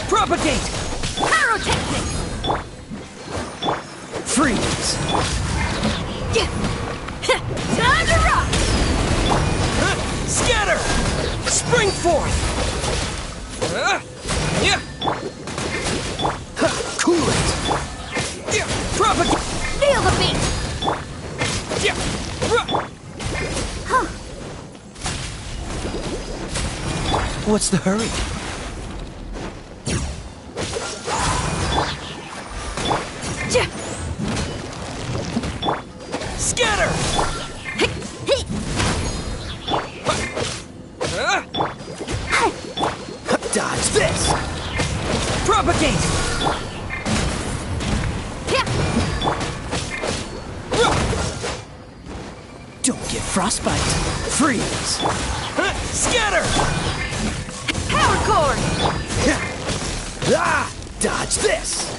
Propagate! Pyrotechnic! Freeze! Time to rock! Scatter! Spring forth! Cool it! Propagate! Feel the beat! Huh. What's the hurry? Scatter! Dodge this! Propagate! Don't get frostbite. Freeze! Scatter! Power cord! Dodge this!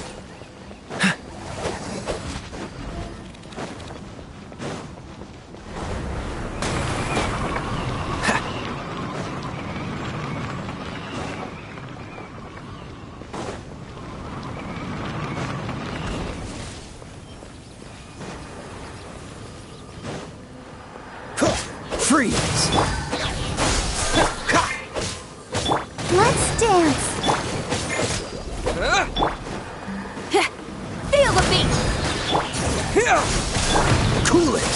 Freeze! Let's dance! Feel the beat! Cool it!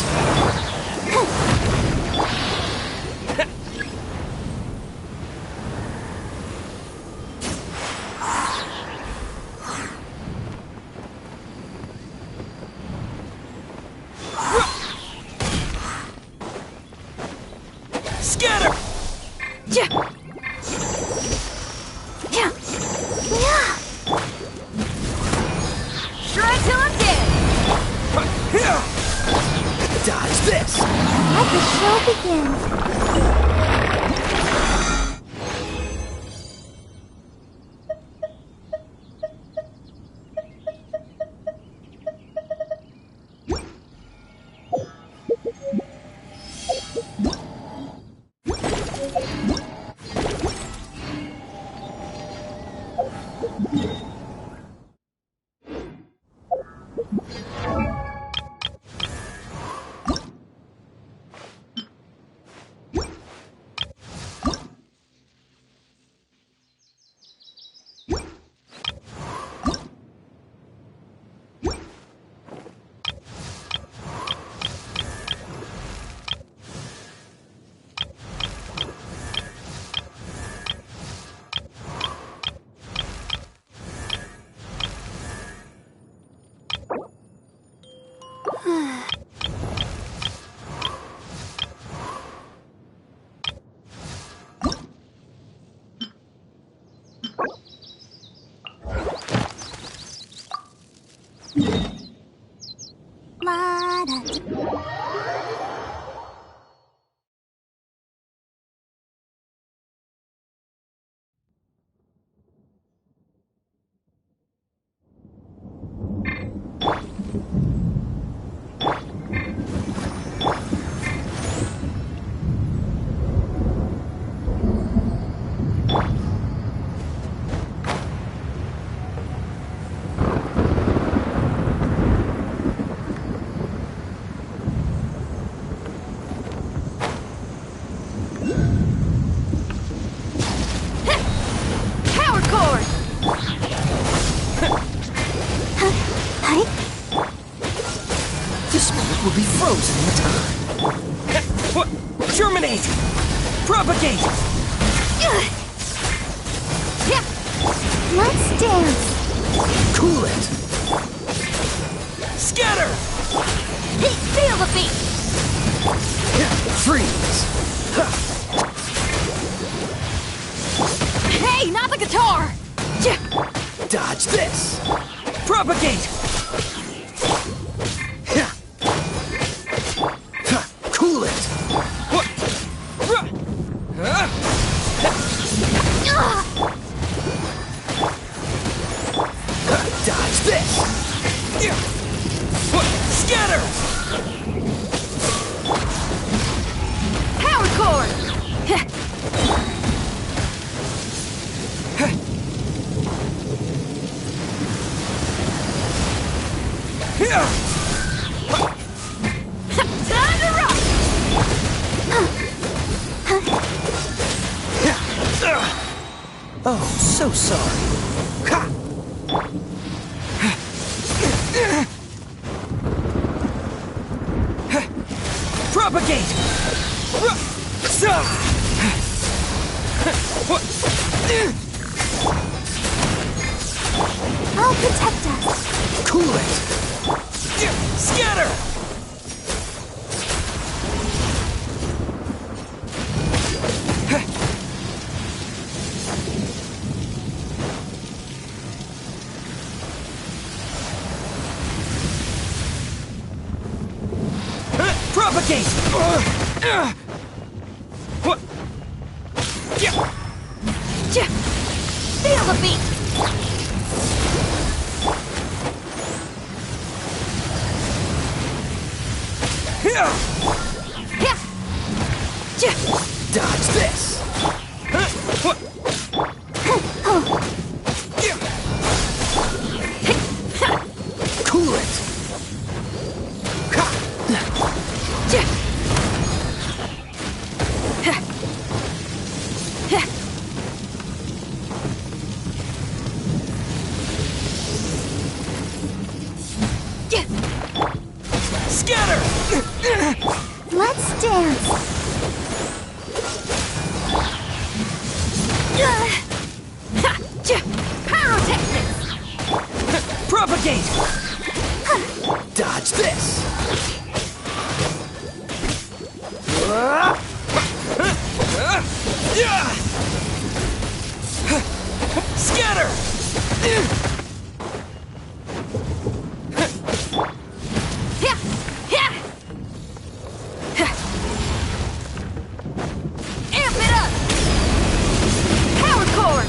Scatter! Shred till I'm dead! Dodge this! Let the show begin! will be frozen in time. Germinate! Propagate! dance! Cool it! Scatter! Feel the beat! Freeze! Ha! Hey, not the guitar! Dodge this! Propagate! Ha! Ha! Cool it! What? Ha! Dodge this! What? Scatter! Power chord! Time to rock! Oh, so sorry. Ha! Propagate! What? I'll protect us. Cool it! Scatter! Propagate! What? Feel the beat! Dodge this! What? Cool it! Ha! Scatter! Let's dance! Pyrotechnics! Propagate! Dodge this! Scatter! Amp it up! Power chord!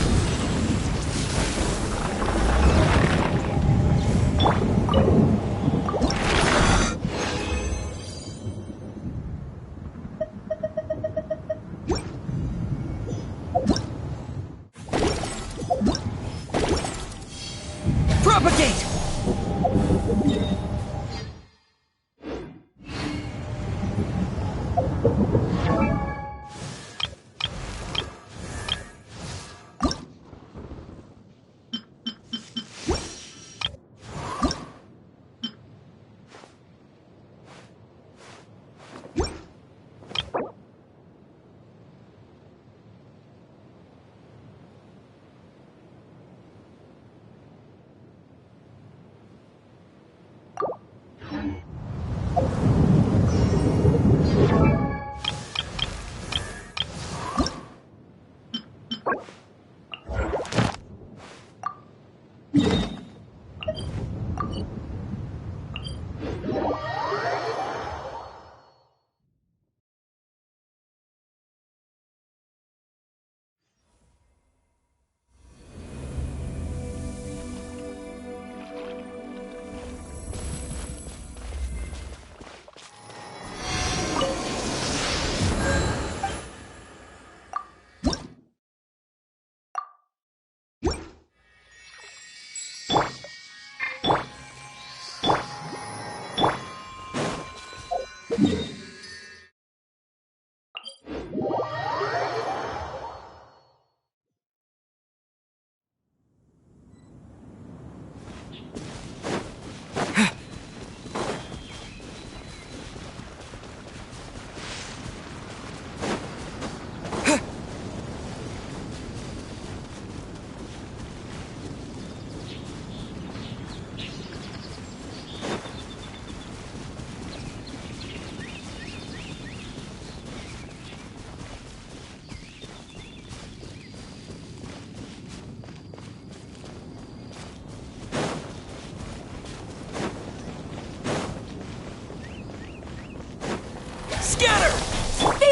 Propagate!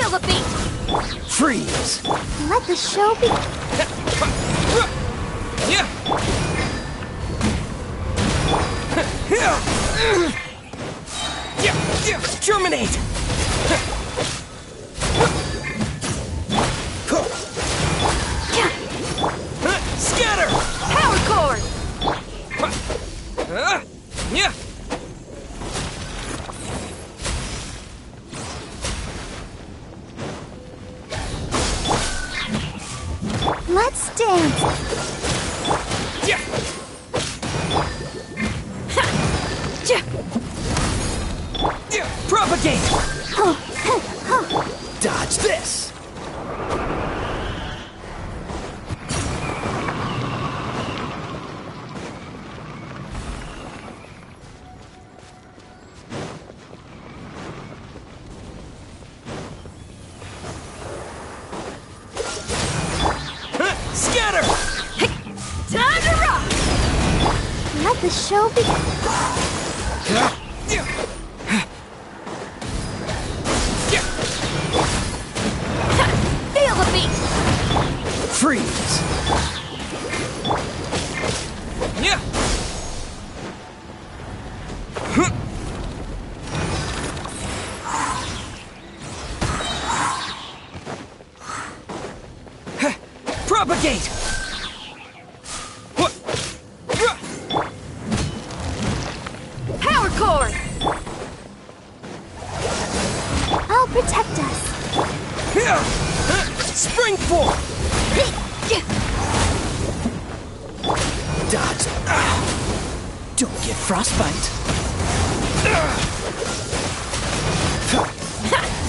Feel the beat! Freeze! Let the show begin. Yeah. Yeah. Terminate. Scatter. Power chord! Yeah. Let's dance! Yeah. Yeah. Propagate. Dodge this! Scatter. Time to rock! Let the show begin. Yeah. Feel the beat! Freeze! Yeah. Propagate. Power chord! I'll protect us. Spring forth. Dodge! Don't get frostbite!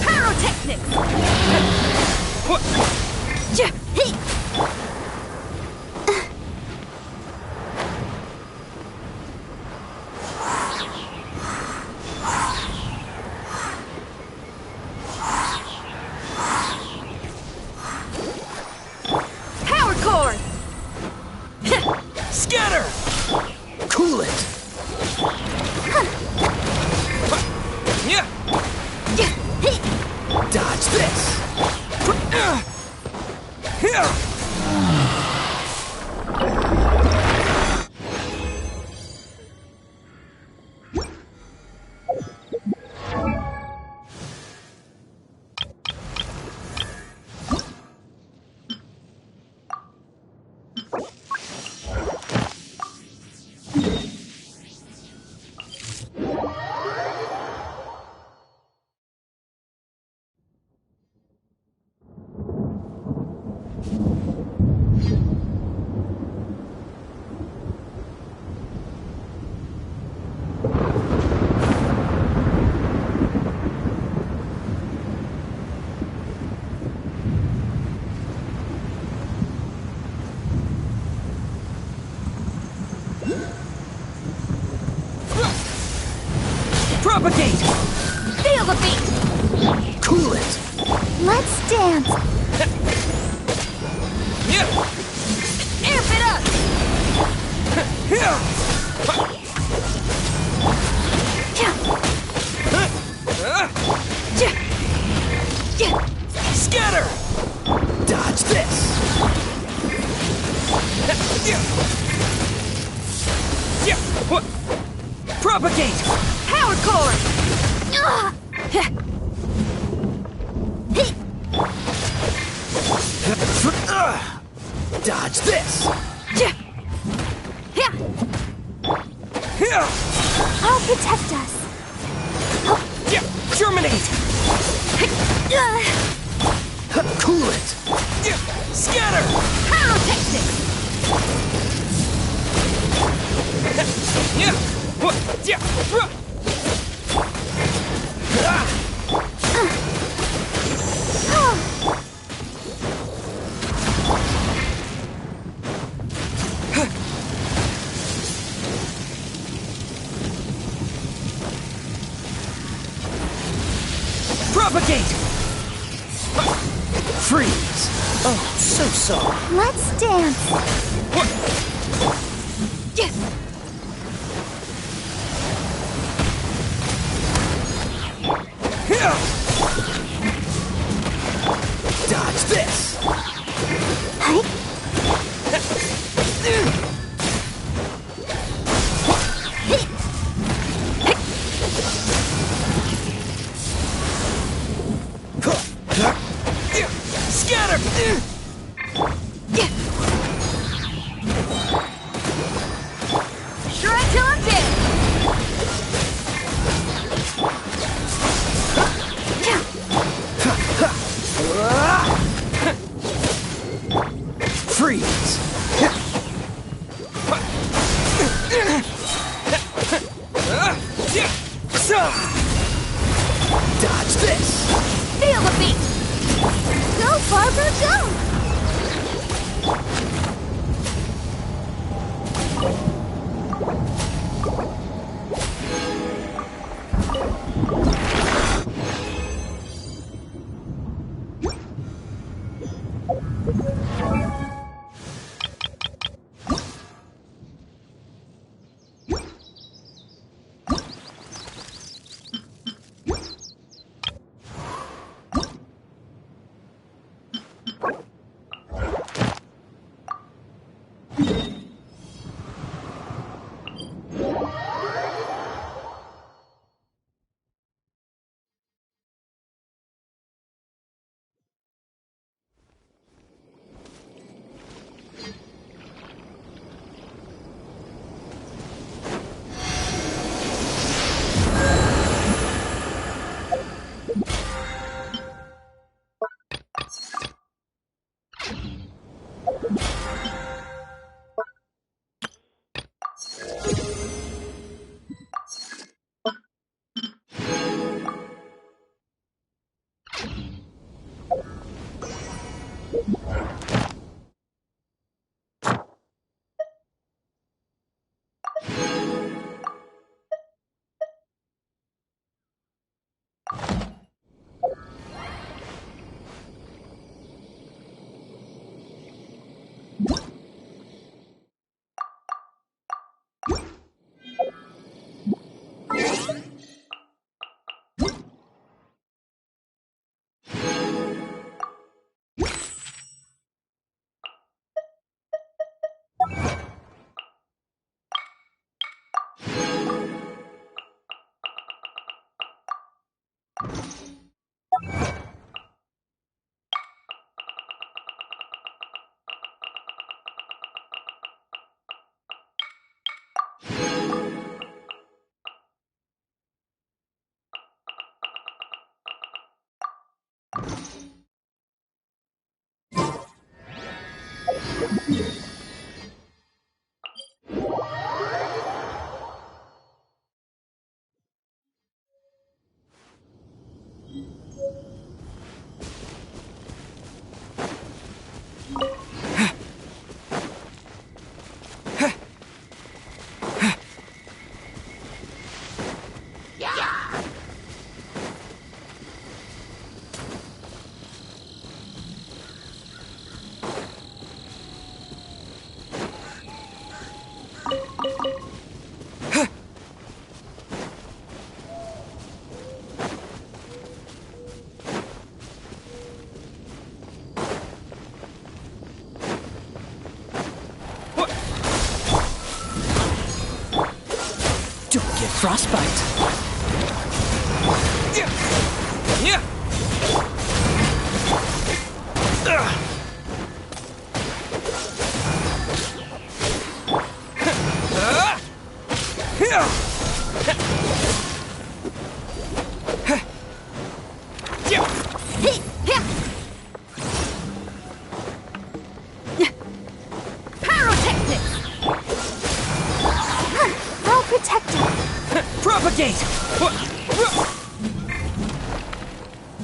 Pyrotechnics! Power chord! Scatter. Cool it! Yeah. Dodge this! Propagate. Feel the beat! Cool it! Let's dance! Yeah. Amp it up! Scatter. Dodge this! Yeah. Propagate. Power chord! Dodge this! I'll protect us. Yeah. Terminate. Cool it! Yeah. Scatter. Pyrotechnics! Yeah. Yeah. Propagate. Freeze! Oh, so sorry. Let's dance. this! Hi. Scatter! Shred till I'm dead. Freeze! Dodge this! Feel the beat. Go, Barber, go. Frostbite. Yeah. Yeah. Pyrotechnics. Well protected. Propagate!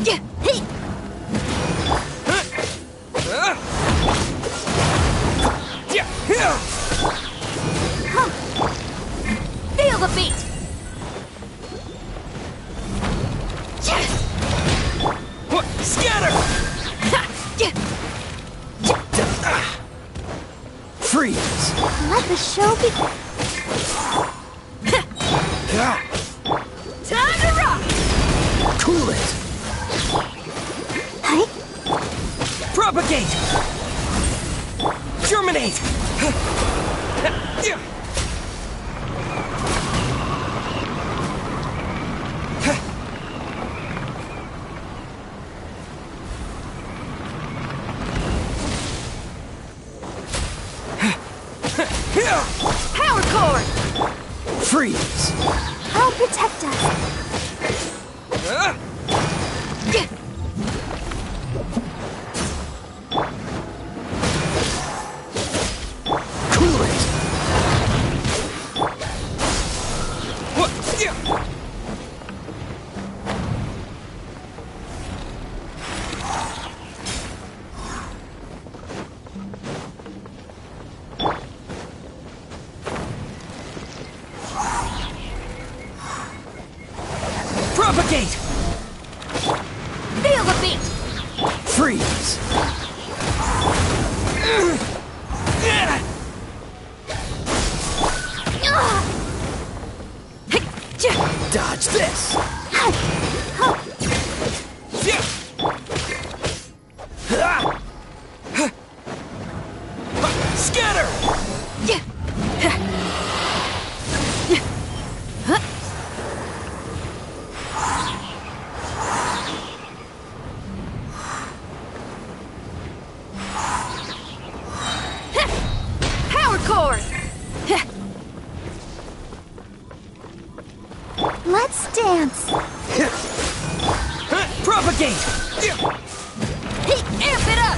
Yeah. Hey. Huh. Feel the beat. Scatter! Freeze! Let the show begin. Time to rock! Cool it! Hi. Propagate! Germinate! Power cord! Freeze! I'll protect us. Cool it! Propagate! Feel the beat! Freeze! Dodge this! Scatter! Power cord! Let's dance! Propagate! Amp it up!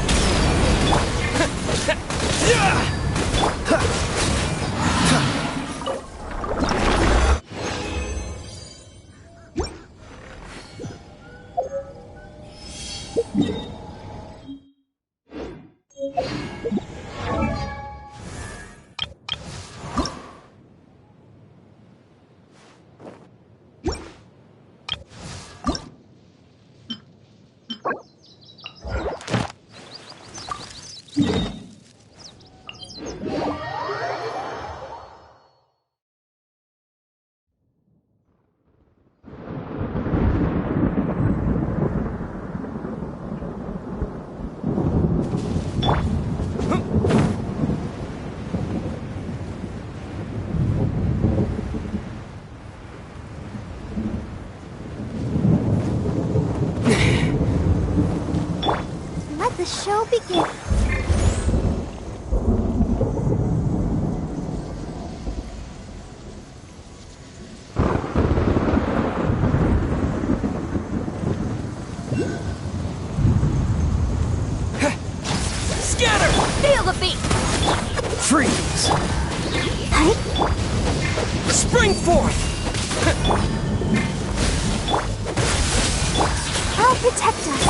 Let the show begin. Scatter! Feel the beat! Freeze! Hey, Spring forth! I'll protect us.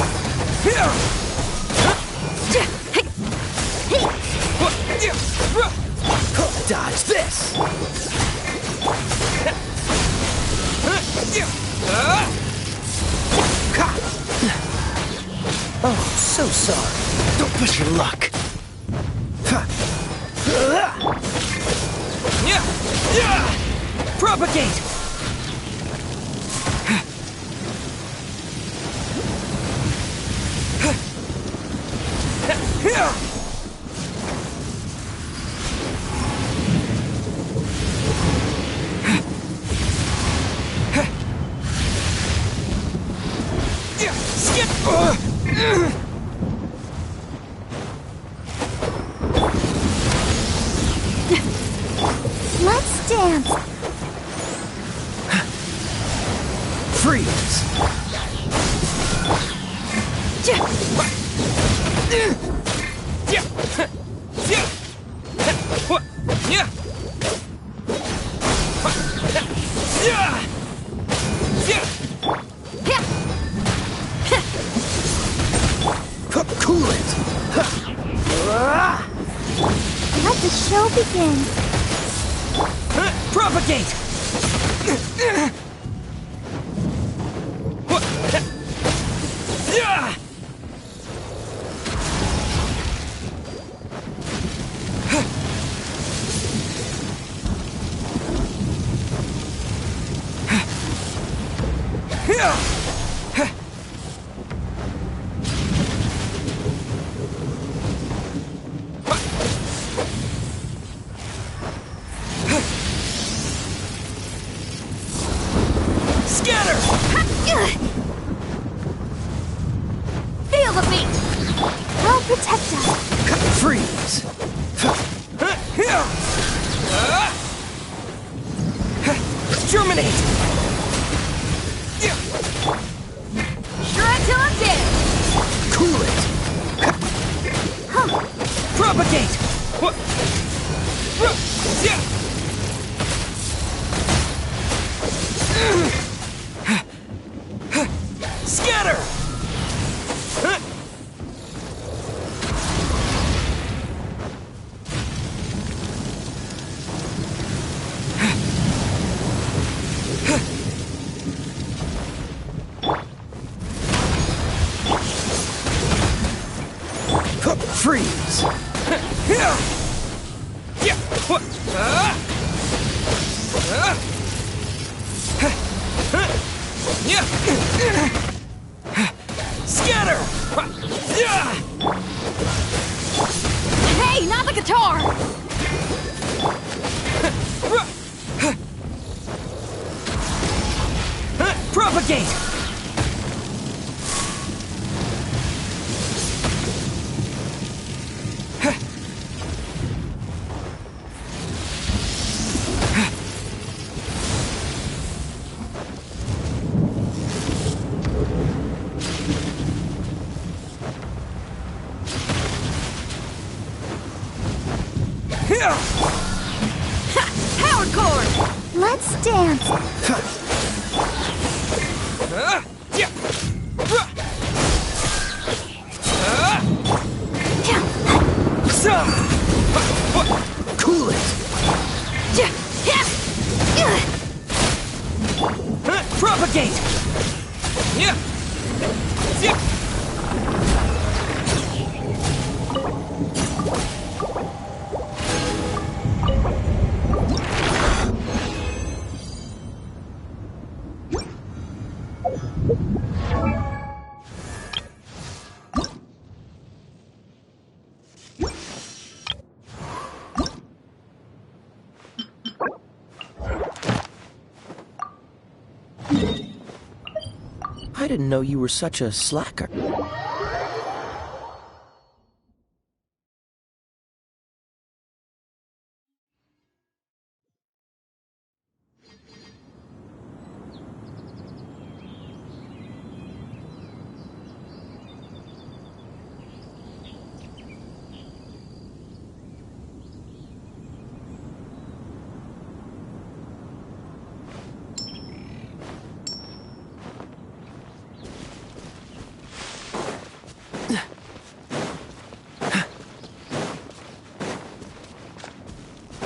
Dodge this! Oh, so sorry. Don't push your luck. Propagate! Let's dance. Freeze! Cool it! Let the show begin. Propagate! the beat! I'll protect us. Freeze! Germinate! Shred till I'm dead! Cool it! Propagate! Scatter! Freeze! Scatter! Hey, not the guitar! Propagate! Powered chord! Let's dance! Cool it! Propagate! I didn't know you were such a slacker.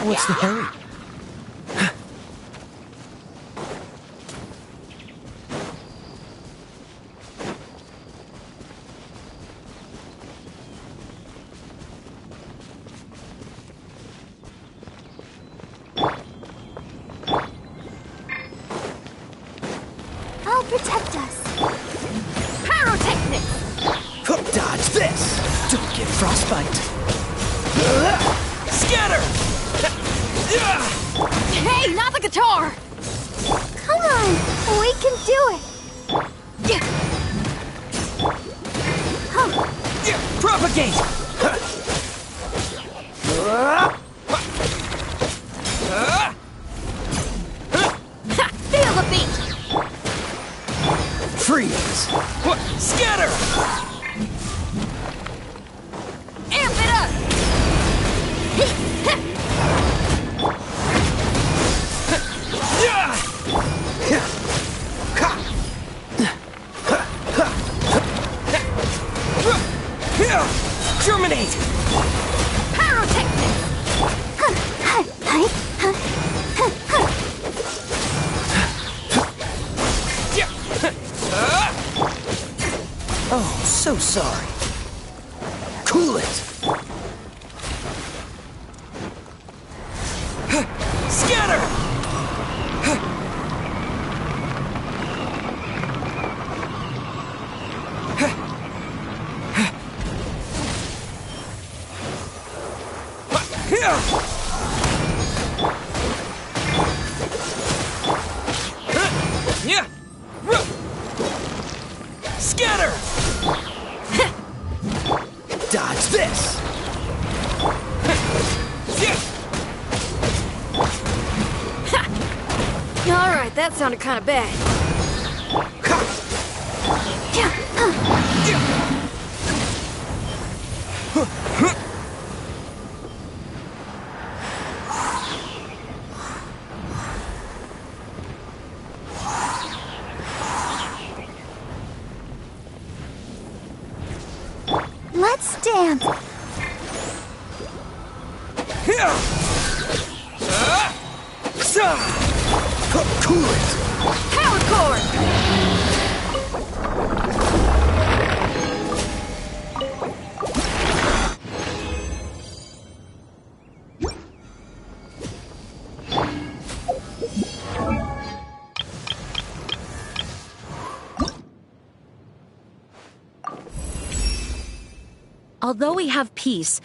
What's the hurry? I'll protect us. Pyrotechnics! Dodge this! Don't get frostbite! Scatter! Hey, not the guitar! Come on, we can do it! Propagate! Feel the beat! Freeze! Scatter! Amp it up! Germinate! Pyrotechnics! Oh, so sorry. Cool it! Scatter! Yeah! Scatter! that sounded kind of bad. Let's dance. Cool it! Power chord! Although we have peace,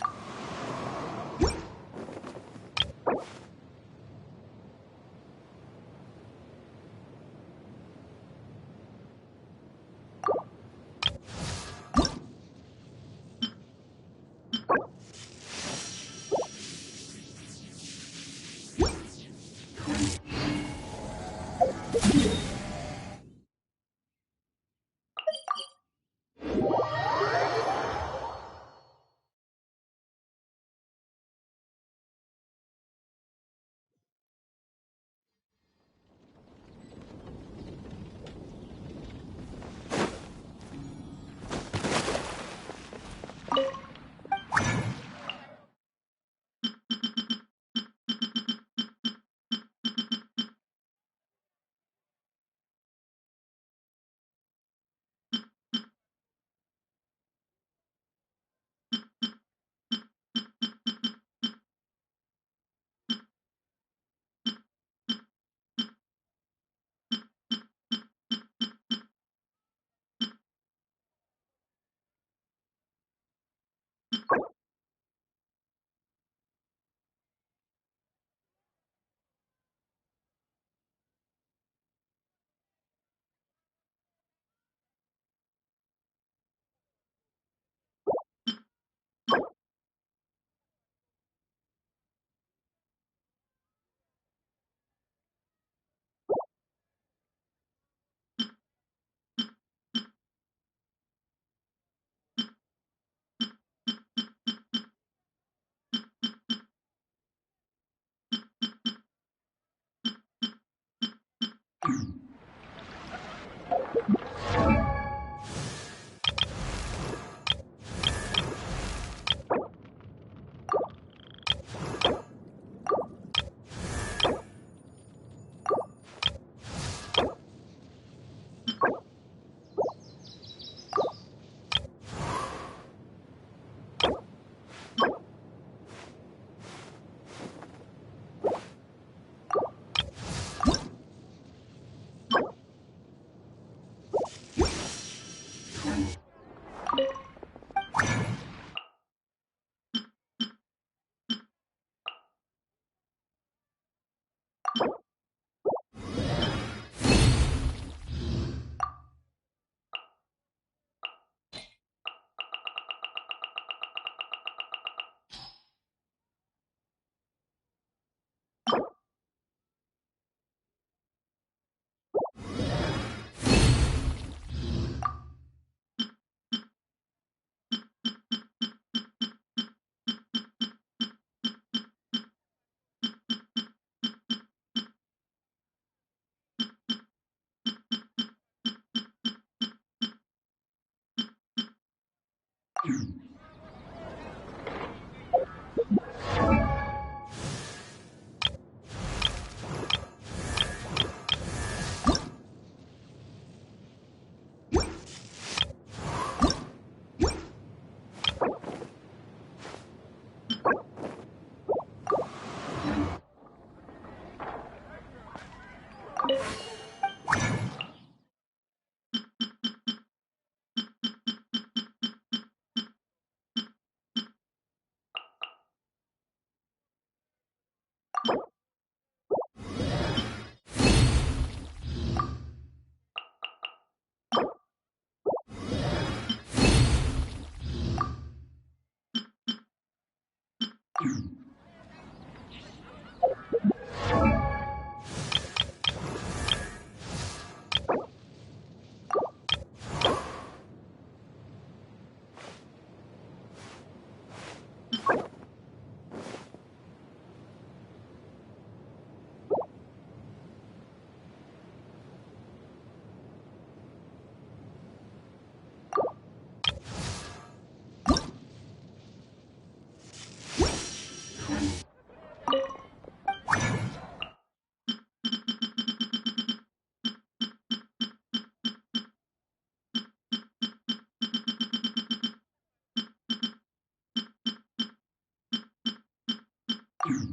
Ancient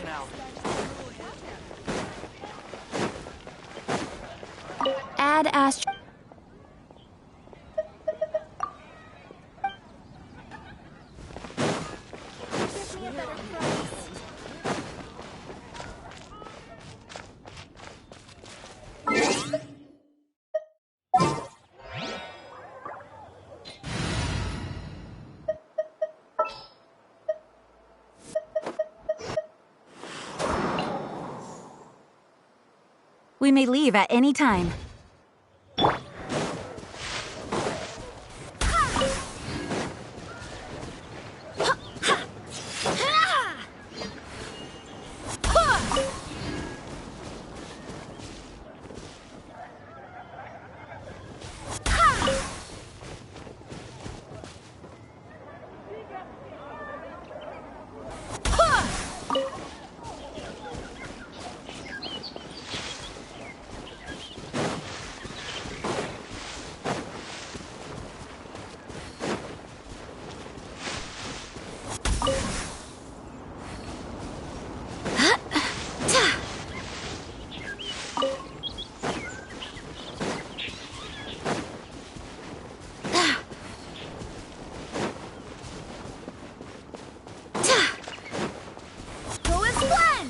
Alpha. Add Astro. Give me a better price. We may leave at any time. Go as Glenn!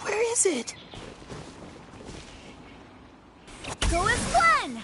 Where is it? Go as Glenn!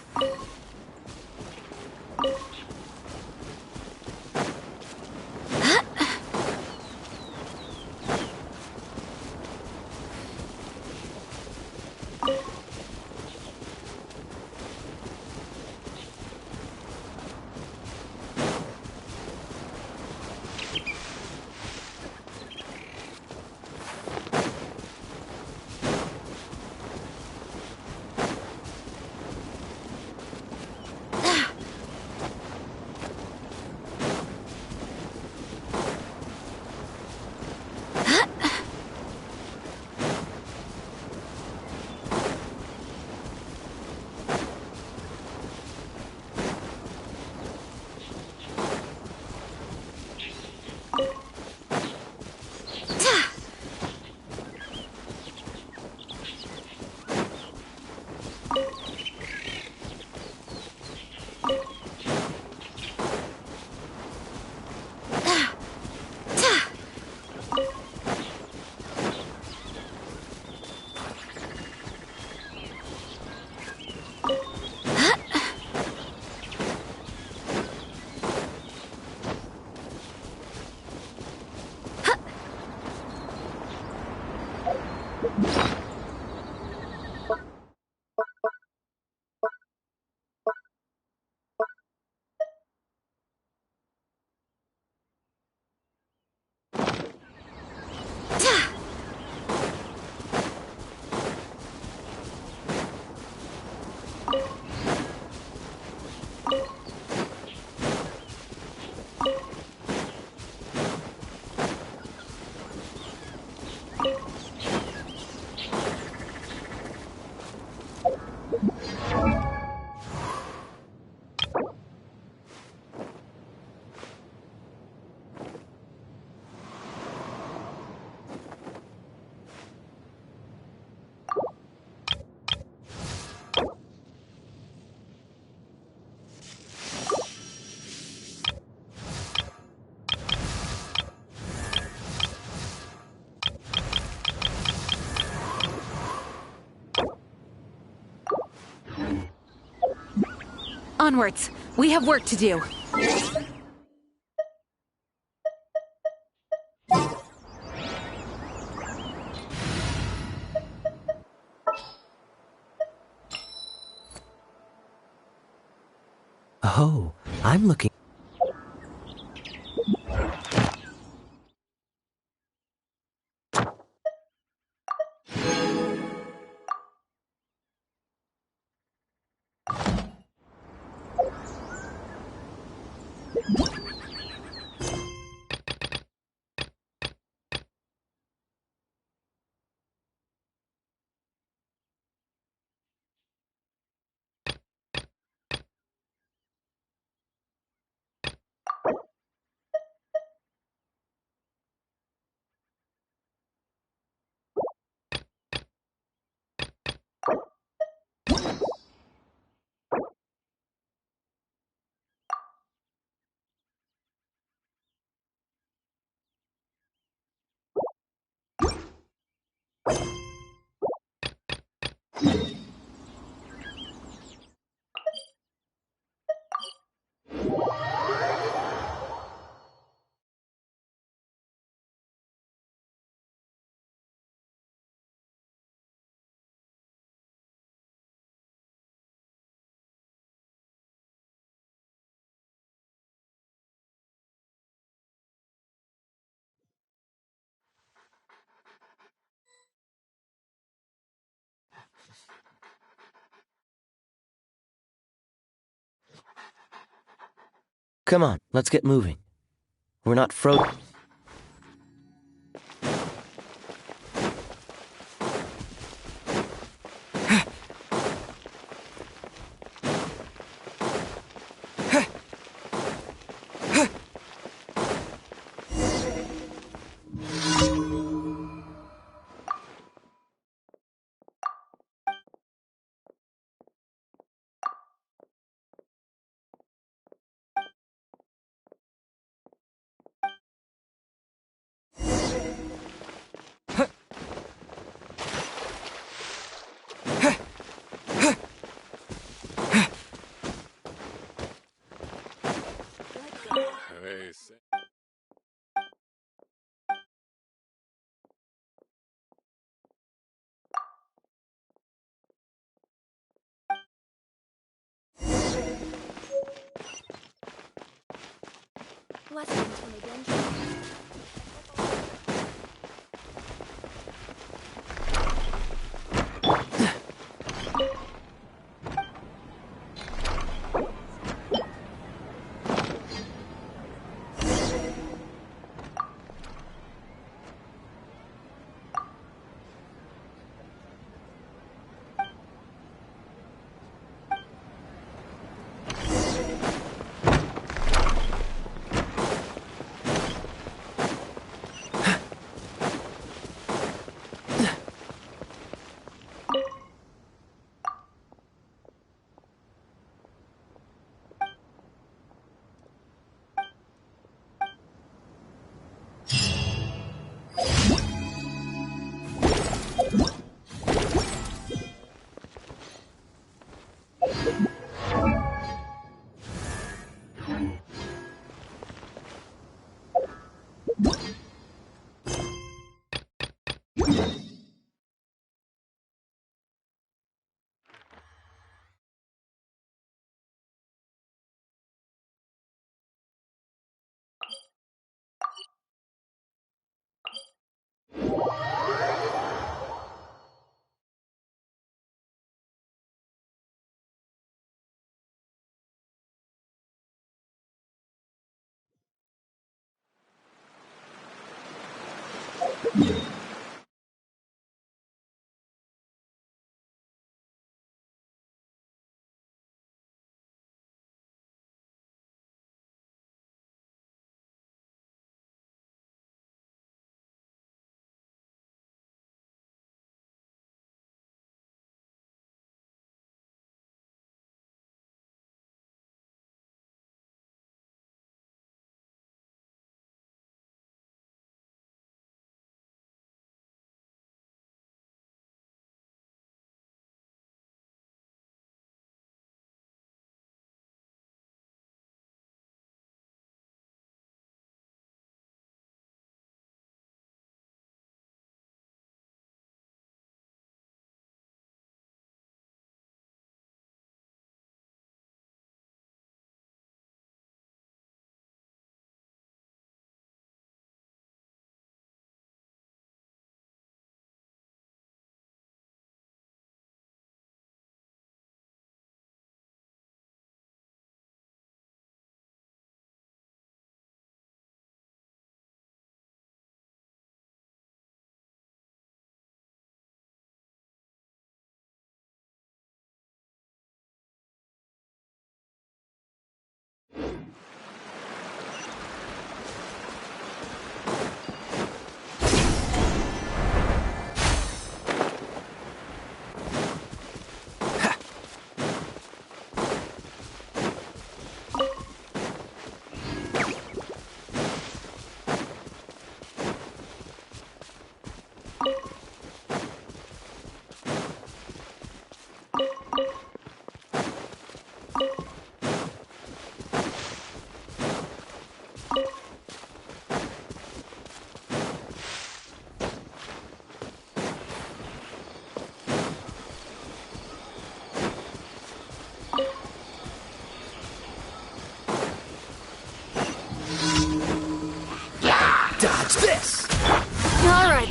Onwards. We have work to do. Oh, I'm looking. Come on, let's get moving. We're not frozen. Blessings from the dungeon.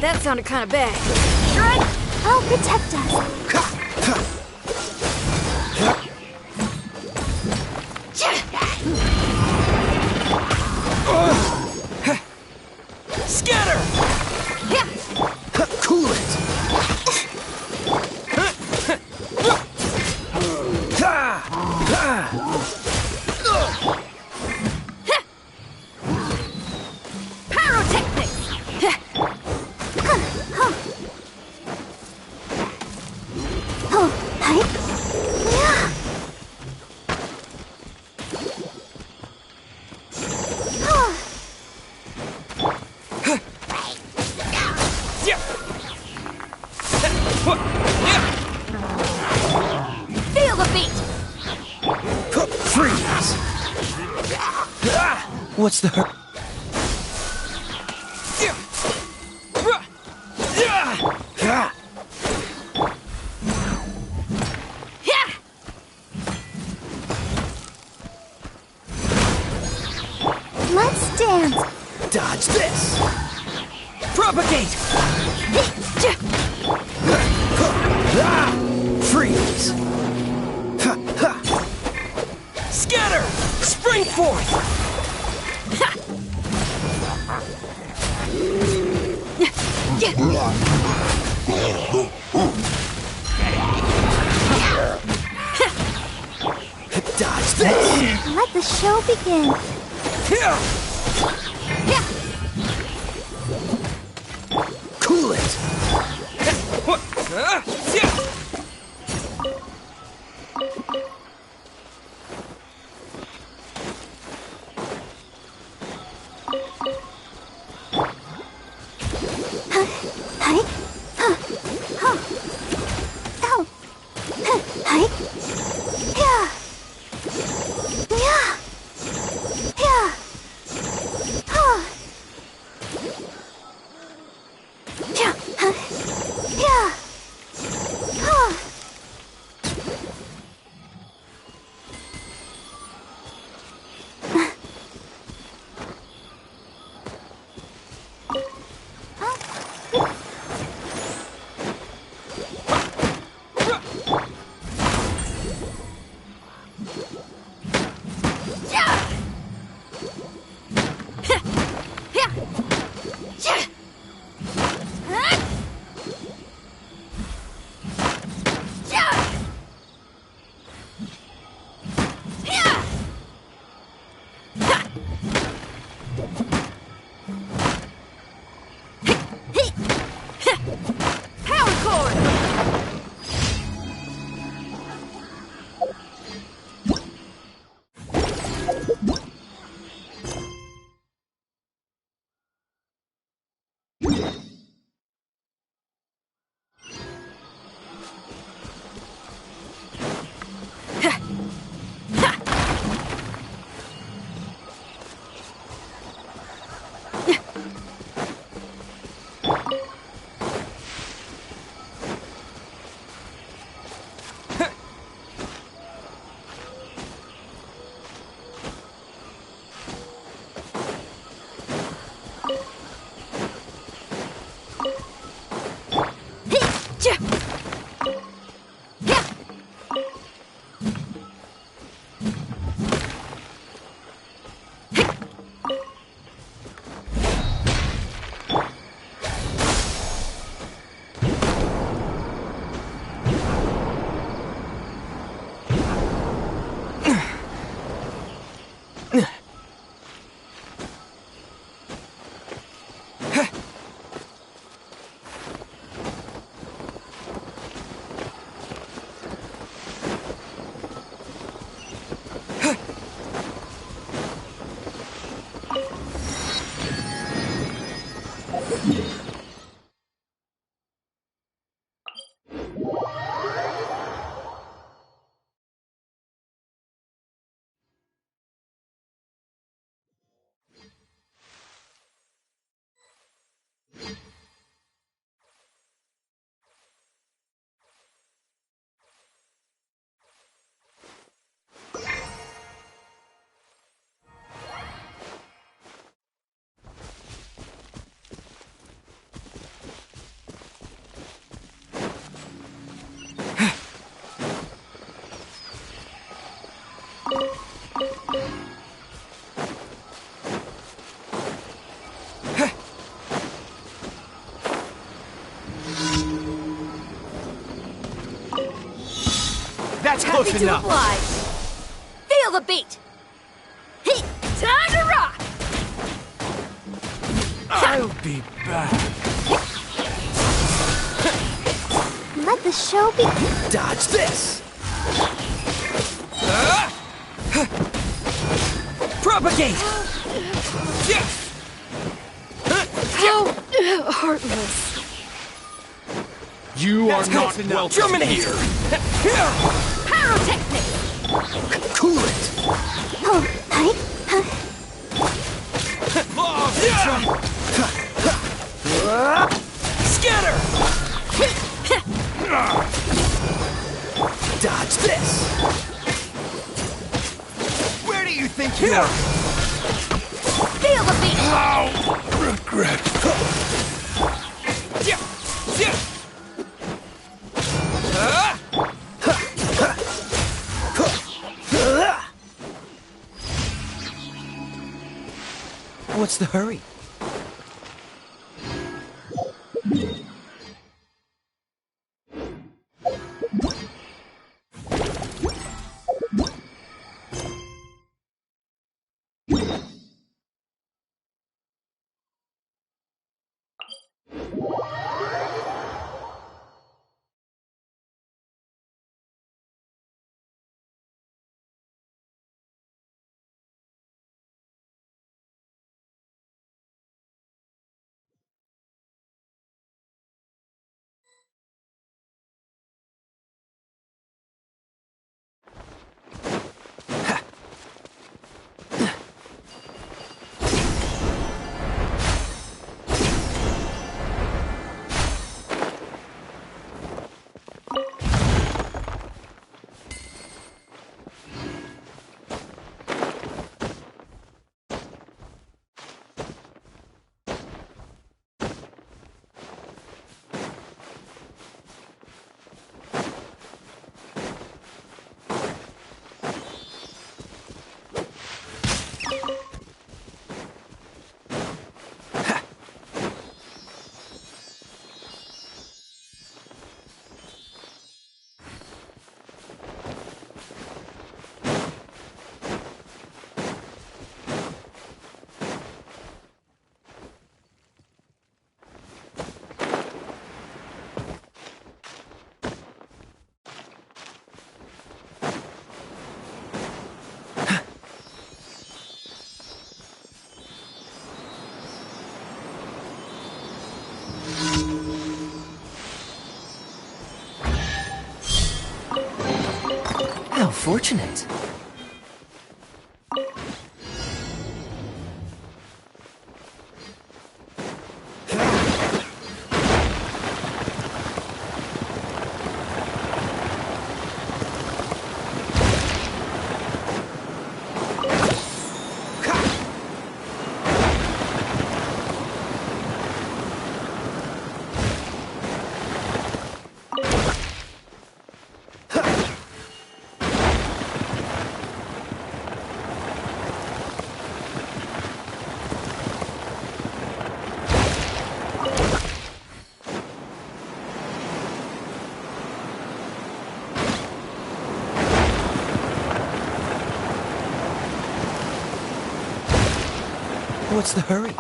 That sounded kind of bad. Shred! I'll protect us. Scatter! Cool it! Pyrotechnics! Oh, hi. Yeah. Yeah. Yeah. Feel the beat! Freeze! What's the hurt? Yeah. Let's dance. Dodge this! Propagate! Freeze! Scatter! Spring forth! Dodge this! Let the show begin. Yeah. Cool it! Yeah. Hi. Oh. Hi. Yeah. Yeah. Yeah. Yeah. Yeah. That's Happy close to enough. oblige. Feel the beat! Hey, time to rock! I'll be back. Let the show be. Dodge this! Propagate! Yeah. How heartless. You That's are not close enough. welcome Germinate! here. Pyrotechnic! Cool it! Oh, hi. Scatter! Dodge this! Where do you think you are? Feel the beat! Regret. Yeah. Yeah. What's the hurry? How fortunate. What's the hurry?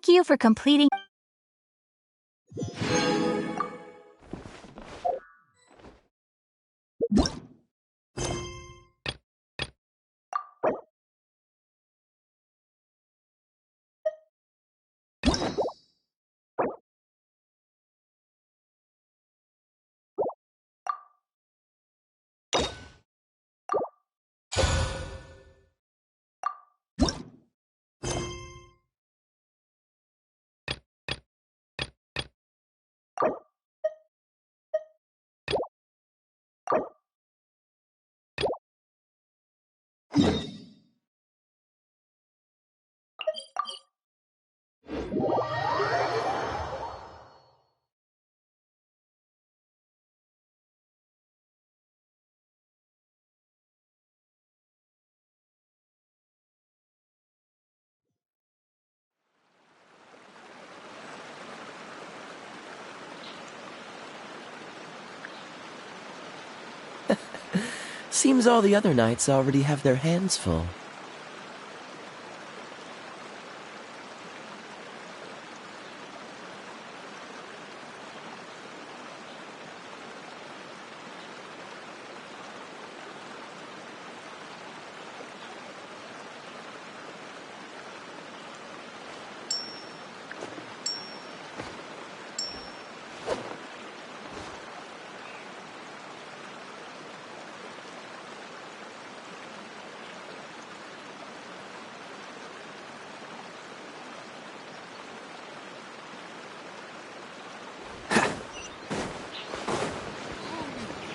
Thank you for completing. Seems all the other knights already have their hands full.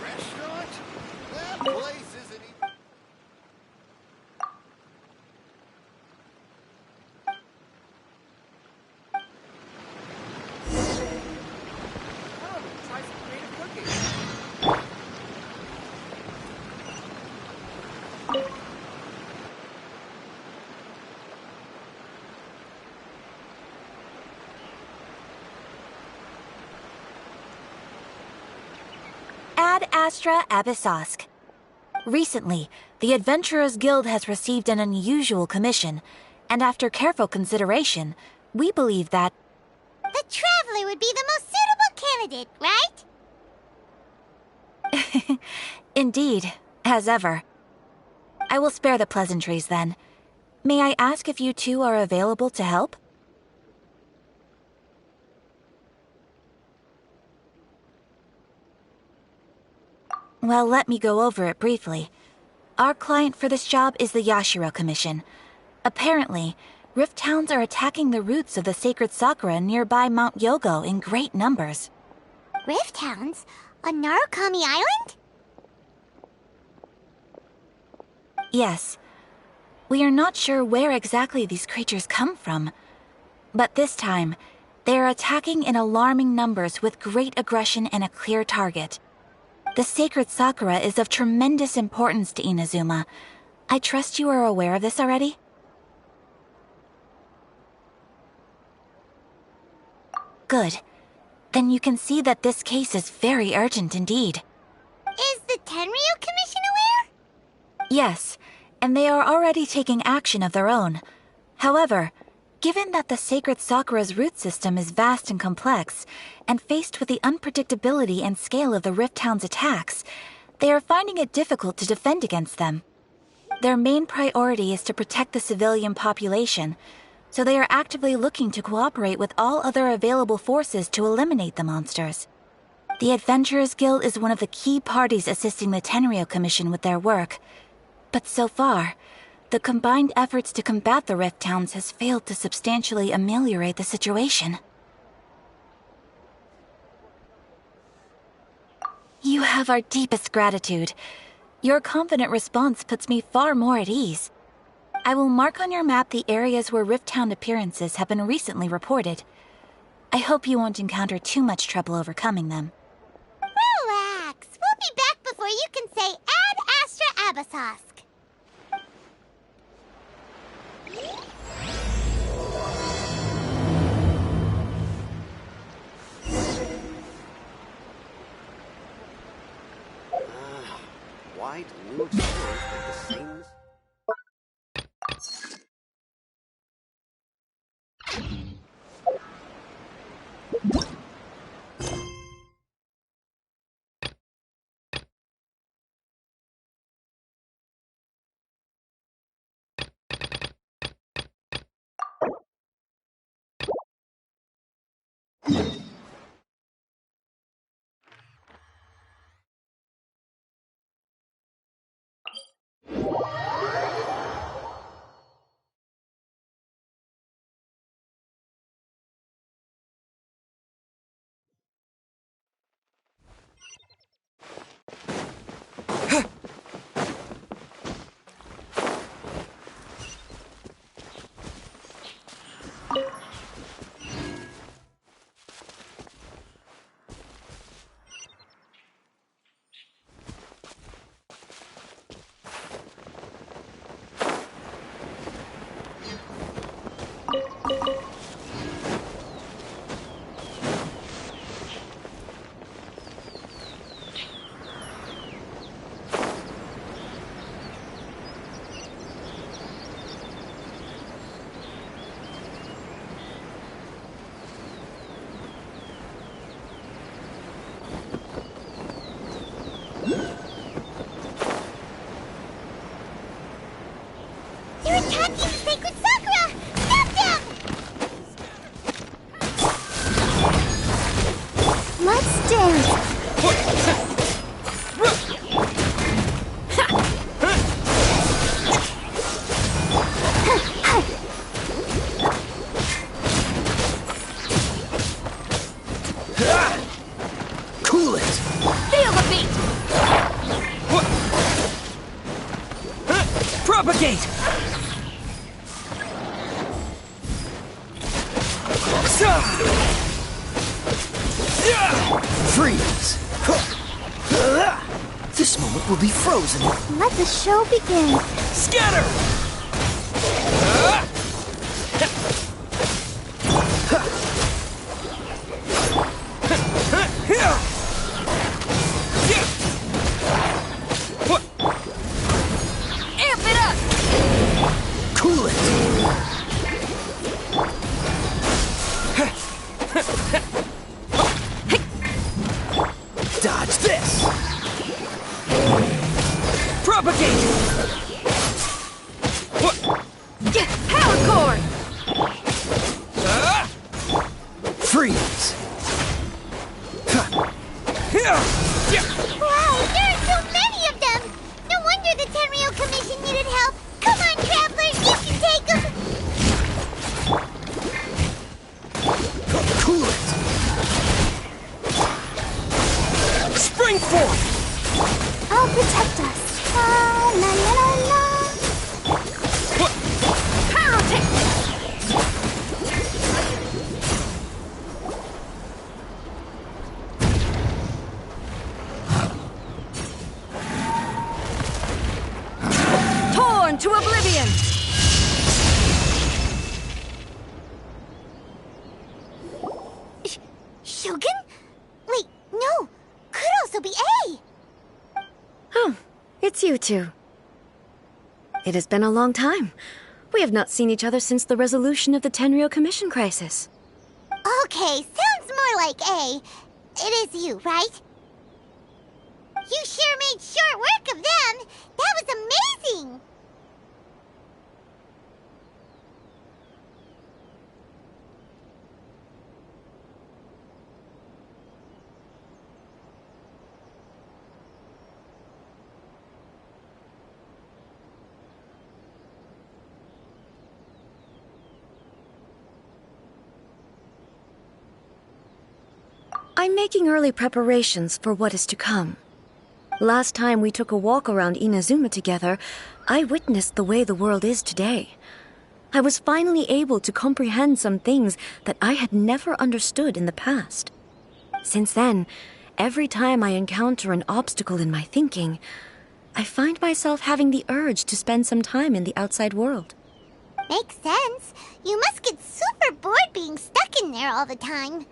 Restaurant? That place isn't even... Oh, try some creative cooking. Ad Astra Abyssosque. Recently, the Adventurers Guild has received an unusual commission, and after careful consideration, we believe that The Traveler would be the most suitable candidate, right? indeed, as ever. I will spare the pleasantries then. May I ask if you two are available to help? Well, let me go over it briefly. Our client for this job is the Yashiro Commission. Apparently, Rift Towns are attacking the roots of the sacred Sakura nearby Mount Yogo in great numbers. Rift Hounds? On Narukami Island? Yes. We are not sure where exactly these creatures come from. But this time, they are attacking in alarming numbers with great aggression and a clear target. The sacred Sakura is of tremendous importance to Inazuma. I trust you are aware of this already? Good. Then you can see that this case is very urgent indeed. Is the Tenryu Commission aware? Yes, and they are already taking action of their own. However, given that the sacred Sakura's root system is vast and complex, and faced with the unpredictability and scale of the Rift Town's attacks, they are finding it difficult to defend against them. Their main priority is to protect the civilian population, so they are actively looking to cooperate with all other available forces to eliminate the monsters. The Adventurers Guild is one of the key parties assisting the Tenryu Commission with their work, but so far, the combined efforts to combat the Rift Towns has failed to substantially ameliorate the situation. You have our deepest gratitude. Your confident response puts me far more at ease. I will mark on your map the areas where Rift Town appearances have been recently reported. I hope you won't encounter too much trouble overcoming them. Relax. We'll be back before you can say Ad Astra Abyssosque. White nude stores with the same... They're attacking the sacred Sakura! Stop them! Let's dance! Cool it! Feel the beat! Propagate! Freeze! This moment will be frozen. Let the show begin. Scatter! Amp it up! Cool it! Dodge this! Propagate! Power cord! Wow, Freeze! there are so many of them! No wonder the Tenryou Commission needed help! Come on, travelers, you can take them! Cool it! Spring forth! I'll protect us. La la la la la. Pyrotech! Torn to oblivion! Shogun? Wait, no. Could also be A. Oh, it's you two. It has been a long time. We have not seen each other since the resolution of the Tenryou Commission crisis. Okay, sounds more like A. It is you, right? You sure made short work of them. That was amazing. I'm making early preparations for what is to come. Last time we took a walk around Inazuma together, I witnessed the way the world is today. I was finally able to comprehend some things that I had never understood in the past. Since then, every time I encounter an obstacle in my thinking, I find myself having the urge to spend some time in the outside world. Makes sense. You must get super bored being stuck in there all the time.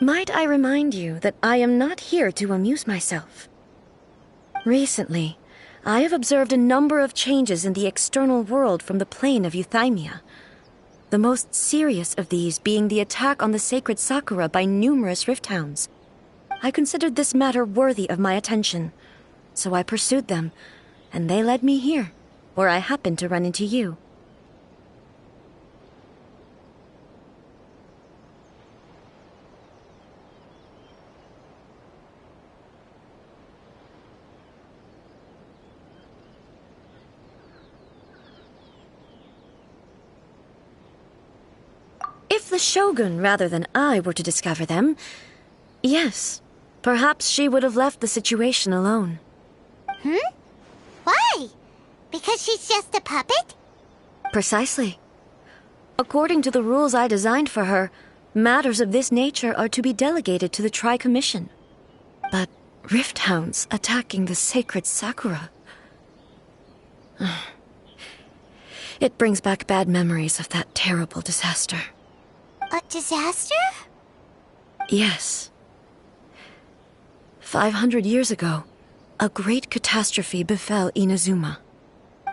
Might I remind you that I am not here to amuse myself. Recently, I have observed a number of changes in the external world from the plane of Euthymia. The most serious of these being the attack on the sacred Sakura by numerous Rift Hounds. I considered this matter worthy of my attention, so I pursued them, and they led me here, where I happened to run into you. If the Shogun rather than I were to discover them, yes, perhaps she would have left the situation alone. Why? Because she's just a puppet? Precisely. According to the rules I designed for her, matters of this nature are to be delegated to the Tri-Commission. But Rift Hounds attacking the sacred Sakura... It brings back bad memories of that terrible disaster. A disaster? Yes. 500 years ago, a great catastrophe befell Inazuma.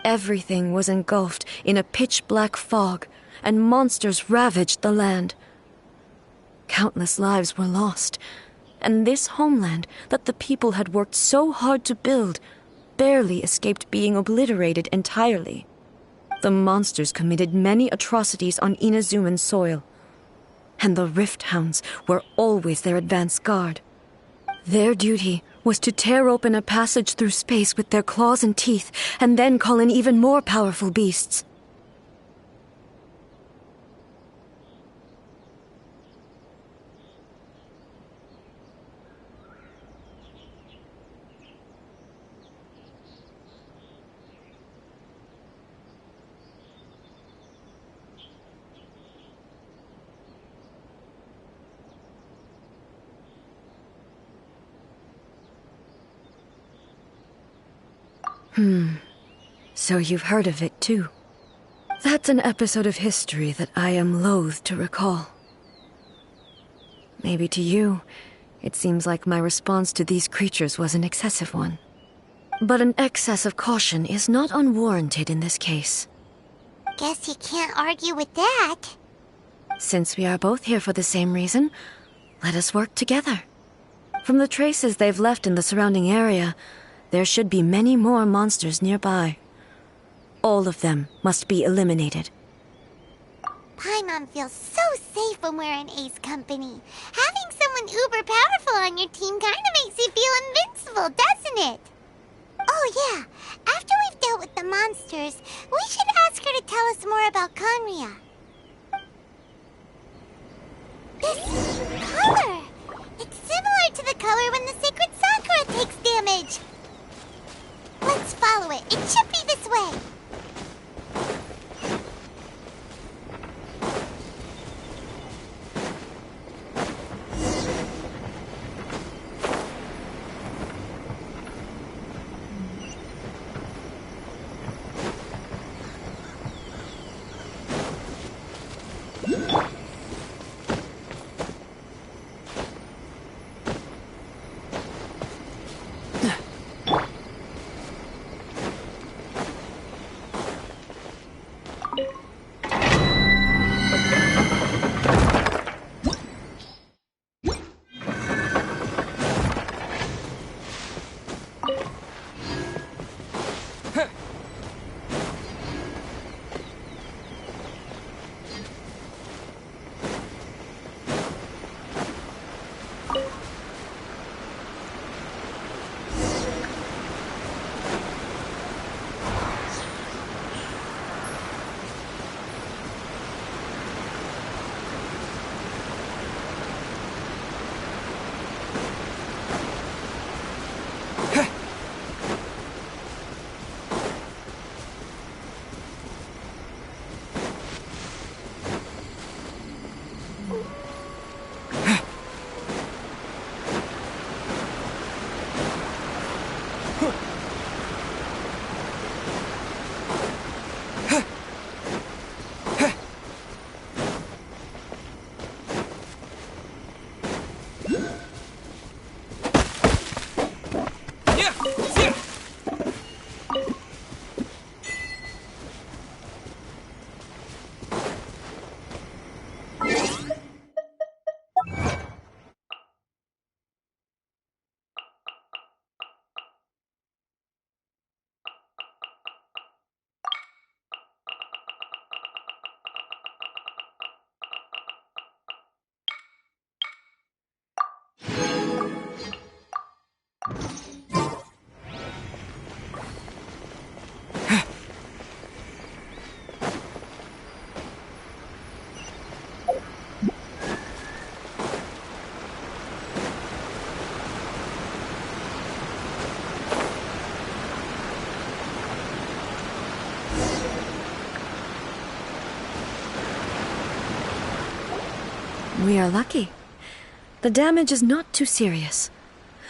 Everything was engulfed in a pitch-black fog, and monsters ravaged the land. Countless lives were lost, and this homeland that the people had worked so hard to build barely escaped being obliterated entirely. The monsters committed many atrocities on Inazuman soil, and the Rift Hounds were always their advance guard. Their duty was to tear open a passage through space with their claws and teeth, and then call in even more powerful beasts. So you've heard of it too. That's an episode of history that I am loath to recall. Maybe to you, it seems like my response to these creatures was an excessive one. But an excess of caution is not unwarranted in this case. Guess you can't argue with that. Since we are both here for the same reason, let us work together. From the traces they've left in the surrounding area, there should be many more monsters nearby. All of them must be eliminated. Paimon feels so safe when we're in Ace Company. Having someone uber powerful on your team kinda makes you feel invincible, doesn't it? Oh yeah, after we've dealt with the monsters, we should ask her to tell us more about Conria. This color! It's similar to the color when the sacred Sakura takes damage. Let's follow it. It should be this way. We are lucky. The damage is not too serious.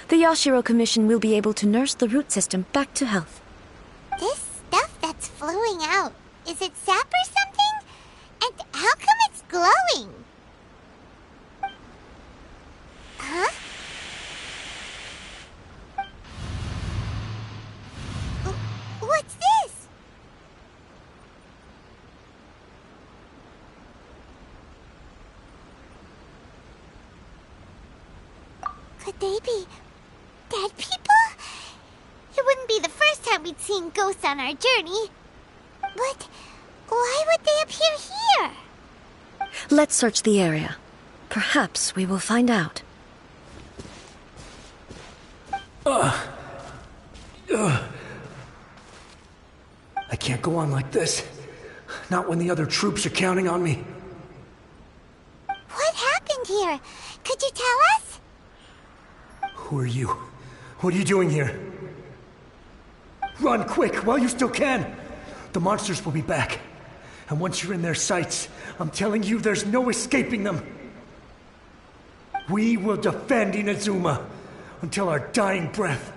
The Yashiro Commission will be able to nurse the root system back to health. This stuff that's flowing out, is it sap or something? And how come it's glowing? Huh? What's this? Could they be dead people? It wouldn't be the first time we'd seen ghosts on our journey. But why would they appear here? Let's search the area. Perhaps we will find out. I can't go on like this. Not when the other troops are counting on me. What happened here? Could you tell us? Who are you? What are you doing here? Run quick while you still can. The monsters will be back. And once you're in their sights, I'm telling you there's no escaping them. We will defend Inazuma until our dying breath.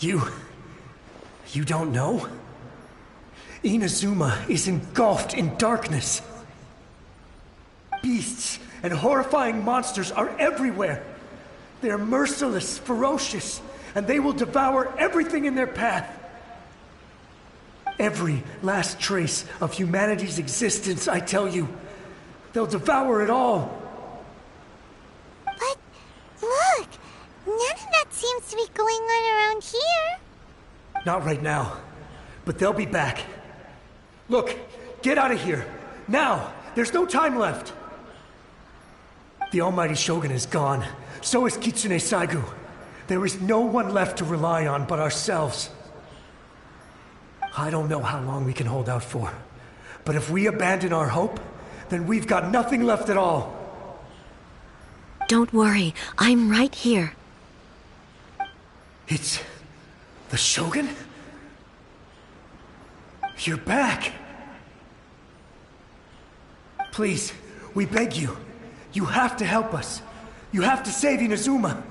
You don't know? Inazuma is engulfed in darkness. Beasts and horrifying monsters are everywhere. They are merciless, ferocious, and they will devour everything in their path. Every last trace of humanity's existence, I tell you. They'll devour it all. But look, none of that seems to be going on around here. Not right now, but they'll be back. Look, get out of here. Now! There's no time left! The Almighty Shogun is gone. So is Kitsune Saigu. There is no one left to rely on but ourselves. I don't know how long we can hold out for. But if we abandon our hope, then we've got nothing left at all. Don't worry, I'm right here. It's... the Shogun? You're back! Please, we beg you. You have to help us. You have to save Inazuma.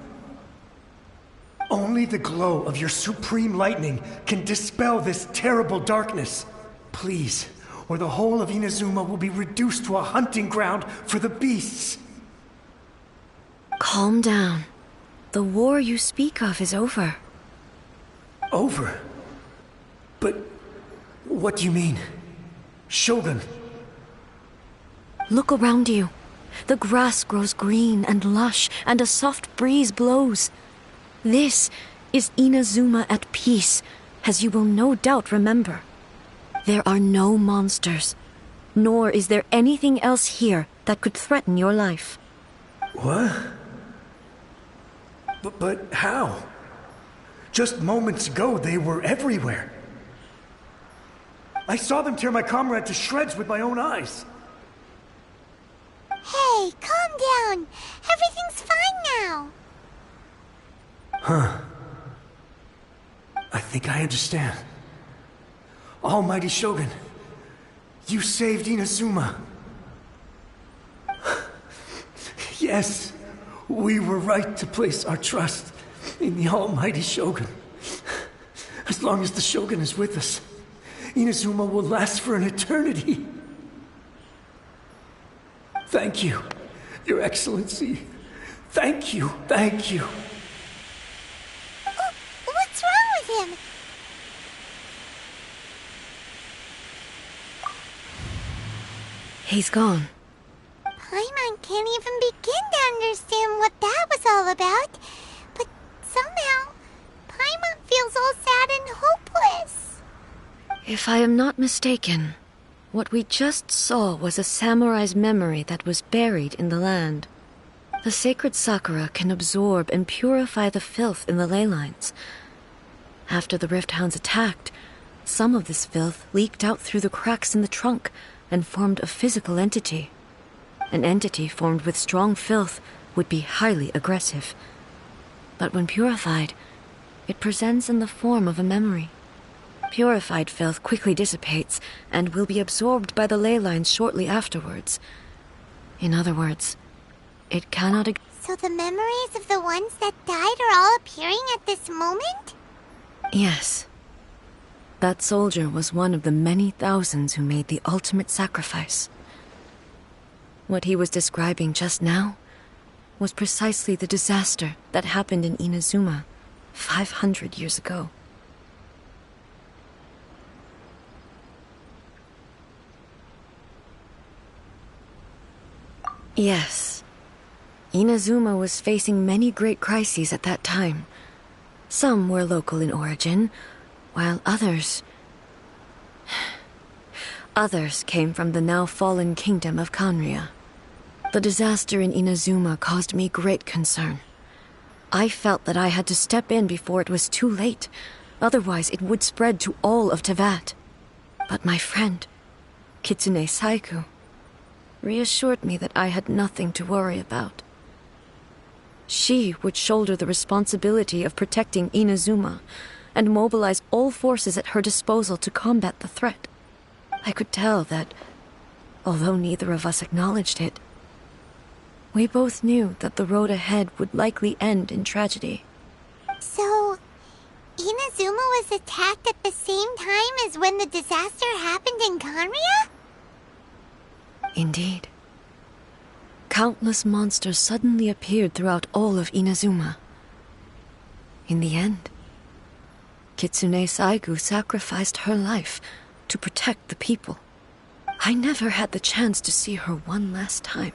Only the glow of your supreme lightning can dispel this terrible darkness. Please, or the whole of Inazuma will be reduced to a hunting ground for the beasts. Calm down. The war you speak of is over. Over? But what do you mean? Shogun? Look around you. The grass grows green and lush, and a soft breeze blows. This is Inazuma at peace, as you will no doubt remember. There are no monsters, nor is there anything else here that could threaten your life. What? But how? Just moments ago, they were everywhere. I saw them tear my comrade to shreds with my own eyes. Hey, calm down. Everything's fine now. Huh. I think I understand. Almighty Shogun, you saved Inazuma. Yes, we were right to place our trust in the Almighty Shogun. As long as the Shogun is with us, Inazuma will last for an eternity. Thank you, Your Excellency. Thank you, thank you. What's wrong with him? He's gone. Paimon can't even begin to understand what that was all about. But somehow, Paimon feels all sad and hopeless. If I am not mistaken, what we just saw was a samurai's memory that was buried in the land. The sacred Sakura can absorb and purify the filth in the ley lines. After the Rift Hounds attacked, Some of this filth leaked out through the cracks in the trunk and formed a physical entity. An entity formed with strong filth would be highly aggressive. But when purified, it presents in the form of a memory. Purified filth quickly dissipates and will be absorbed by the ley lines shortly afterwards. In other words, it cannot... So the memories of the ones that died are all appearing at this moment? Yes. That soldier was one of the many thousands who made the ultimate sacrifice. What he was describing just now was precisely the disaster that happened in Inazuma 500 years ago. Yes. Inazuma was facing many great crises at that time. Some were local in origin, while others came from the now fallen kingdom of Kanria. The disaster in Inazuma caused me great concern. I felt that I had to step in before it was too late, otherwise it would spread to all of Teyvat. But my friend, Kitsune Saiku, reassured me that I had nothing to worry about. She would shoulder the responsibility of protecting Inazuma and mobilize all forces at her disposal to combat the threat. I could tell that, although neither of us acknowledged it, we both knew that the road ahead would likely end in tragedy. So, Inazuma was attacked at the same time as when the disaster happened in Kanria? Indeed. Countless monsters suddenly appeared throughout all of Inazuma. In the end, Kitsune Saigu sacrificed her life to protect the people. I never had the chance to see her one last time.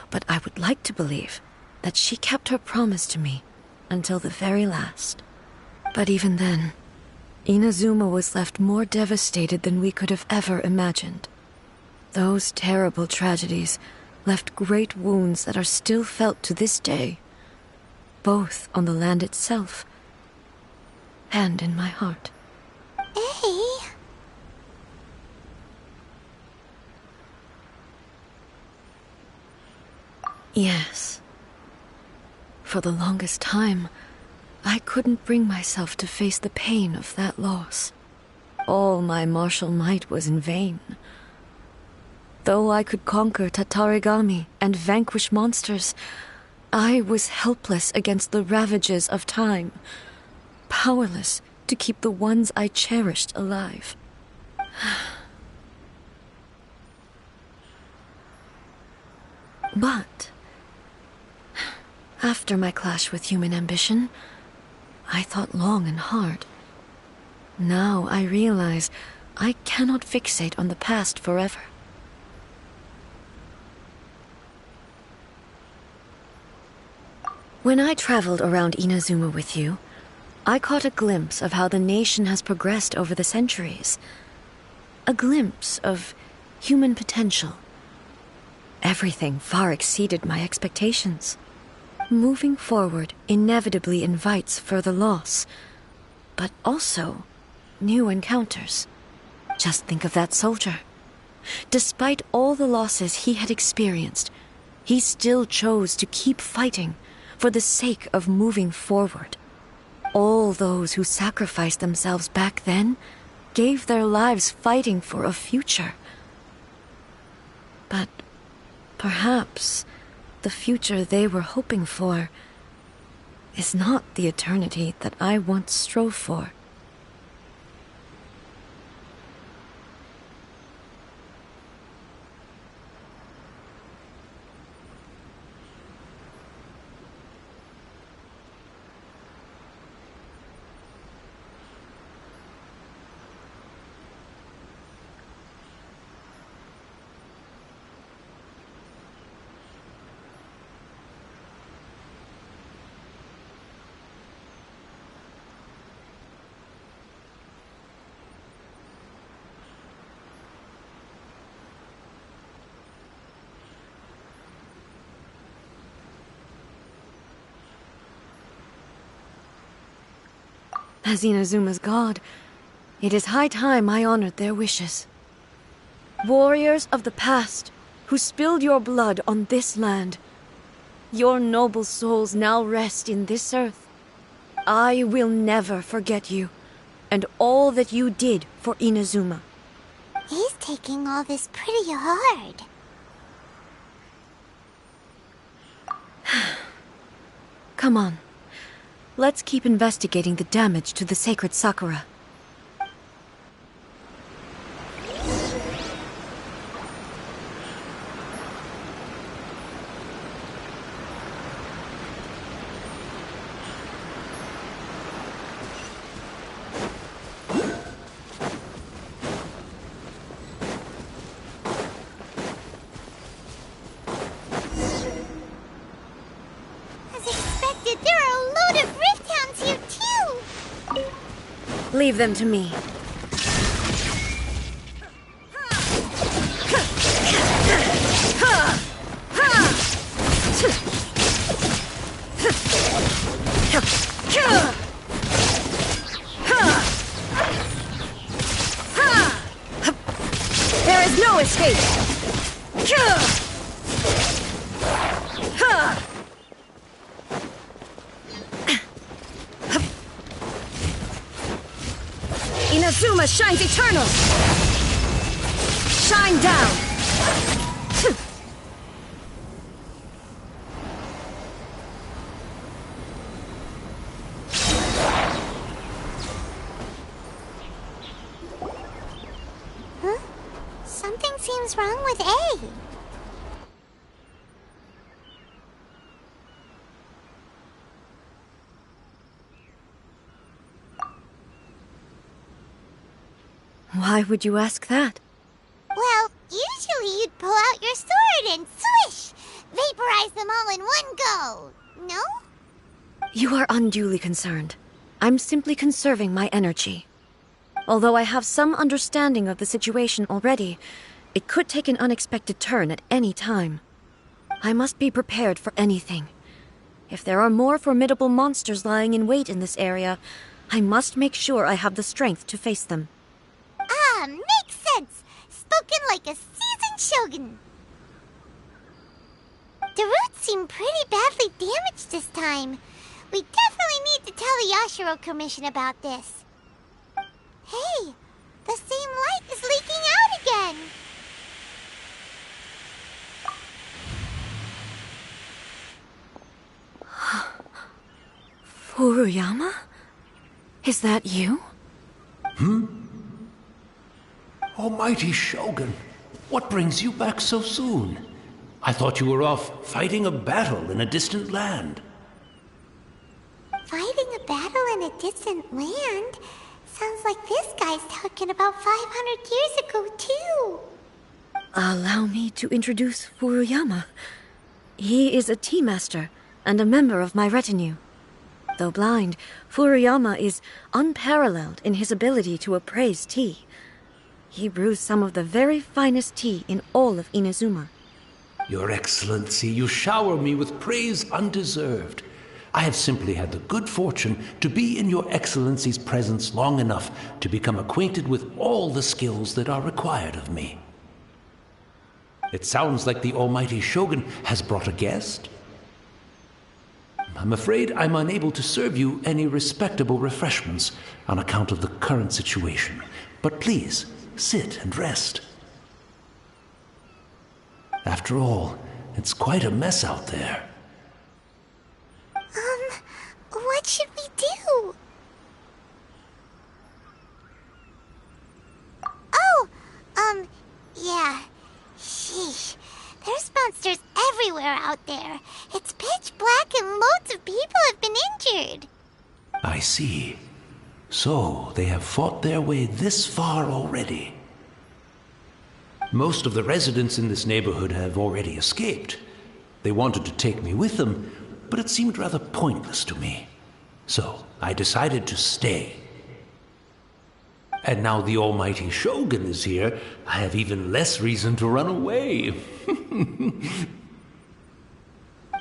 But I would like to believe that she kept her promise to me until the very last. But even then, Inazuma was left more devastated than we could have ever imagined. Those terrible tragedies left great wounds that are still felt to this day, both on the land itself and in my heart. Hey. Yes. For the longest time, I couldn't bring myself to face the pain of that loss. All my martial might was in vain. Though I could conquer Tatarigami and vanquish monsters, I was helpless against the ravages of time, powerless to keep the ones I cherished alive. But after my clash with human ambition, I thought long and hard. Now I realize I cannot fixate on the past forever. When I traveled around Inazuma with you, I caught a glimpse of how the nation has progressed over the centuries. A glimpse of human potential. Everything far exceeded my expectations. Moving forward inevitably invites further loss, but also new encounters. Just think of that soldier. Despite all the losses he had experienced, he still chose to keep fighting for the sake of moving forward. All those who sacrificed themselves back then gave their lives fighting for a future. But perhaps the future they were hoping for is not the eternity that I once strove for. As Inazuma's god, It is high time I honored their wishes. Warriors of the past, who spilled your blood on this land, your noble souls now rest in this earth. I will never forget you, and all that you did for Inazuma. He's taking all this pretty hard. Come on. Let's keep investigating the damage to the sacred Sakura. Leave them to me. There is no escape. Inazuma shines eternal! Shine down! Huh? Something seems wrong with A. Why would you ask that? Well, usually you'd pull out your sword and swish! Vaporize them all in one go! No? You are unduly concerned. I'm simply conserving my energy. Although I have some understanding of the situation already, it could take an unexpected turn at any time. I must be prepared for anything. If there are more formidable monsters lying in wait in this area, I must make sure I have the strength to face them. Ah, makes sense! Spoken like a seasoned shogun. The roots seem pretty badly damaged this time. We definitely need to tell the Yashiro Commission about this. Hey, the same light is leaking out again! Furuyama? Is that you? Almighty Shogun, what brings you back so soon? I thought you were off fighting a battle in a distant land. Fighting a battle in a distant land? Sounds like this guy's talking about 500 years ago, too. Allow me to introduce Furuyama. He is a tea master and a member of my retinue. Though blind, Furuyama is unparalleled in his ability to appraise tea. He brews some of the very finest tea in all of Inazuma. Your Excellency, you shower me with praise undeserved. I have simply had the good fortune to be in Your Excellency's presence long enough to become acquainted with all the skills that are required of me. It sounds like the Almighty Shogun has brought a guest. I'm afraid I'm unable to serve you any respectable refreshments on account of the current situation. But please, sit and rest. After all, it's quite a mess out there. What should we do? Oh, yeah. Sheesh. There's monsters everywhere out there. It's pitch black and loads of people have been injured. I see. So, they have fought their way this far already. Most of the residents in this neighborhood have already escaped. They wanted to take me with them, but it seemed rather pointless to me. So, I decided to stay. And now the Almighty Shogun is here, I have even less reason to run away.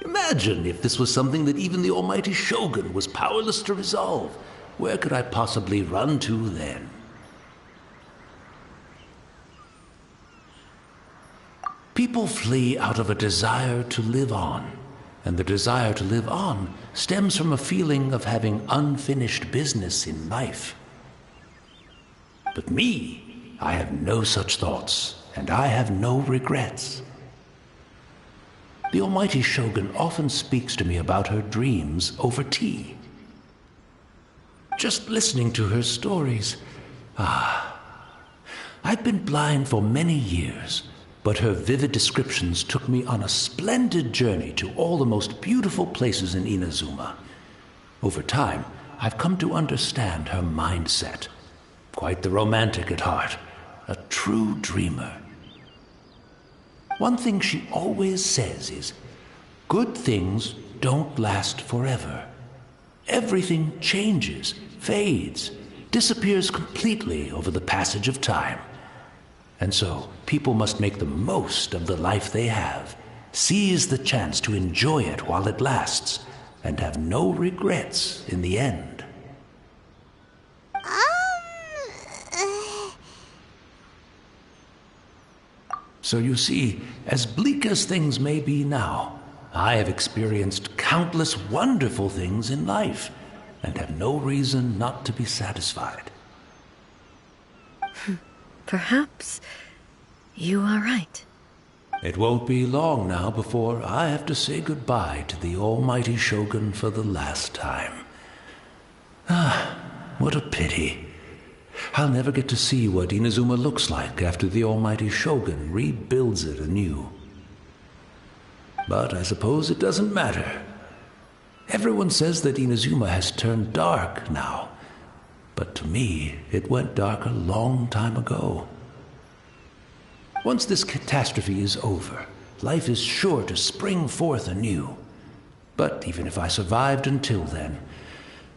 Imagine if this was something that even the Almighty Shogun was powerless to resolve. Where could I possibly run to then? People flee out of a desire to live on, and the desire to live on stems from a feeling of having unfinished business in life. But me, I have no such thoughts, and I have no regrets. The almighty Shogun often speaks to me about her dreams over tea. Just listening to her stories, I've been blind for many years, but her vivid descriptions took me on a splendid journey to all the most beautiful places in Inazuma. Over time, I've come to understand her mindset. Quite the romantic at heart, a true dreamer. One thing she always says is, good things don't last forever. Everything changes, fades, disappears completely over the passage of time. And so, people must make the most of the life they have, seize the chance to enjoy it while it lasts, and have no regrets in the end. So you see, as bleak as things may be now, I have experienced countless wonderful things in life, and have no reason not to be satisfied. Perhaps you are right. It won't be long now before I have to say goodbye to the almighty Shogun for the last time. What a pity. I'll never get to see what Inazuma looks like after the almighty Shogun rebuilds it anew. But I suppose it doesn't matter. Everyone says that Inazuma has turned dark now, but to me, it went dark a long time ago. Once this catastrophe is over, life is sure to spring forth anew. But even if I survived until then,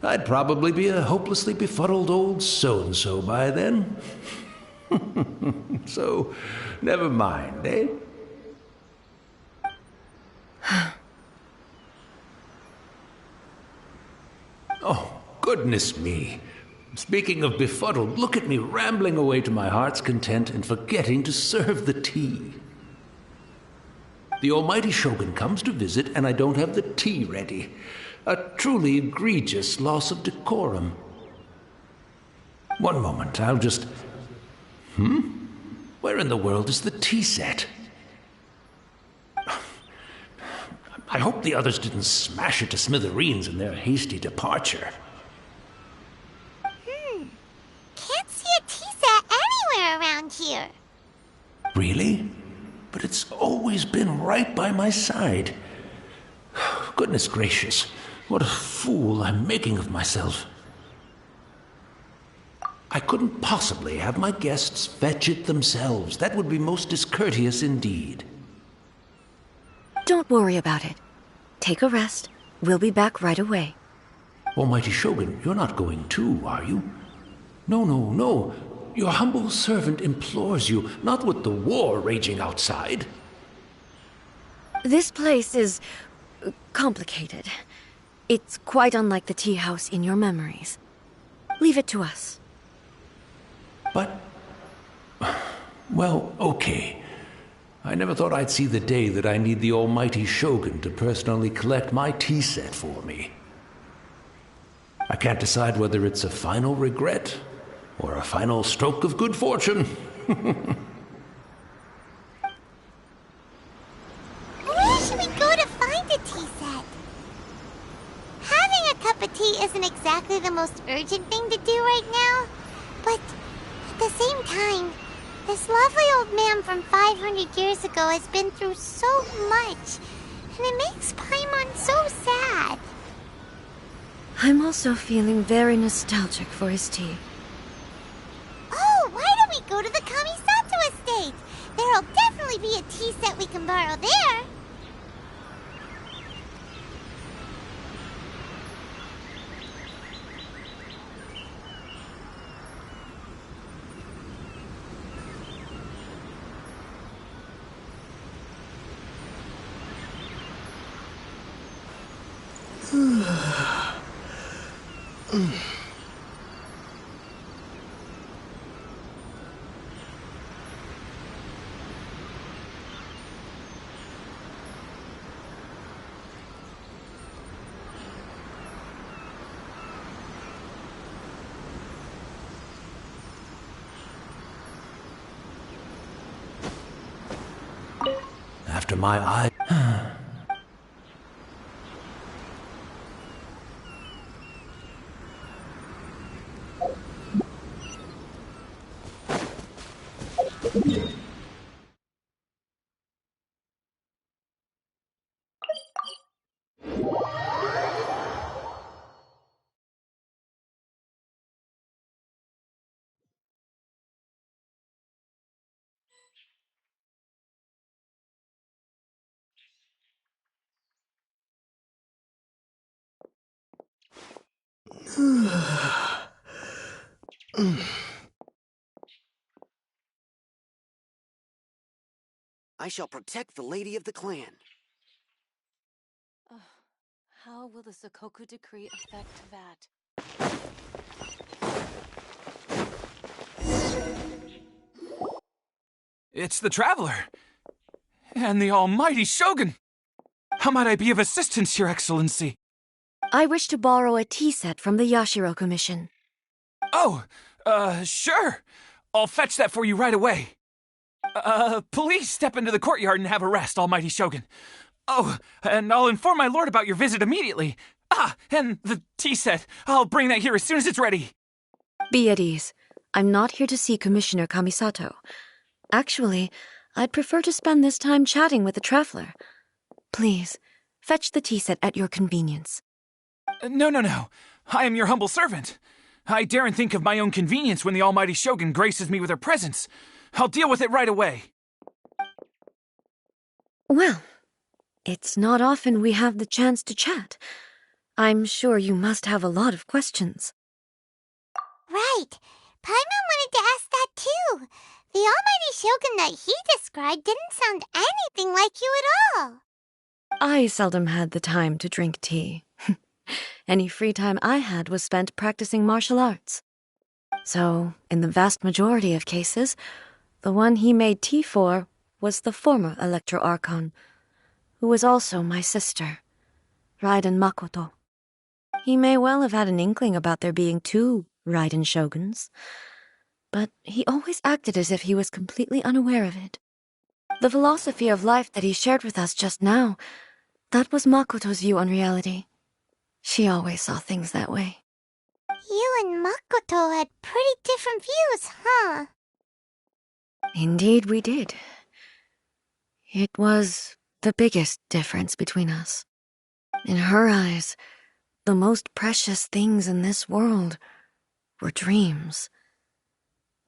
I'd probably be a hopelessly befuddled old so-and-so by then. So, never mind, eh? Oh, goodness me. Speaking of befuddled, look at me rambling away to my heart's content and forgetting to serve the tea. The almighty Shogun comes to visit and I don't have the tea ready. A truly egregious loss of decorum. One moment, I'll just... Where in the world is the tea set? I hope the others didn't smash it to smithereens in their hasty departure. Can't see a tea set anywhere around here. Really? But it's always been right by my side. Goodness gracious, what a fool I'm making of myself. I couldn't possibly have my guests fetch it themselves. That would be most discourteous indeed. Don't worry about it. Take a rest. We'll be back right away. Almighty Shogun, you're not going too, are you? No. Your humble servant implores you, not with the war raging outside. This place is complicated. It's quite unlike the tea house in your memories. Leave it to us. But... well, okay. I never thought I'd see the day that I need the almighty Shogun to personally collect my tea set for me. I can't decide whether it's a final regret or a final stroke of good fortune. Where should we go to find a tea set? Having a cup of tea isn't exactly the most urgent thing to do right now, but at the same time, this lovely old man from 500 years ago has been through so much, and it makes Paimon so sad. I'm also feeling very nostalgic for his tea. Oh, why don't we go to the Kamisato estate? There'll definitely be a tea set we can borrow there. after my eye. I shall protect the lady of the clan. How will the Sakoku decree affect that? It's the Traveler! And the almighty Shogun! How might I be of assistance, Your Excellency? I wish to borrow a tea set from the Yashiro Commission. Oh, sure. I'll fetch that for you right away. Please step into the courtyard and have a rest, almighty Shogun. Oh, and I'll inform my lord about your visit immediately. Ah, and the tea set. I'll bring that here as soon as it's ready. Be at ease. I'm not here to see Commissioner Kamisato. Actually, I'd prefer to spend this time chatting with the Traveler. Please, fetch the tea set at your convenience. No. I am your humble servant. I daren't think of my own convenience when the almighty Shogun graces me with her presence. I'll deal with it right away. Well, it's not often we have the chance to chat. I'm sure you must have a lot of questions. Right. Paimon wanted to ask that too. The almighty Shogun that he described didn't sound anything like you at all. I seldom had the time to drink tea. Any free time I had was spent practicing martial arts. So, in the vast majority of cases, the one he made tea for was the former Electro Archon, who was also my sister, Raiden Makoto. He may well have had an inkling about there being two Raiden Shoguns, but he always acted as if he was completely unaware of it. The philosophy of life that he shared with us just now, that was Makoto's view on reality. She always saw things that way. You and Makoto had pretty different views, huh? Indeed we did. It was the biggest difference between us. In her eyes, the most precious things in this world were dreams.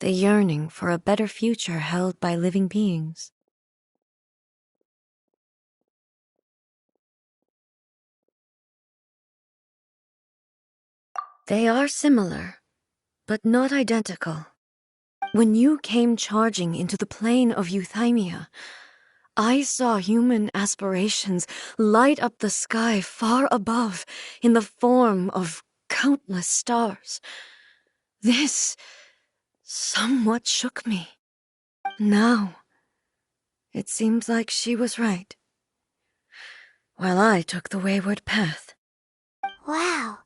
The yearning for a better future held by living beings. They are similar, but not identical. When you came charging into the plane of Euthymia, I saw human aspirations light up the sky far above in the form of countless stars. This somewhat shook me. Now, it seems like she was right, while I took the wayward path. Wow.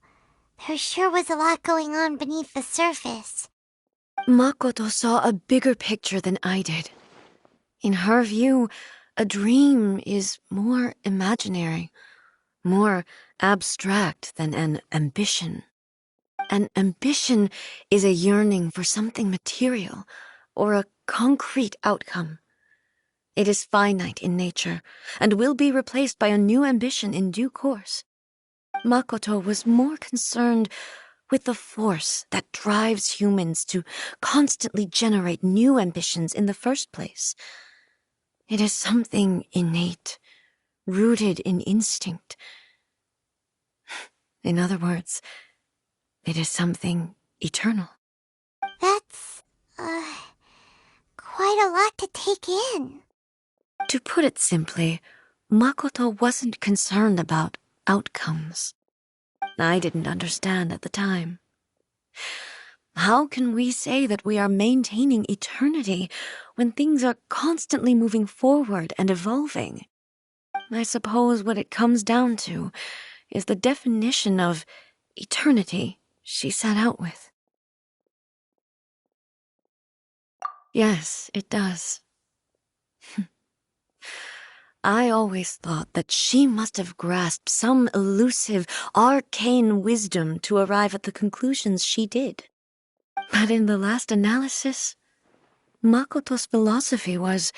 There sure was a lot going on beneath the surface. Makoto saw a bigger picture than I did. In her view, a dream is more imaginary, more abstract than an ambition. An ambition is a yearning for something material or a concrete outcome. It is finite in nature and will be replaced by a new ambition in due course. Makoto was more concerned with the force that drives humans to constantly generate new ambitions in the first place. It is something innate, rooted in instinct. In other words, it is something eternal. That's, quite a lot to take in. To put it simply, Makoto wasn't concerned about outcomes. I didn't understand at the time. How can we say that we are maintaining eternity when things are constantly moving forward and evolving? I suppose what it comes down to is the definition of eternity she set out with. Yes, it does. I always thought that she must have grasped some elusive, arcane wisdom to arrive at the conclusions she did. But in the last analysis, Makoto's philosophy was,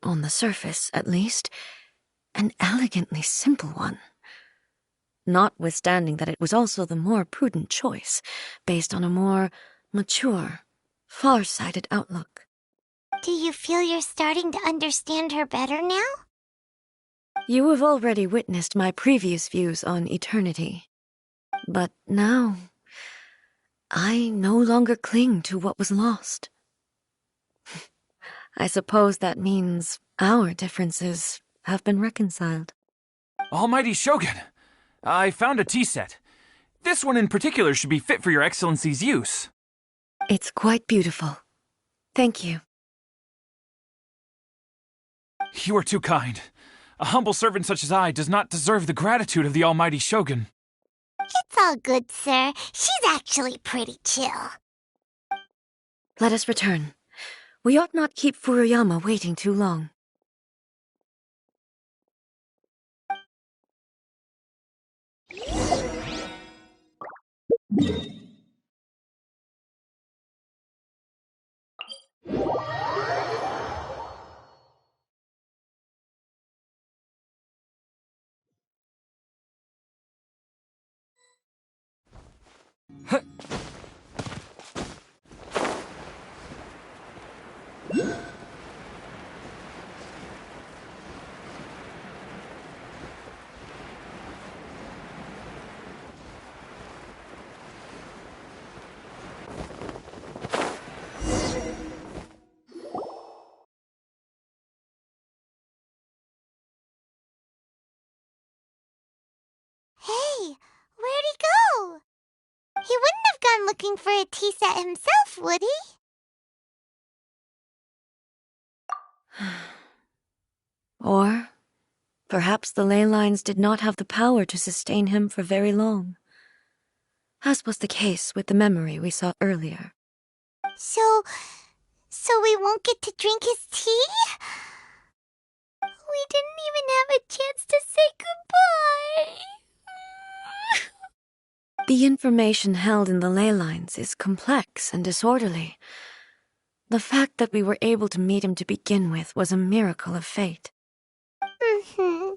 on the surface at least, an elegantly simple one. Notwithstanding that it was also the more prudent choice, based on a more mature, far-sighted outlook. Do you feel you're starting to understand her better now? You have already witnessed my previous views on eternity. But now, I no longer cling to what was lost. I suppose that means our differences have been reconciled. Almighty Shogun, I found a tea set. This one in particular should be fit for your Excellency's use. It's quite beautiful. Thank you. You are too kind. A humble servant such as I does not deserve the gratitude of the Almighty Shogun. It's all good, sir. She's actually pretty chill. Let us return. We ought not keep Furuyama waiting too long. Hey, where'd he go? He wouldn't have gone looking for a tea set himself, would he? Or perhaps the ley lines did not have the power to sustain him for very long, as was the case with the memory we saw earlier. So we won't get to drink his tea? We didn't even have a chance to say goodbye. The information held in the ley lines is complex and disorderly. The fact that we were able to meet him to begin with was a miracle of fate. Mm-hmm.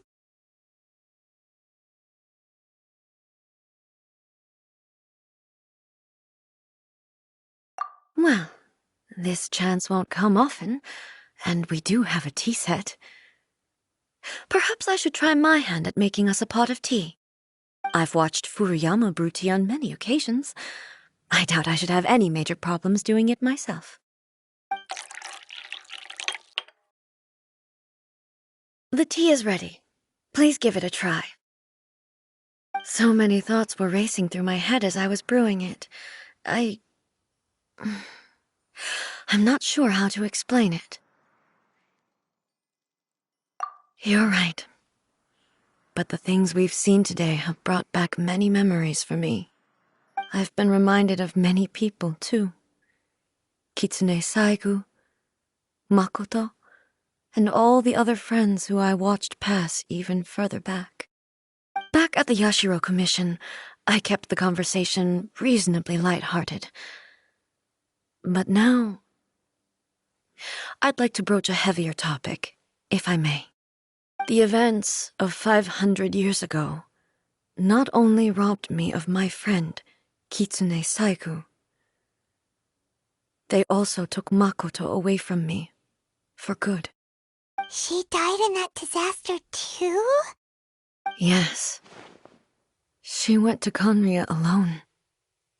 Well, this chance won't come often, and we do have a tea set. Perhaps I should try my hand at making us a pot of tea. I've watched Furuyama brew tea on many occasions. I doubt I should have any major problems doing it myself. The tea is ready. Please give it a try. So many thoughts were racing through my head as I was brewing it. I'm not sure how to explain it. You're right. But the things we've seen today have brought back many memories for me. I've been reminded of many people, too. Kitsune Saigu, Makoto, and all the other friends who I watched pass even further back. Back at the Yashiro Commission, I kept the conversation reasonably light-hearted. But now, I'd like to broach a heavier topic, if I may. The events of 500 years ago not only robbed me of my friend, Kitsune Saigu, they also took Makoto away from me, for good. She died in that disaster too? Yes. She went to Conria alone,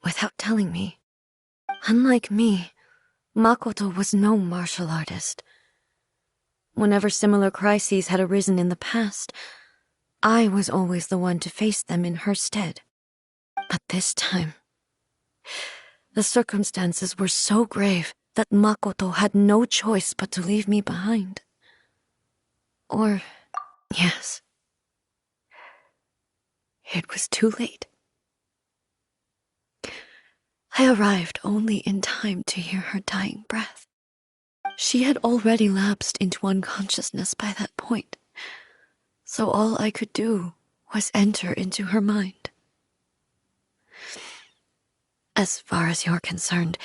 without telling me. Unlike me, Makoto was no martial artist. Whenever similar crises had arisen in the past, I was always the one to face them in her stead. But this time, the circumstances were so grave that Makoto had no choice but to leave me behind. Or, yes, it was too late. I arrived only in time to hear her dying breath. She had already lapsed into unconsciousness by that point, So all I could do was enter into her mind. As far as you're concerned,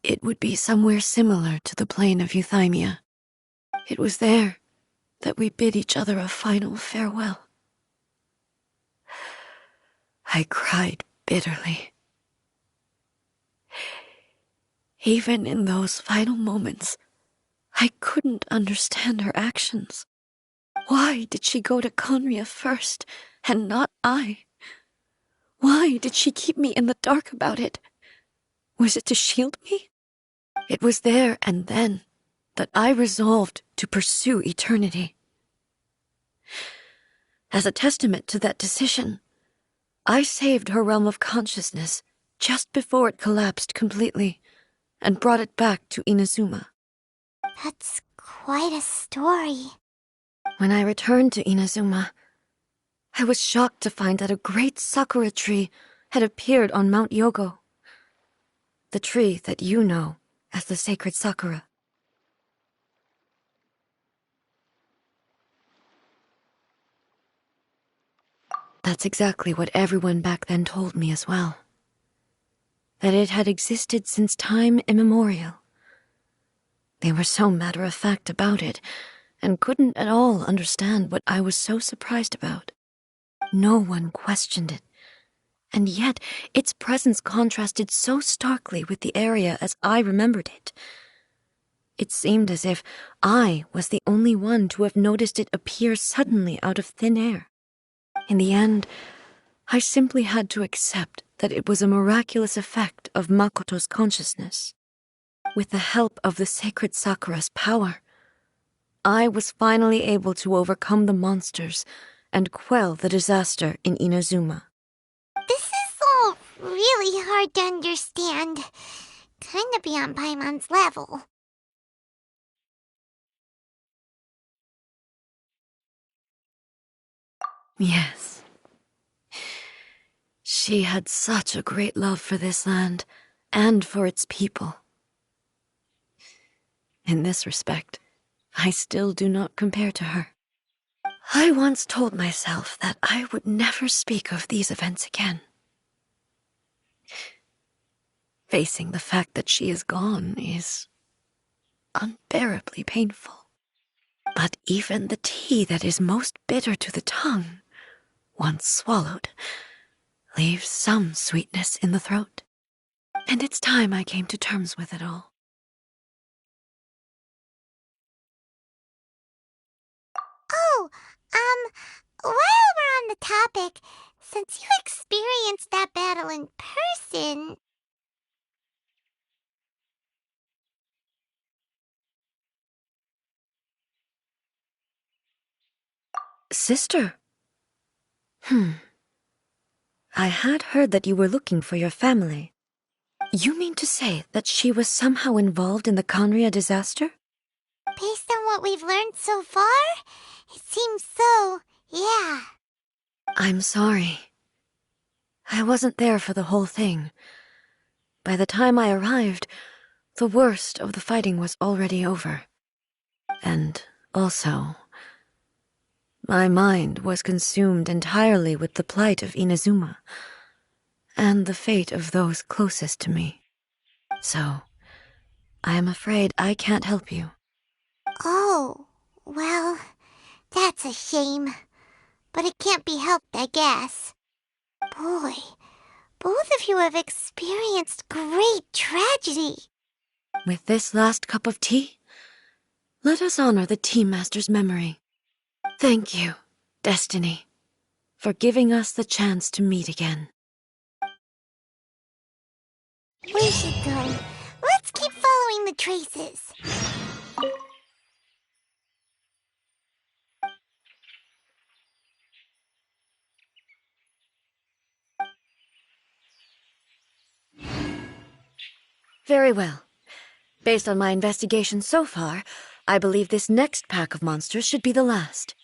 it would be somewhere similar to the plane of Euthymia. It was there that we bid each other a final farewell. I cried bitterly. Even in those final moments, I couldn't understand her actions. Why did she go to Conria first, and not I? Why did she keep me in the dark about it? Was it to shield me? It was there and then that I resolved to pursue eternity. As a testament to that decision, I saved her realm of consciousness just before it collapsed completely and brought it back to Inazuma. That's quite a story. When I returned to Inazuma, I was shocked to find that a great sakura tree had appeared on Mount Yogo, the tree that you know as the sacred sakura. That's exactly what everyone back then told me as well. That it had existed since time immemorial. They were so matter-of-fact about it, and couldn't at all understand what I was so surprised about. No one questioned it, and yet its presence contrasted so starkly with the area as I remembered it. It seemed as if I was the only one to have noticed it appear suddenly out of thin air. In the end, I simply had to accept that it was a miraculous effect of Makoto's consciousness. With the help of the sacred Sakura's power, I was finally able to overcome the monsters and quell the disaster in Inazuma. This is all really hard to understand. Kinda beyond Paimon's level. Yes. She had such a great love for this land and for its people. In this respect, I still do not compare to her. I once told myself that I would never speak of these events again. Facing the fact that she is gone is unbearably painful. But even the tea that is most bitter to the tongue, once swallowed, leaves some sweetness in the throat. And it's time I came to terms with it all. Oh, while we're on the topic, since you experienced that battle in person... Sister? I had heard that you were looking for your family. You mean to say that she was somehow involved in the Conria disaster? Based on what we've learned so far, it seems so, yeah. I'm sorry. I wasn't there for the whole thing. By the time I arrived, the worst of the fighting was already over. And also, my mind was consumed entirely with the plight of Inazuma and the fate of those closest to me. So, I am afraid I can't help you. Oh, well, that's a shame. But it can't be helped, I guess. Boy, both of you have experienced great tragedy. With this last cup of tea, let us honor the Tea Master's memory. Thank you, Destiny, for giving us the chance to meet again. We should go. Let's keep following the traces. Very well. Based on my investigation so far, I believe this next pack of monsters should be the last.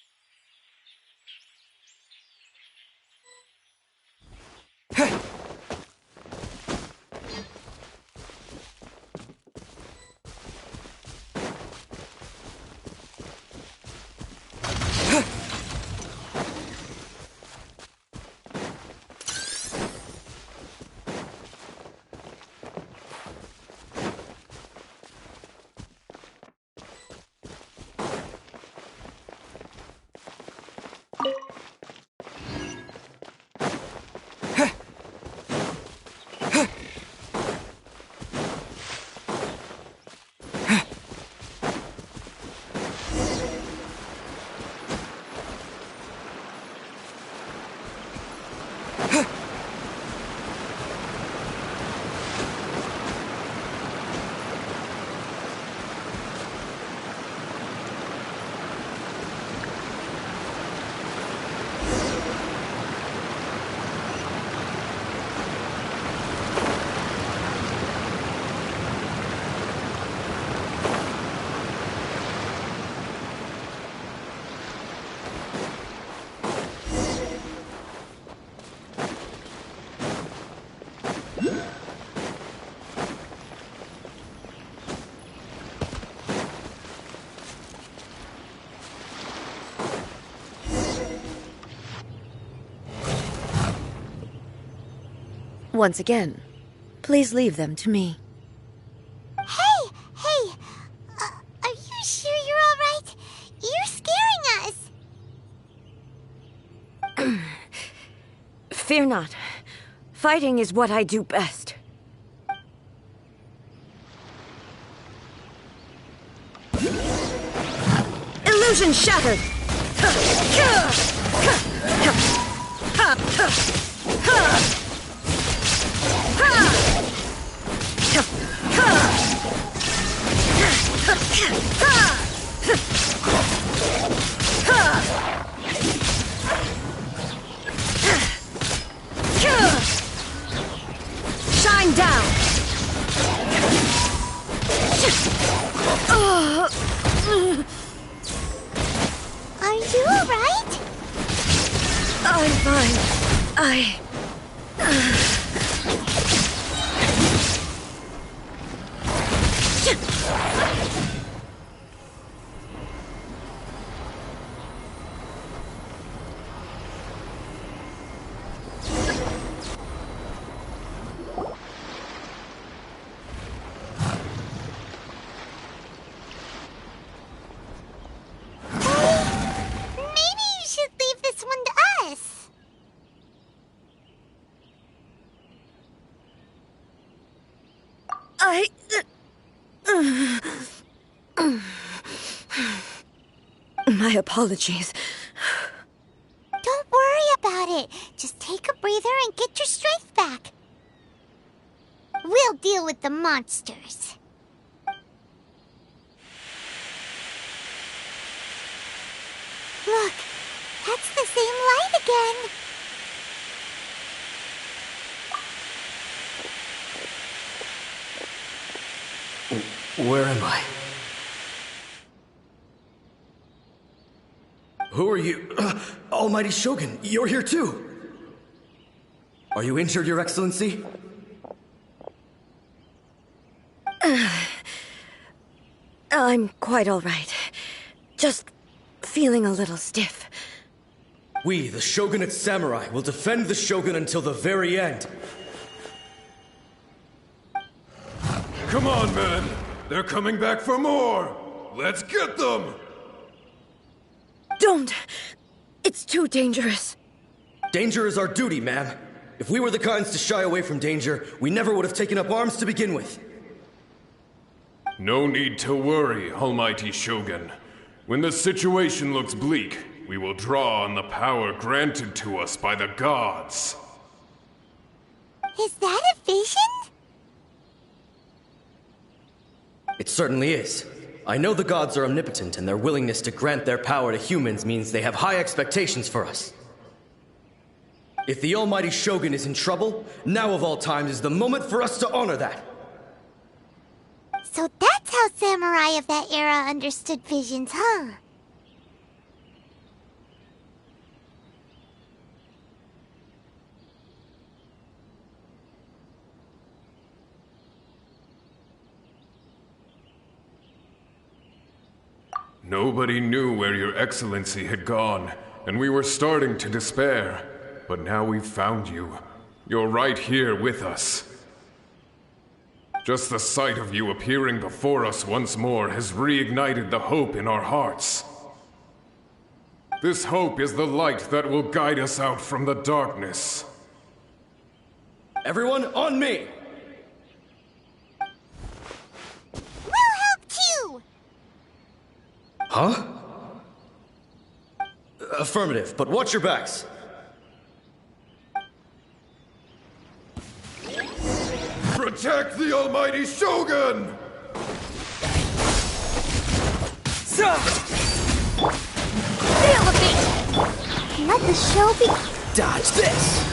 Once again, please leave them to me. Hey! Are you sure you're all right? You're scaring us! Fear not. Fighting is what I do best. Illusion shattered! Shine down! Are you alright? I'm fine. Maybe you should leave this one to us. My apologies. Don't worry about it. Just take a breather and get your strength back. We'll deal with the monsters. Look, that's the same light again. Where am I? Who are you? Almighty Shogun, you're here too! Are you injured, Your Excellency? I'm quite all right. Just feeling a little stiff. We, the Shogunate Samurai, will defend the Shogun until the very end. Come on, men! They're coming back for more! Let's get them! Don't! It's too dangerous. Danger is our duty, ma'am. If we were the kinds to shy away from danger, we never would have taken up arms to begin with. No need to worry, Almighty Shogun. When the situation looks bleak, we will draw on the power granted to us by the gods. Is that a vision? It certainly is. I know the gods are omnipotent, and their willingness to grant their power to humans means they have high expectations for us. If the Almighty Shogun is in trouble, now of all times is the moment for us to honor that. So that's how samurai of that era understood visions, huh? Nobody knew where Your Excellency had gone, and we were starting to despair. But now we've found you. You're right here with us. Just the sight of you appearing before us once more has reignited the hope in our hearts. This hope is the light that will guide us out from the darkness. Everyone, on me! We'll help too! Huh? Affirmative, but watch your backs. Protect the Almighty Shogun! Feel the beat! Let the show be... Dodge this!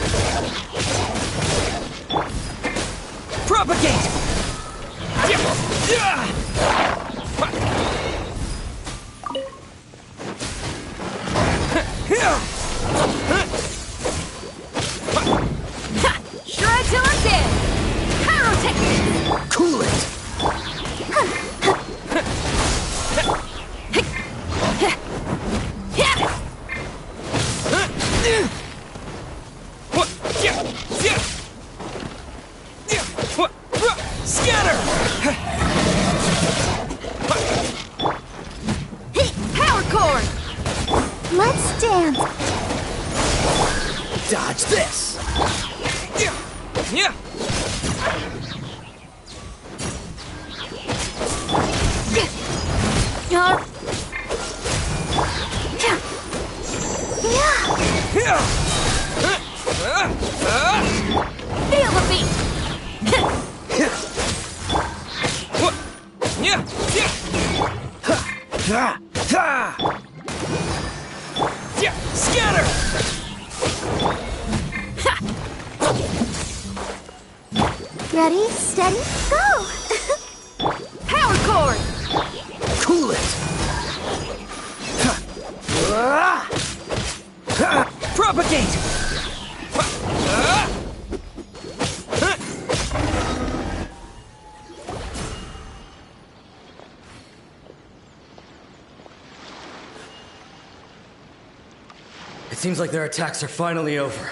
Propagate! Shred till I'm dead! Cool it! dance! Dodge this! Yeah! Feel the beat! Scatter! Ready, steady, go! Power chord! Cool it! Propagate! It seems like their attacks are finally over.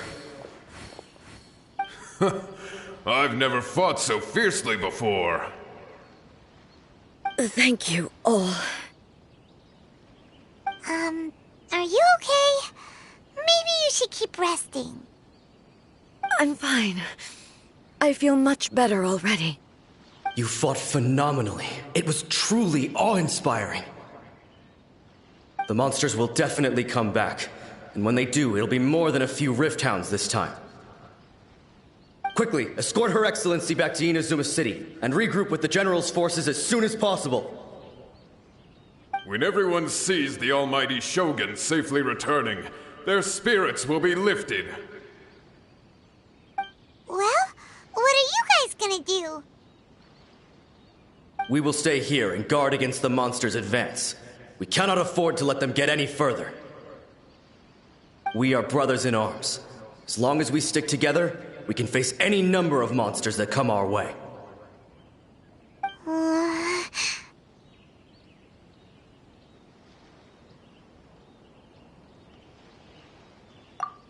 I've never fought so fiercely before. Thank you all. Are you okay? Maybe you should keep resting. I'm fine. I feel much better already. You fought phenomenally. It was truly awe-inspiring. The monsters will definitely come back. And when they do, it'll be more than a few Rift Hounds this time. Quickly, escort Her Excellency back to Inazuma City, and regroup with the General's forces as soon as possible. When everyone sees the almighty Shogun safely returning, their spirits will be lifted. Well, what are you guys gonna do? We will stay here and guard against the monsters' advance. We cannot afford to let them get any further. We are brothers in arms. As long as we stick together, we can face any number of monsters that come our way.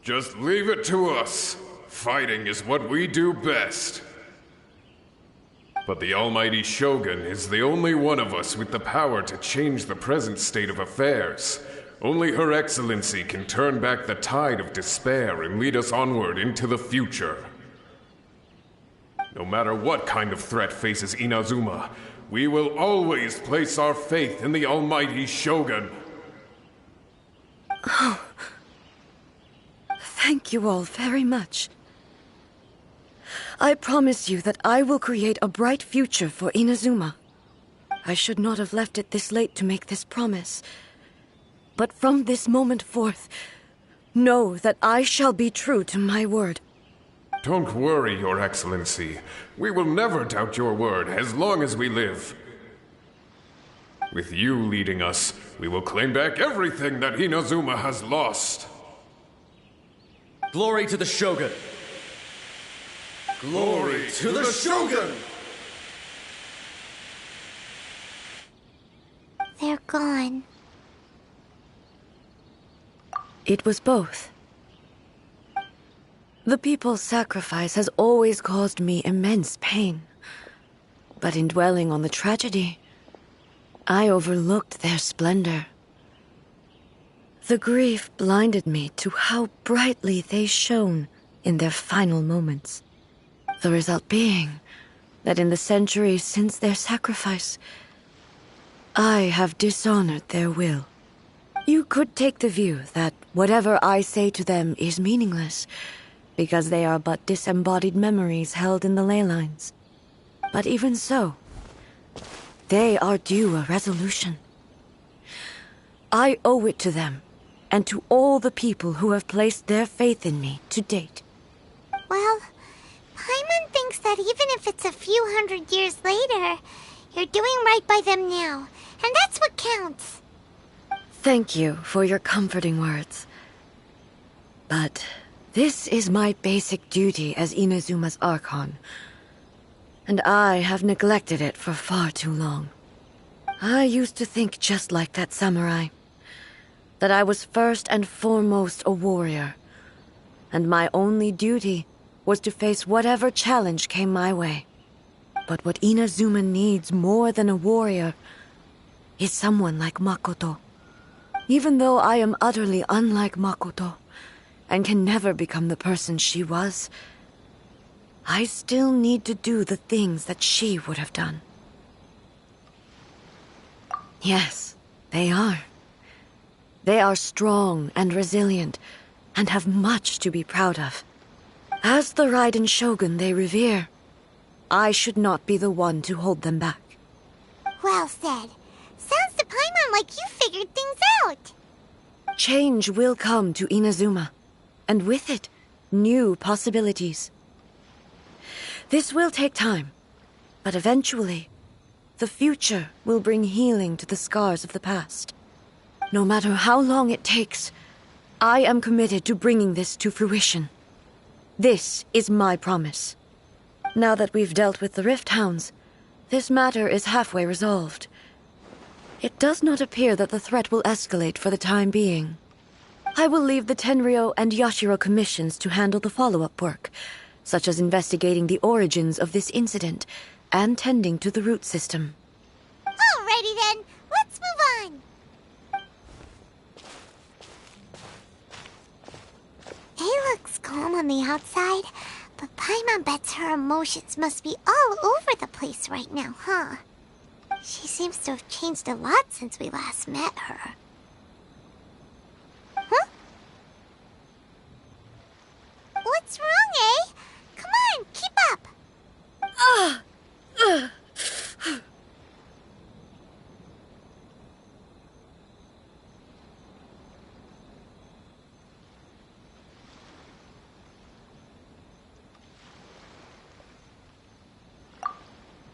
Just leave it to us. Fighting is what we do best. But the almighty Shogun is the only one of us with the power to change the present state of affairs. Only Her Excellency can turn back the tide of despair and lead us onward into the future. No matter what kind of threat faces Inazuma, we will always place our faith in the almighty Shogun. Oh. Thank you all very much. I promise you that I will create a bright future for Inazuma. I should not have left it this late to make this promise. But from this moment forth, know that I shall be true to my word. Don't worry, Your Excellency. We will never doubt your word as long as we live. With you leading us, we will claim back everything that Inazuma has lost. Glory to the Shogun! Glory to the Shogun! They're gone. It was both. The people's sacrifice has always caused me immense pain. But in dwelling on the tragedy, I overlooked their splendor. The grief blinded me to how brightly they shone in their final moments. The result being that in the centuries since their sacrifice, I have dishonored their will. You could take the view that whatever I say to them is meaningless, because they are but disembodied memories held in the ley lines. But even so, they are due a resolution. I owe it to them, and to all the people who have placed their faith in me to date. Well, Paimon thinks that even if it's a few hundred years later, you're doing right by them now, and that's what counts. Thank you for your comforting words. But this is my basic duty as Inazuma's Archon, and I have neglected it for far too long. I used to think just like that samurai, that I was first and foremost a warrior, and my only duty was to face whatever challenge came my way. But what Inazuma needs more than a warrior is someone like Makoto. Even though I am utterly unlike Makoto, and can never become the person she was, I still need to do the things that she would have done. Yes, they are. They are strong and resilient, and have much to be proud of. As the Raiden Shogun they revere, I should not be the one to hold them back. Well said. Sounds to Paimon like you figured things out. Change will come to Inazuma, and with it, new possibilities. This will take time, but eventually, the future will bring healing to the scars of the past. No matter how long it takes, I am committed to bringing this to fruition. This is my promise. Now that we've dealt with the Rift Hounds, this matter is halfway resolved. It does not appear that the threat will escalate for the time being. I will leave the Tenryo and Yashiro commissions to handle the follow-up work, such as investigating the origins of this incident and tending to the root system. Alrighty then, let's move on. It looks calm on the outside, but Paimon bets her emotions must be all over the place right now, huh? She seems to have changed a lot since we last met her. Huh? What's wrong, eh? Come on, keep up!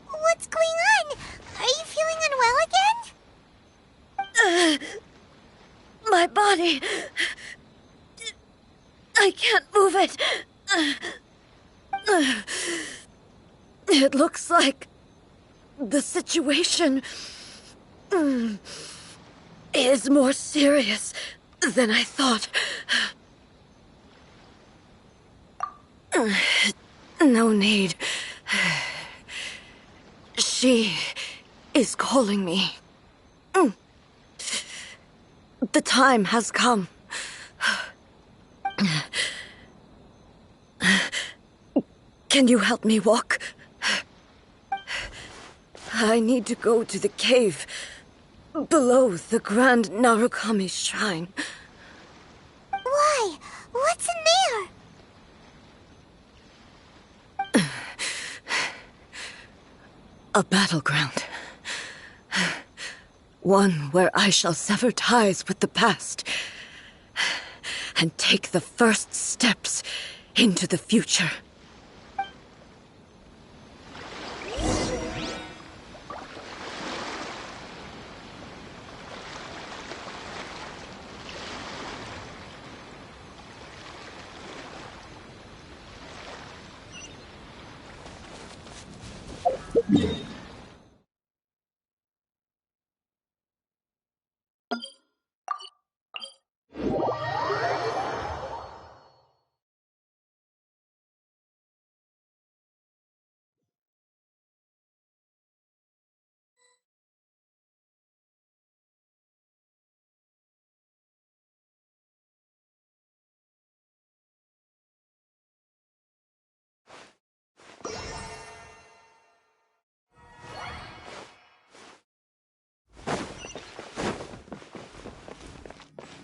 What's going on? Are you feeling unwell again? My body... I can't move it. It looks like the situation is more serious than I thought. No need. She is calling me. The time has come. Can you help me walk? I need to go to the cave below the Grand Narukami Shrine. Why? What's in there? A battleground. One where I shall sever ties with the past and take the first steps into the future.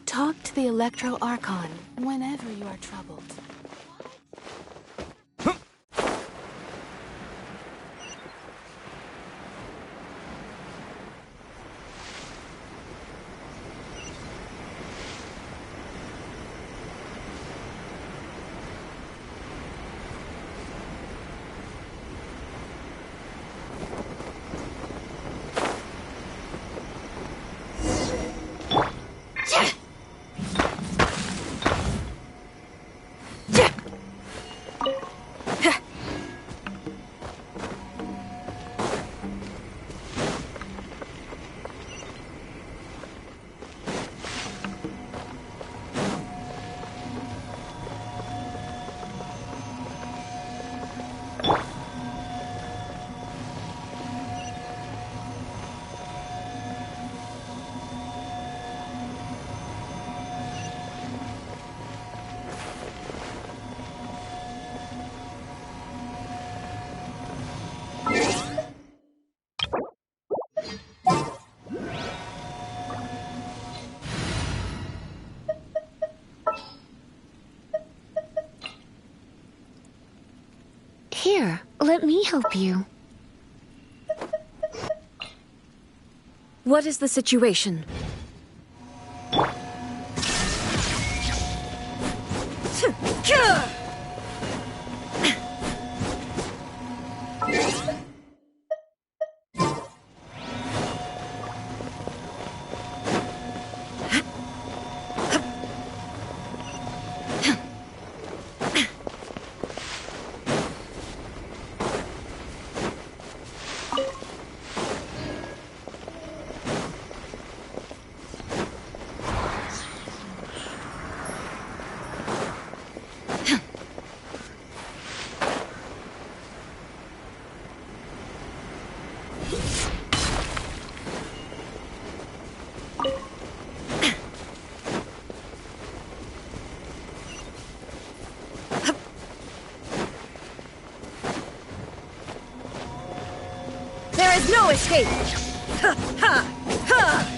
Talk to the Electro Archon whenever you are troubled. me help you. What is the situation? There is no escape! Ha! Ha! Ha!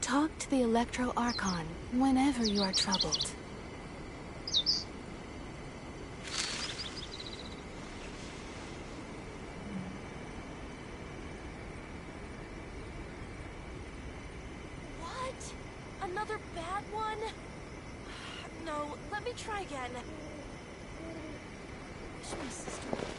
Talk to the Electro Archon whenever you are troubled. What? Another bad one? No, let me try again. Wish my sister would advise.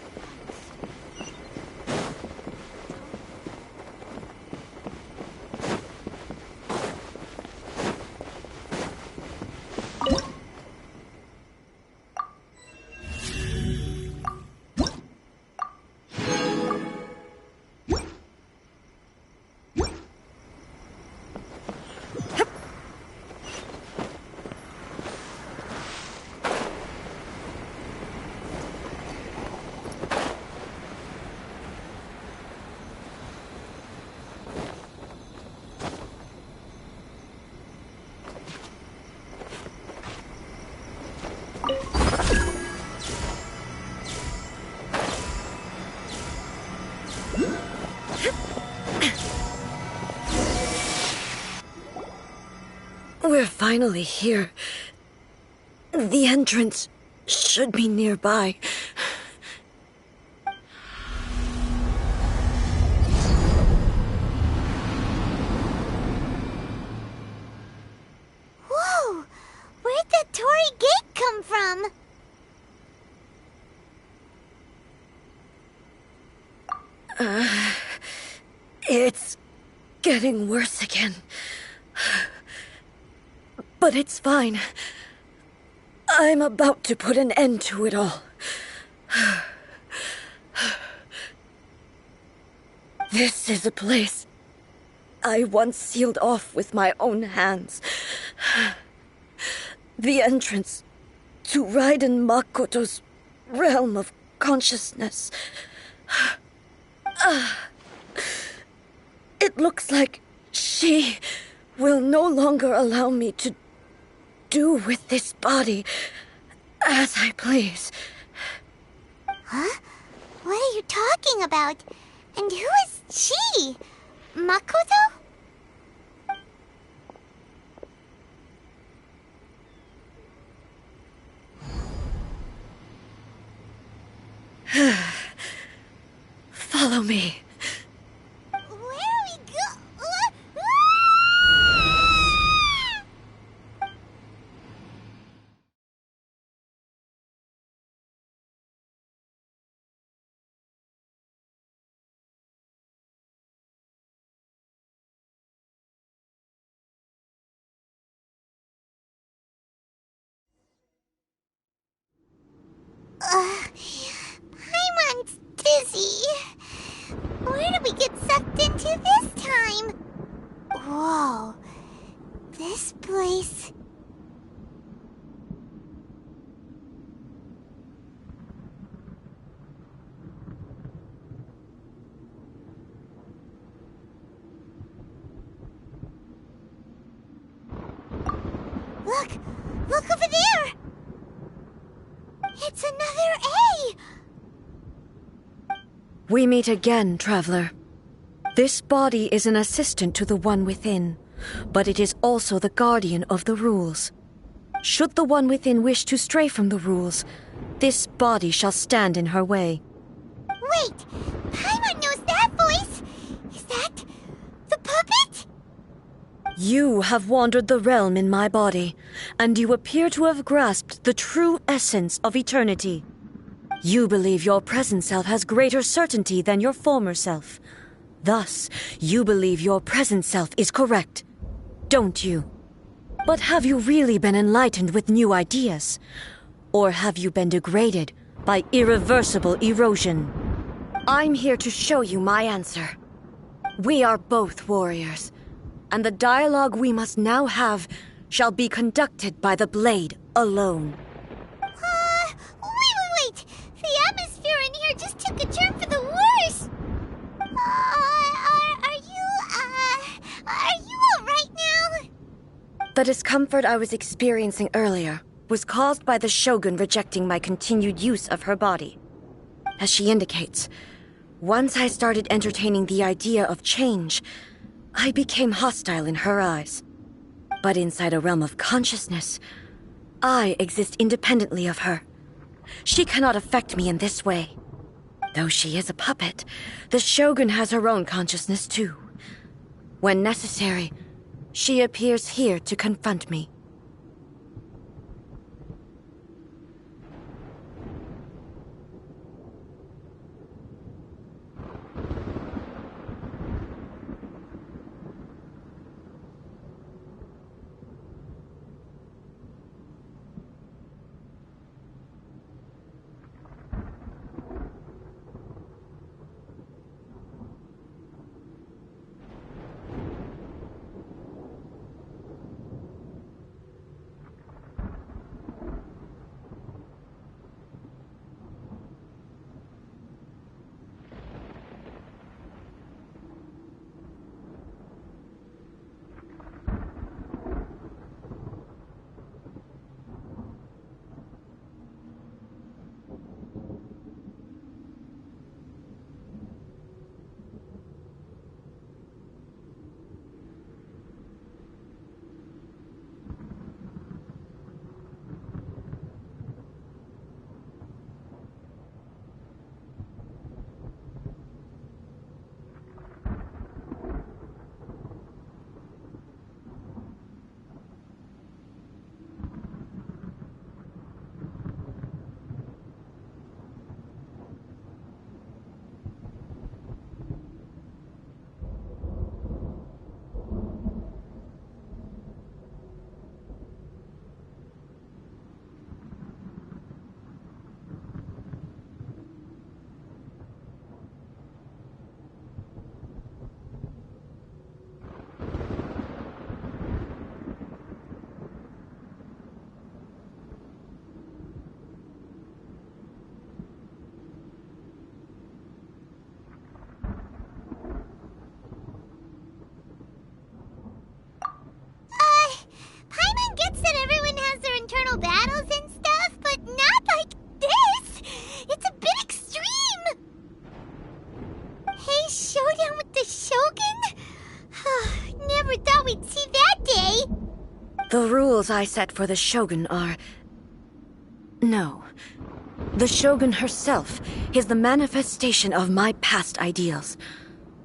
We're finally here. The entrance should be nearby. Whoa! Where'd the Torii Gate come from? It's getting worse again. But it's fine. I'm about to put an end to it all. This is a place I once sealed off with my own hands. The entrance to Raiden Makoto's realm of consciousness. It looks like she will no longer allow me to do with this body as I please. Huh? What are you talking about? And who is she? Makoto? Follow me. Where are we Paimon's dizzy. Where did we get sucked into this time? Whoa. This place... Look! Look over there! It's another A! We meet again, traveler. This body is an assistant to the one within, but it is also the guardian of the rules. Should the one within wish to stray from the rules, this body shall stand in her way. Wait! Paimon knows that voice! Is that... the puppet? You have wandered the realm in my body, and you appear to have grasped the true essence of eternity. You believe your present self has greater certainty than your former self. Thus, you believe your present self is correct, don't you? But have you really been enlightened with new ideas? Or have you been degraded by irreversible erosion? I'm here to show you my answer. We are both warriors, and the dialogue we must now have shall be conducted by the blade alone. Wait! The atmosphere in here just took a turn for the worse! Are you alright now? The discomfort I was experiencing earlier was caused by the Shogun rejecting my continued use of her body. As she indicates, once I started entertaining the idea of change, I became hostile in her eyes. But inside a realm of consciousness, I exist independently of her. She cannot affect me in this way. Though she is a puppet, the Shogun has her own consciousness too. When necessary, she appears here to confront me. showdown with the Shogun? Never thought we'd see that day. The rules I set for the Shogun are... No. The Shogun herself is the manifestation of my past ideals.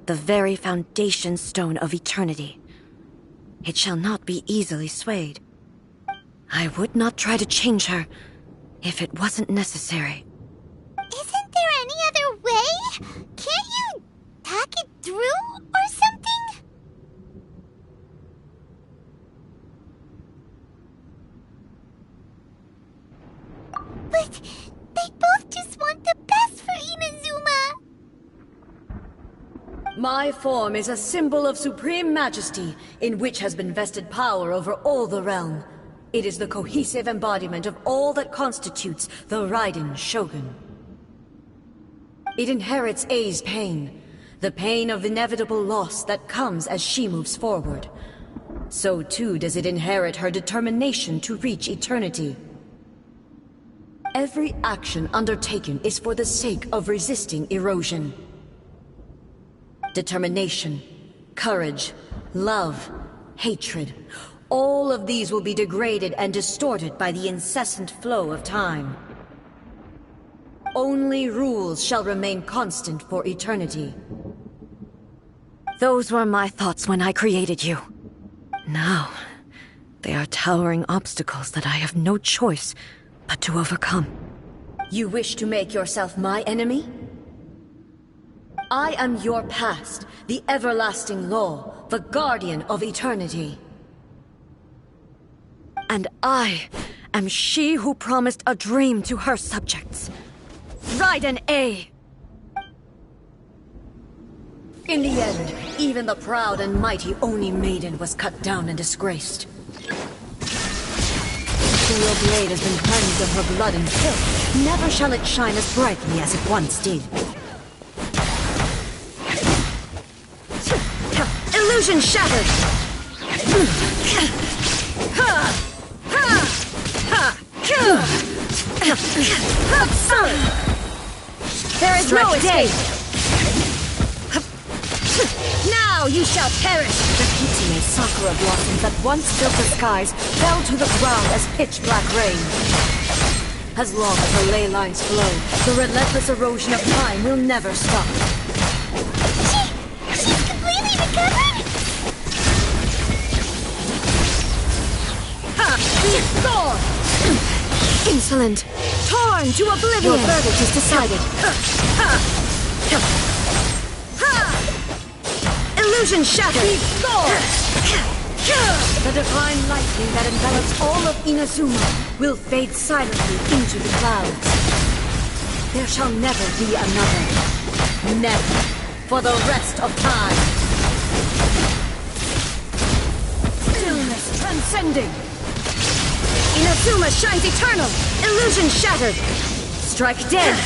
The very foundation stone of eternity. It shall not be easily swayed. I would not try to change her if it wasn't necessary. Isn't there any other way? Can't you talk it through or something? But they both just want the best for Inazuma. My form is a symbol of supreme majesty, in which has been vested power over all the realm. It is the cohesive embodiment of all that constitutes the Raiden Shogun. It inherits Ei's pain, the pain of inevitable loss that comes as she moves forward. So too does it inherit her determination to reach eternity. Every action undertaken is for the sake of resisting erosion. Determination, courage, love, hatred, all of these will be degraded and distorted by the incessant flow of time. Only rules shall remain constant for eternity. Those were my thoughts when I created you. Now, they are towering obstacles that I have no choice but to overcome. You wish to make yourself my enemy? I am your past, the everlasting law, the guardian of eternity. And I am she who promised a dream to her subjects. Raiden Ei! In the end, even the proud and mighty Oni Maiden was cut down and disgraced. The steel blade has been cleansed of her blood and filth. Never shall it shine as brightly as it once did. Illusion shattered! There is no escape! Now you shall perish! The Kitsune Sakura blossoms that once filled the skies fell to the ground as pitch-black rain. As long as her ley lines flow, the relentless erosion of time will never stop. She's completely recovered? Thor! Insolent! Torn to oblivion! Your verdict is decided. Illusion shattered! Thor! The divine lightning that envelops all of Inazuma will fade silently into the clouds. There shall never be another. Never. For the rest of time. Stillness transcending. Inazuma shines eternal! Illusion shattered! Strike dead!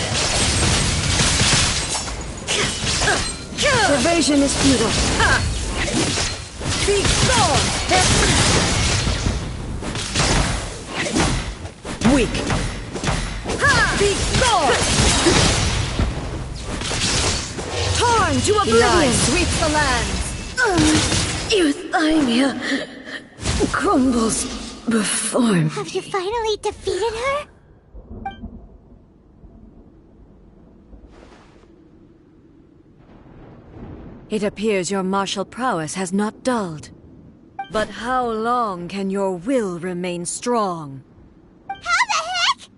Evasion is futile. Be gone! Weak. Be gone! Torn to oblivion! Sweeps the lands! Euthymia crumbles before me. Have you finally defeated her? It appears your martial prowess has not dulled. But how long can your will remain strong? How the heck?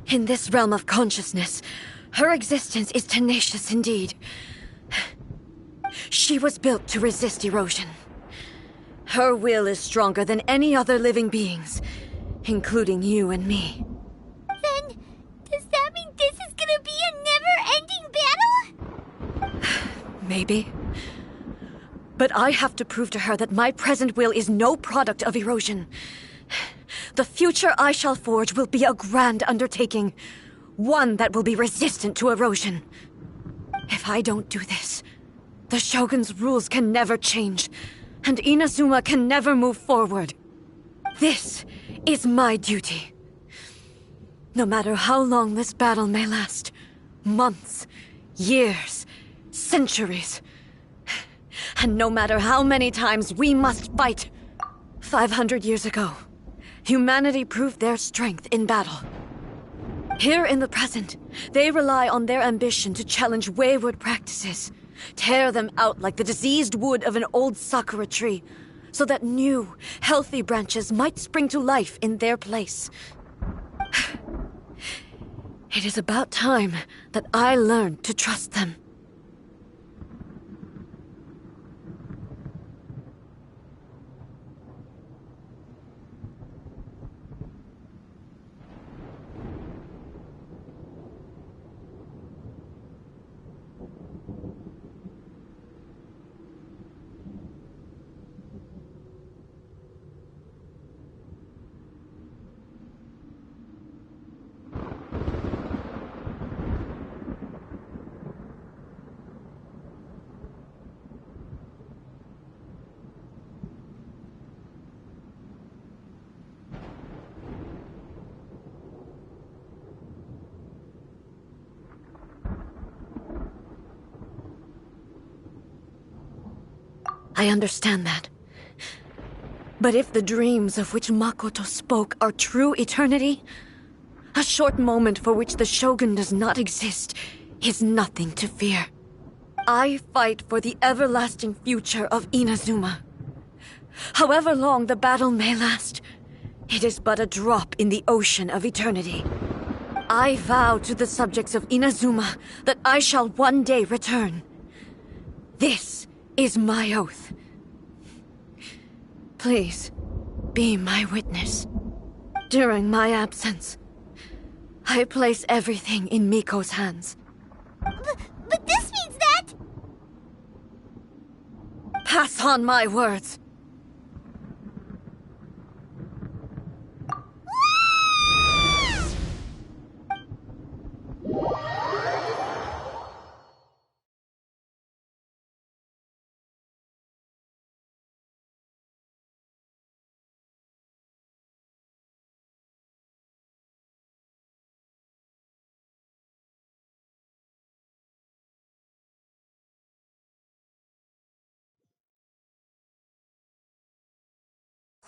In this realm of consciousness, her existence is tenacious indeed. She was built to resist erosion. Her will is stronger than any other living being's, including you and me. Then, does that mean this is gonna be a never-ending battle? Maybe. But I have to prove to her that my present will is no product of erosion. The future I shall forge will be a grand undertaking, one that will be resistant to erosion. If I don't do this, the Shogun's rules can never change, and Inazuma can never move forward. This is my duty. No matter how long this battle may last, months, years, centuries, and no matter how many times we must fight. 500 years ago, humanity proved their strength in battle. Here in the present, they rely on their ambition to challenge wayward practices, tear them out like the diseased wood of an old sakura tree, so that new, healthy branches might spring to life in their place. It is about time that I learned to trust them. I understand that. But if the dreams of which Makoto spoke are true eternity, a short moment for which the Shogun does not exist is nothing to fear. I fight for the everlasting future of Inazuma. However long the battle may last, it is but a drop in the ocean of eternity. I vow to the subjects of Inazuma that I shall one day return. This is my oath. Please, be my witness. During my absence, I place everything in Miko's hands. But this means that... Pass on my words.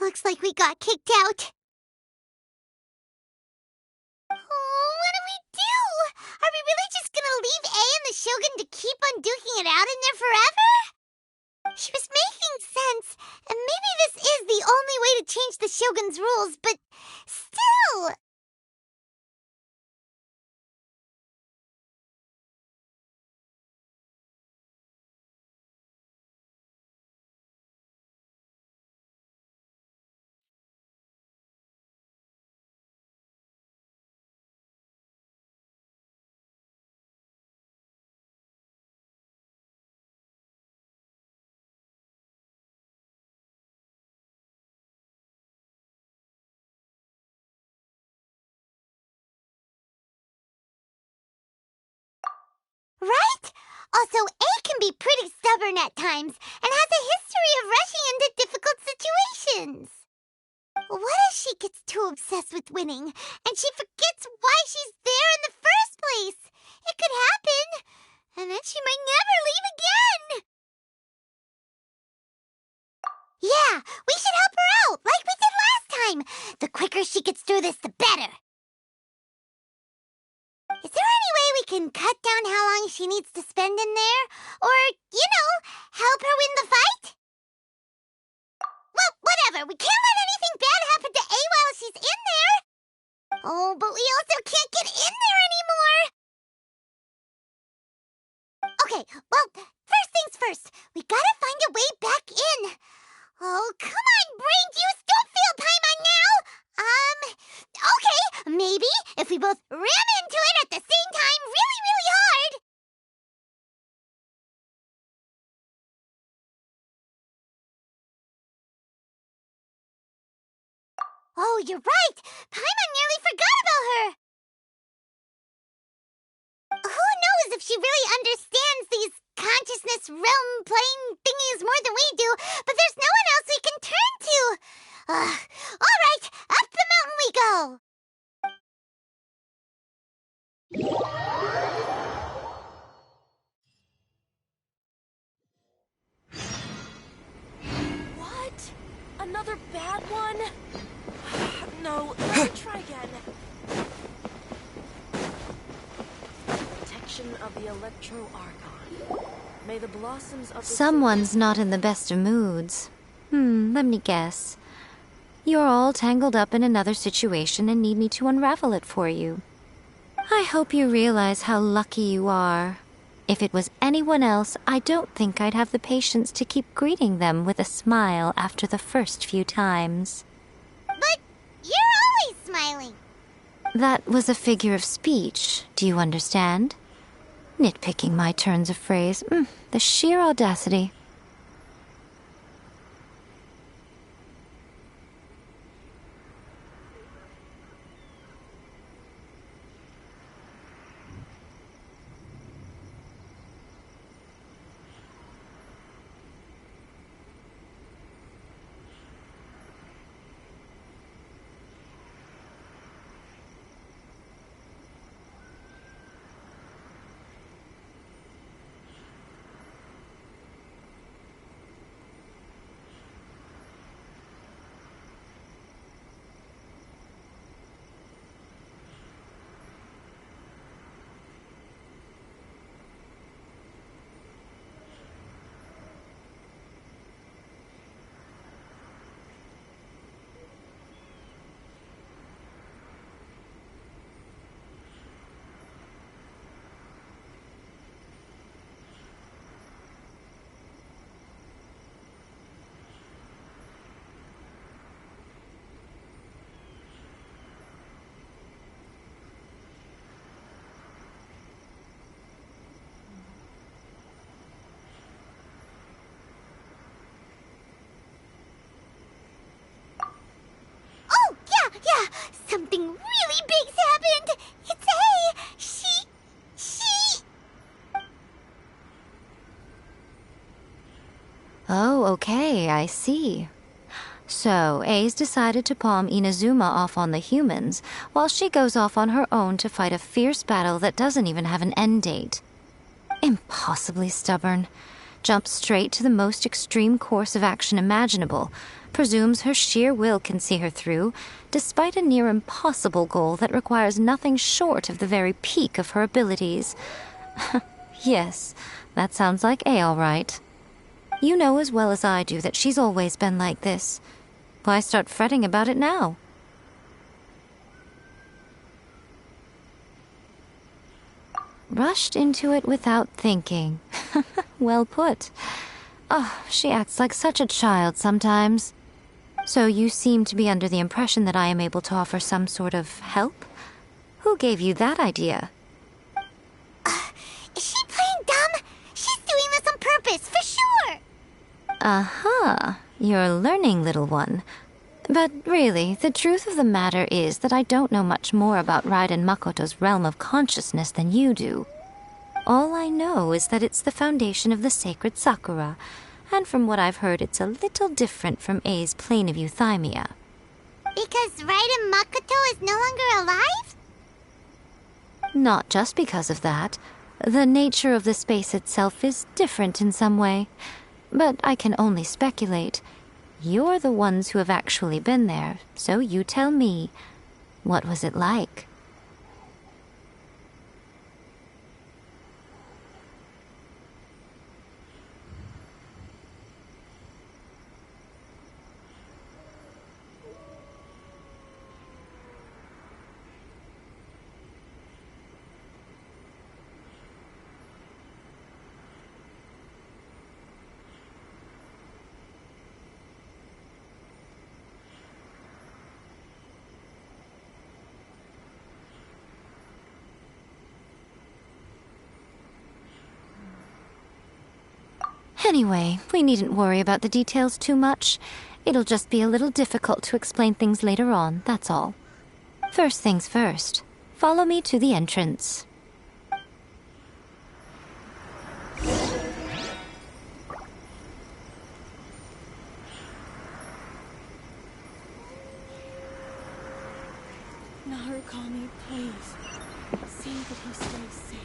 Looks like we got kicked out. Oh, what do we do? Are we really just gonna leave A and the Shogun to keep on duking it out in there forever? She was making sense, and maybe this is the only way to change the Shogun's rules, but still... Right? Also, A can be pretty stubborn at times and has a history of rushing into difficult situations. What if she gets too obsessed with winning and she forgets why she's there in the first place? It could happen, and then she might never leave again. Yeah, we should help her out, like we did last time. The quicker she gets through this, the better. Is there any way we can cut down how long she needs to spend in there? Or, help her win the fight? Well, whatever. We can't let anything bad happen to A while she's in there. Oh, but we also can't get in there anymore! Okay, well, first things first. We gotta find a way back in. Oh, come on, brain juice! Don't feel Paimon now! Okay, maybe if we both ram into it at the same time really, really hard. Oh, you're right! Paimon nearly forgot about her! Who knows if she really understands these consciousness realm plane thingies more than we do, but there's no one else we can turn to! Alright, up the mountain we go! What? Another bad one? No, let me try again. Protection of the Electro Archon. May the blossoms of the Someone's not in the best of moods. Let me guess. You're all tangled up in another situation and need me to unravel it for you. I hope you realize how lucky you are. If it was anyone else, I don't think I'd have the patience to keep greeting them with a smile after the first few times. But you're always smiling. That was a figure of speech, do you understand? Nitpicking my turns of phrase. The sheer audacity. Yeah, something really big's happened. It's A. She... Oh, okay, I see. So, A's decided to palm Inazuma off on the humans, while she goes off on her own to fight a fierce battle that doesn't even have an end date. Impossibly stubborn. Jumps straight to the most extreme course of action imaginable, presumes her sheer will can see her through, despite a near impossible goal that requires nothing short of the very peak of her abilities. Yes, that sounds like A all right. You know as well as I do that she's always been like this. Why start fretting about it now? Rushed into it without thinking. Well put. Oh, she acts like such a child sometimes. So you seem to be under the impression that I am able to offer some sort of help? Who gave you that idea? Is she playing dumb? She's doing this on purpose, for sure! Uh-huh. You're learning, little one. But really, the truth of the matter is that I don't know much more about Raiden Makoto's realm of consciousness than you do. All I know is that it's the foundation of the sacred Sakura, and from what I've heard, it's a little different from A's plane of euthymia. Because Raiden Makoto is no longer alive? Not just because of that. The nature of the space itself is different in some way. But I can only speculate. You're the ones who have actually been there, so you tell me. What was it like? Anyway, we needn't worry about the details too much. It'll just be a little difficult to explain things later on, that's all. First things first, follow me to the entrance. Narukami, please. See that he stays safe.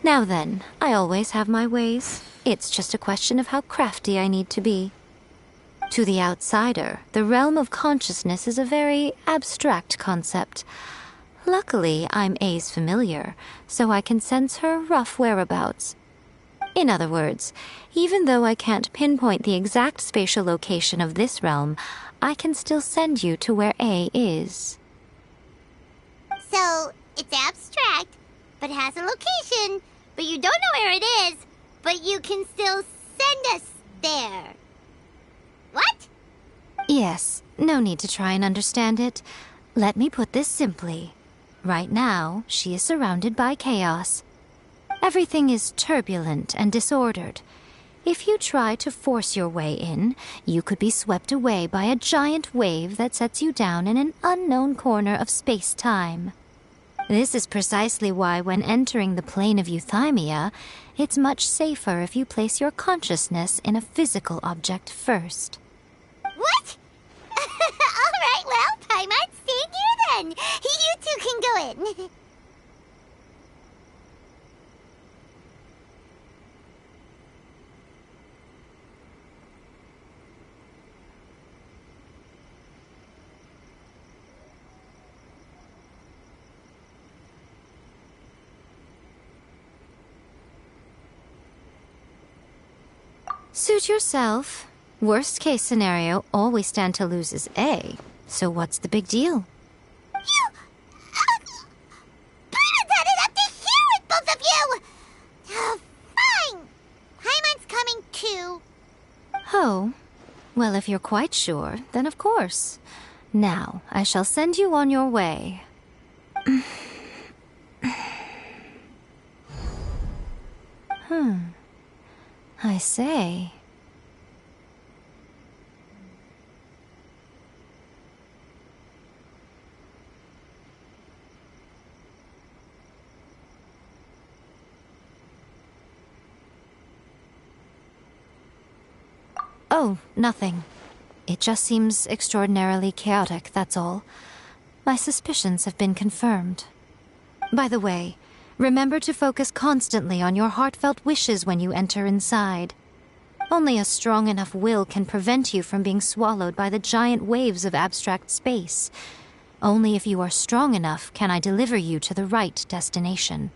Now then, I always have my ways. It's just a question of how crafty I need to be. To the outsider, the realm of consciousness is a very abstract concept. Luckily, I'm A's familiar, so I can sense her rough whereabouts. In other words, even though I can't pinpoint the exact spatial location of this realm, I can still send you to where A is. So, it's abstract, but has a location, but you don't know where it is, but you can still send us there. What? Yes, no need to try and understand it. Let me put this simply. Right now, she is surrounded by chaos. Everything is turbulent and disordered. If you try to force your way in, you could be swept away by a giant wave that sets you down in an unknown corner of space-time. This is precisely why when entering the plane of Euthymia, it's much safer if you place your consciousness in a physical object first. What? All right, well, Paimon, stay here then. You two can go in. Suit yourself. Worst case scenario, all we stand to lose is A. So what's the big deal? You... Paimon's had it up to here with both of you! Fine! Paimon's coming too. Oh. Well, if you're quite sure, then of course. Now, I shall send you on your way. I say... Oh, nothing. It just seems extraordinarily chaotic, that's all. My suspicions have been confirmed. By the way, remember to focus constantly on your heartfelt wishes when you enter inside. Only a strong enough will can prevent you from being swallowed by the giant waves of abstract space. Only if you are strong enough can I deliver you to the right destination.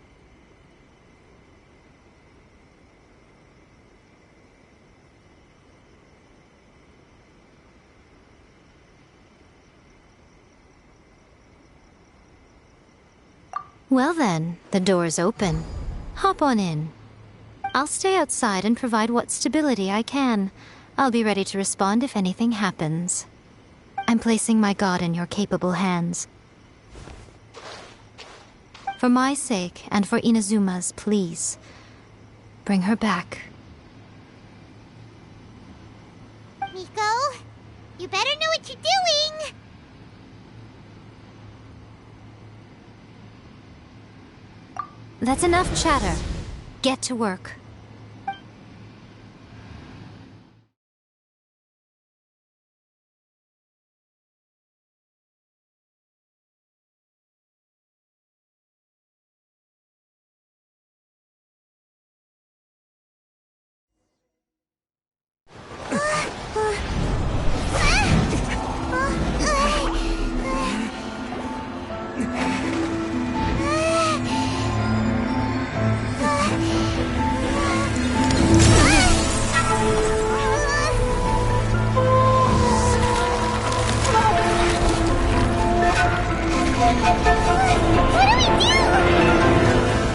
Well then, the door's open. Hop on in. I'll stay outside and provide what stability I can. I'll be ready to respond if anything happens. I'm placing my god in your capable hands. For my sake, and for Inazuma's, please. Bring her back. Miko, you better know what you're doing! That's enough chatter. Get to work.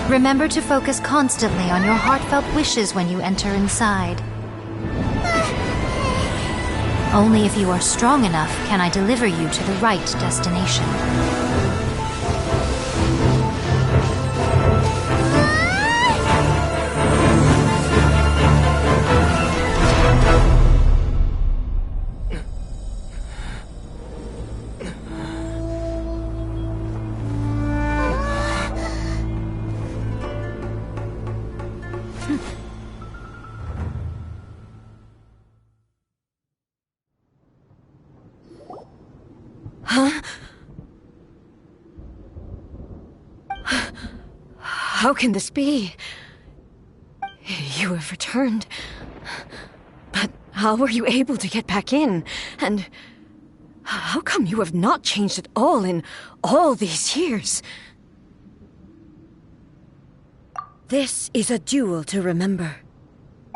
Remember to focus constantly on your heartfelt wishes when you enter inside. Only if you are strong enough can I deliver you to the right destination. Huh? How can this be? You have returned. But how were you able to get back in? And how come you have not changed at all in all these years? This is a duel to remember.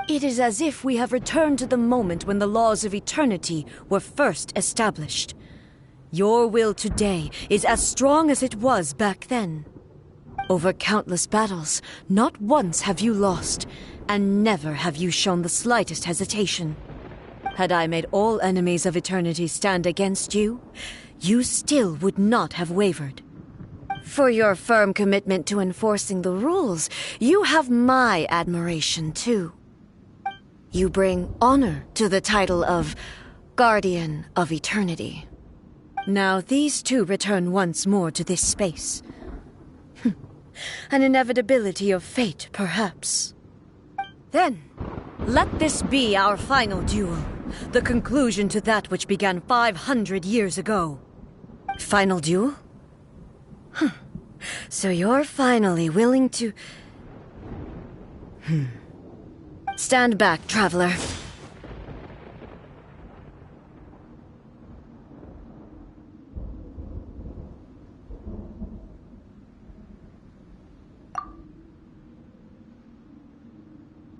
It is as if we have returned to the moment when the laws of eternity were first established. Your will today is as strong as it was back then. Over countless battles, not once have you lost, and never have you shown the slightest hesitation. Had I made all enemies of eternity stand against you, you still would not have wavered. For your firm commitment to enforcing the rules, you have my admiration too. You bring honor to the title of Guardian of Eternity. Now these two return once more to this space. An inevitability of fate, perhaps. Then, let this be our final duel. The conclusion to that which began 500 years ago. Final duel? So you're finally willing to... Stand back, traveler.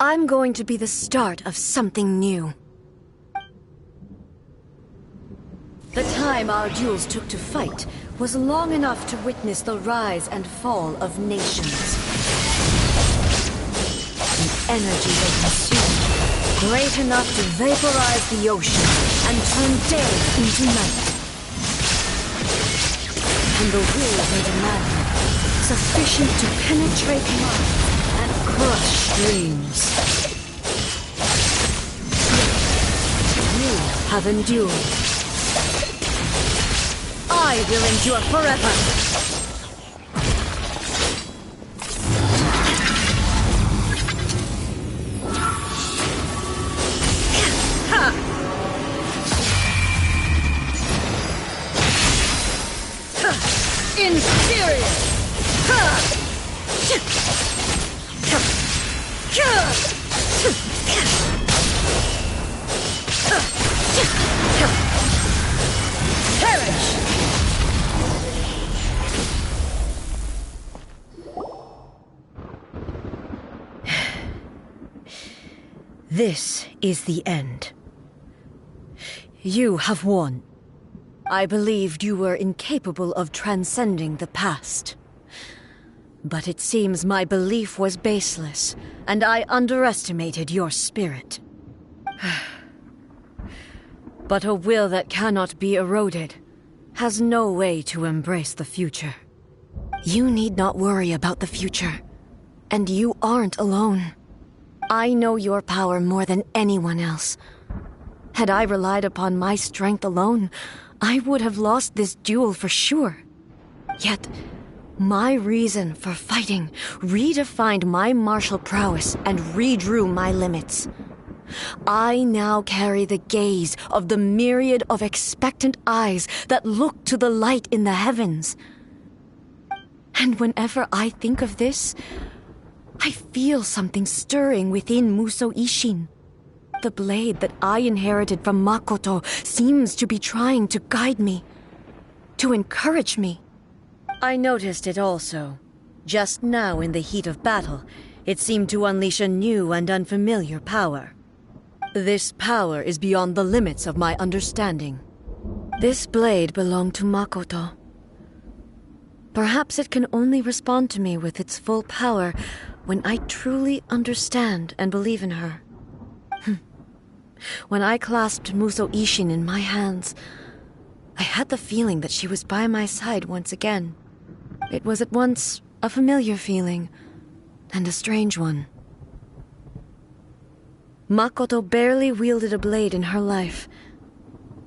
I'm going to be the start of something new. The time our duels took to fight was long enough to witness the rise and fall of nations. The energy they consumed, great enough to vaporize the ocean and turn day into night. And the will they demanded, sufficient to penetrate minds and crush dreams. You have endured. I will endure forever. Inferior! Perish! This is the end. You have won. I believed you were incapable of transcending the past. But it seems my belief was baseless, and I underestimated your spirit. But a will that cannot be eroded has no way to embrace the future. You need not worry about the future, and you aren't alone. I know your power more than anyone else. Had I relied upon my strength alone, I would have lost this duel for sure. Yet, my reason for fighting redefined my martial prowess and redrew my limits. I now carry the gaze of the myriad of expectant eyes that look to the light in the heavens. And whenever I think of this, I feel something stirring within Musou Ishin. The blade that I inherited from Makoto seems to be trying to guide me, to encourage me. I noticed it also. Just now in the heat of battle, it seemed to unleash a new and unfamiliar power. This power is beyond the limits of my understanding. This blade belonged to Makoto. Perhaps it can only respond to me with its full power when I truly understand and believe in her. When I clasped Muso Ishin in my hands, I had the feeling that she was by my side once again. It was at once a familiar feeling and a strange one. Makoto barely wielded a blade in her life,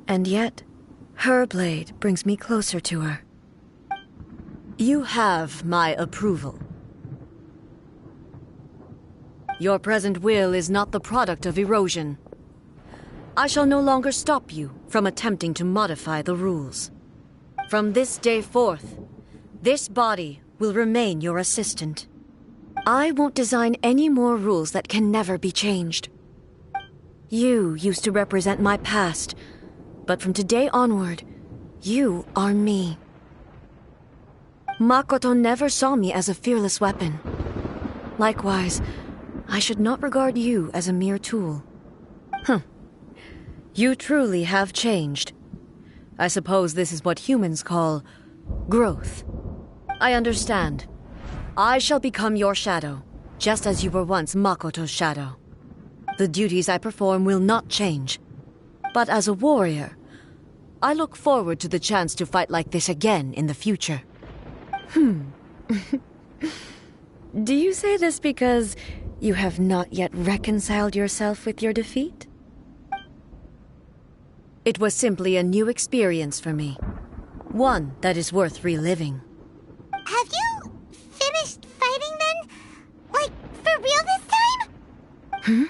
and yet her blade brings me closer to her. You have my approval. Your present will is not the product of erosion. I shall no longer stop you from attempting to modify the rules. From this day forth, this body will remain your assistant. I won't design any more rules that can never be changed. You used to represent my past, but from today onward, you are me. Makoto never saw me as a fearless weapon. Likewise, I should not regard you as a mere tool. You truly have changed. I suppose this is what humans call growth. I understand. I shall become your shadow, just as you were once Makoto's shadow. The duties I perform will not change. But as a warrior, I look forward to the chance to fight like this again in the future. Do you say this because you have not yet reconciled yourself with your defeat? It was simply a new experience for me. One that is worth reliving. Have you finished fighting then? Like, for real this time?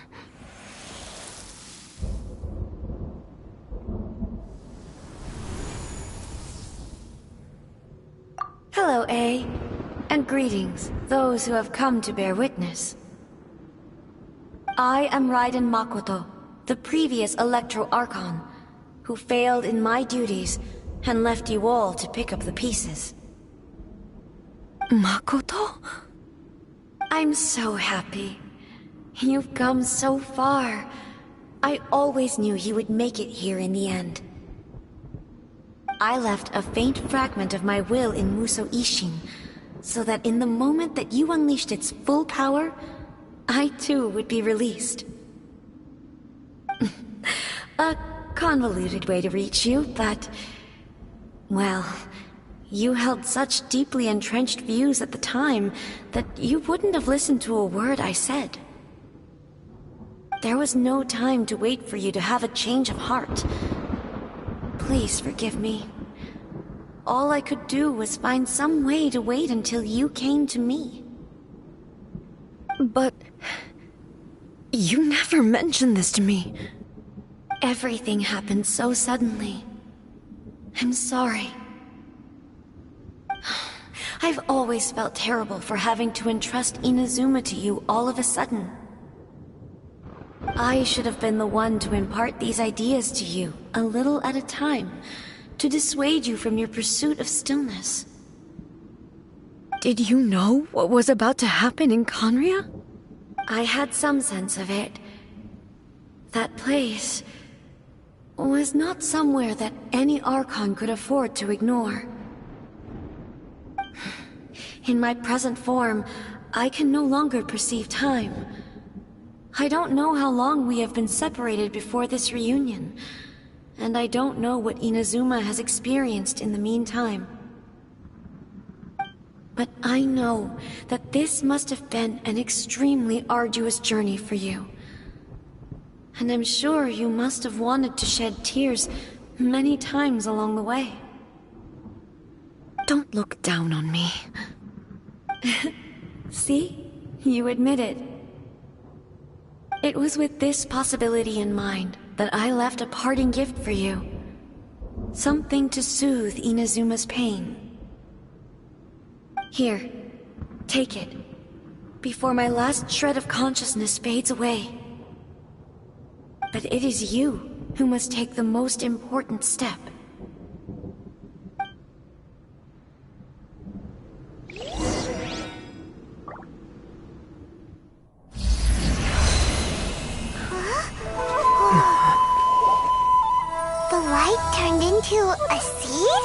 Hello, A. And greetings, those who have come to bear witness. I am Raiden Makoto, the previous Electro Archon, who failed in my duties and left you all to pick up the pieces. Makoto? I'm so happy. You've come so far. I always knew you would make it here in the end. I left a faint fragment of my will in Muso Ishin, so that in the moment that you unleashed its full power, I too would be released. A convoluted way to reach you, but... well, you held such deeply entrenched views at the time that you wouldn't have listened to a word I said. There was no time to wait for you to have a change of heart. Please forgive me. All I could do was find some way to wait until you came to me. But... you never mentioned this to me. Everything happened so suddenly. I'm sorry. I've always felt terrible for having to entrust Inazuma to you all of a sudden. I should have been the one to impart these ideas to you, a little at a time, to dissuade you from your pursuit of stillness. Did you know what was about to happen in Conria? I had some sense of it. That place was not somewhere that any Archon could afford to ignore. In my present form, I can no longer perceive time. I don't know how long we have been separated before this reunion, and I don't know what Inazuma has experienced in the meantime. But I know that this must have been an extremely arduous journey for you. And I'm sure you must have wanted to shed tears many times along the way. Don't look down on me. See? You admit it. It was with this possibility in mind that I left a parting gift for you. Something to soothe Inazuma's pain. Here, take it, before my last shred of consciousness fades away. But it is you who must take the most important step. The light turned into a seed?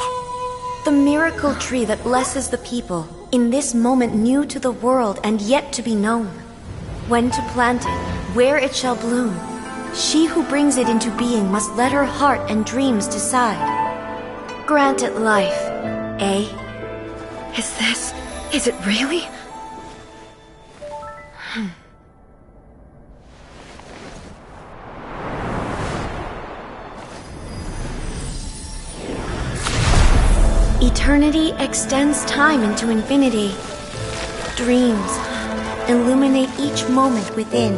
the miracle tree that blesses the people, in this moment new to the world and yet to be known. When to plant it, where it shall bloom, she who brings it into being must let her heart and dreams decide. Grant it life, eh? Is it really? Eternity extends time into infinity. Dreams illuminate each moment within.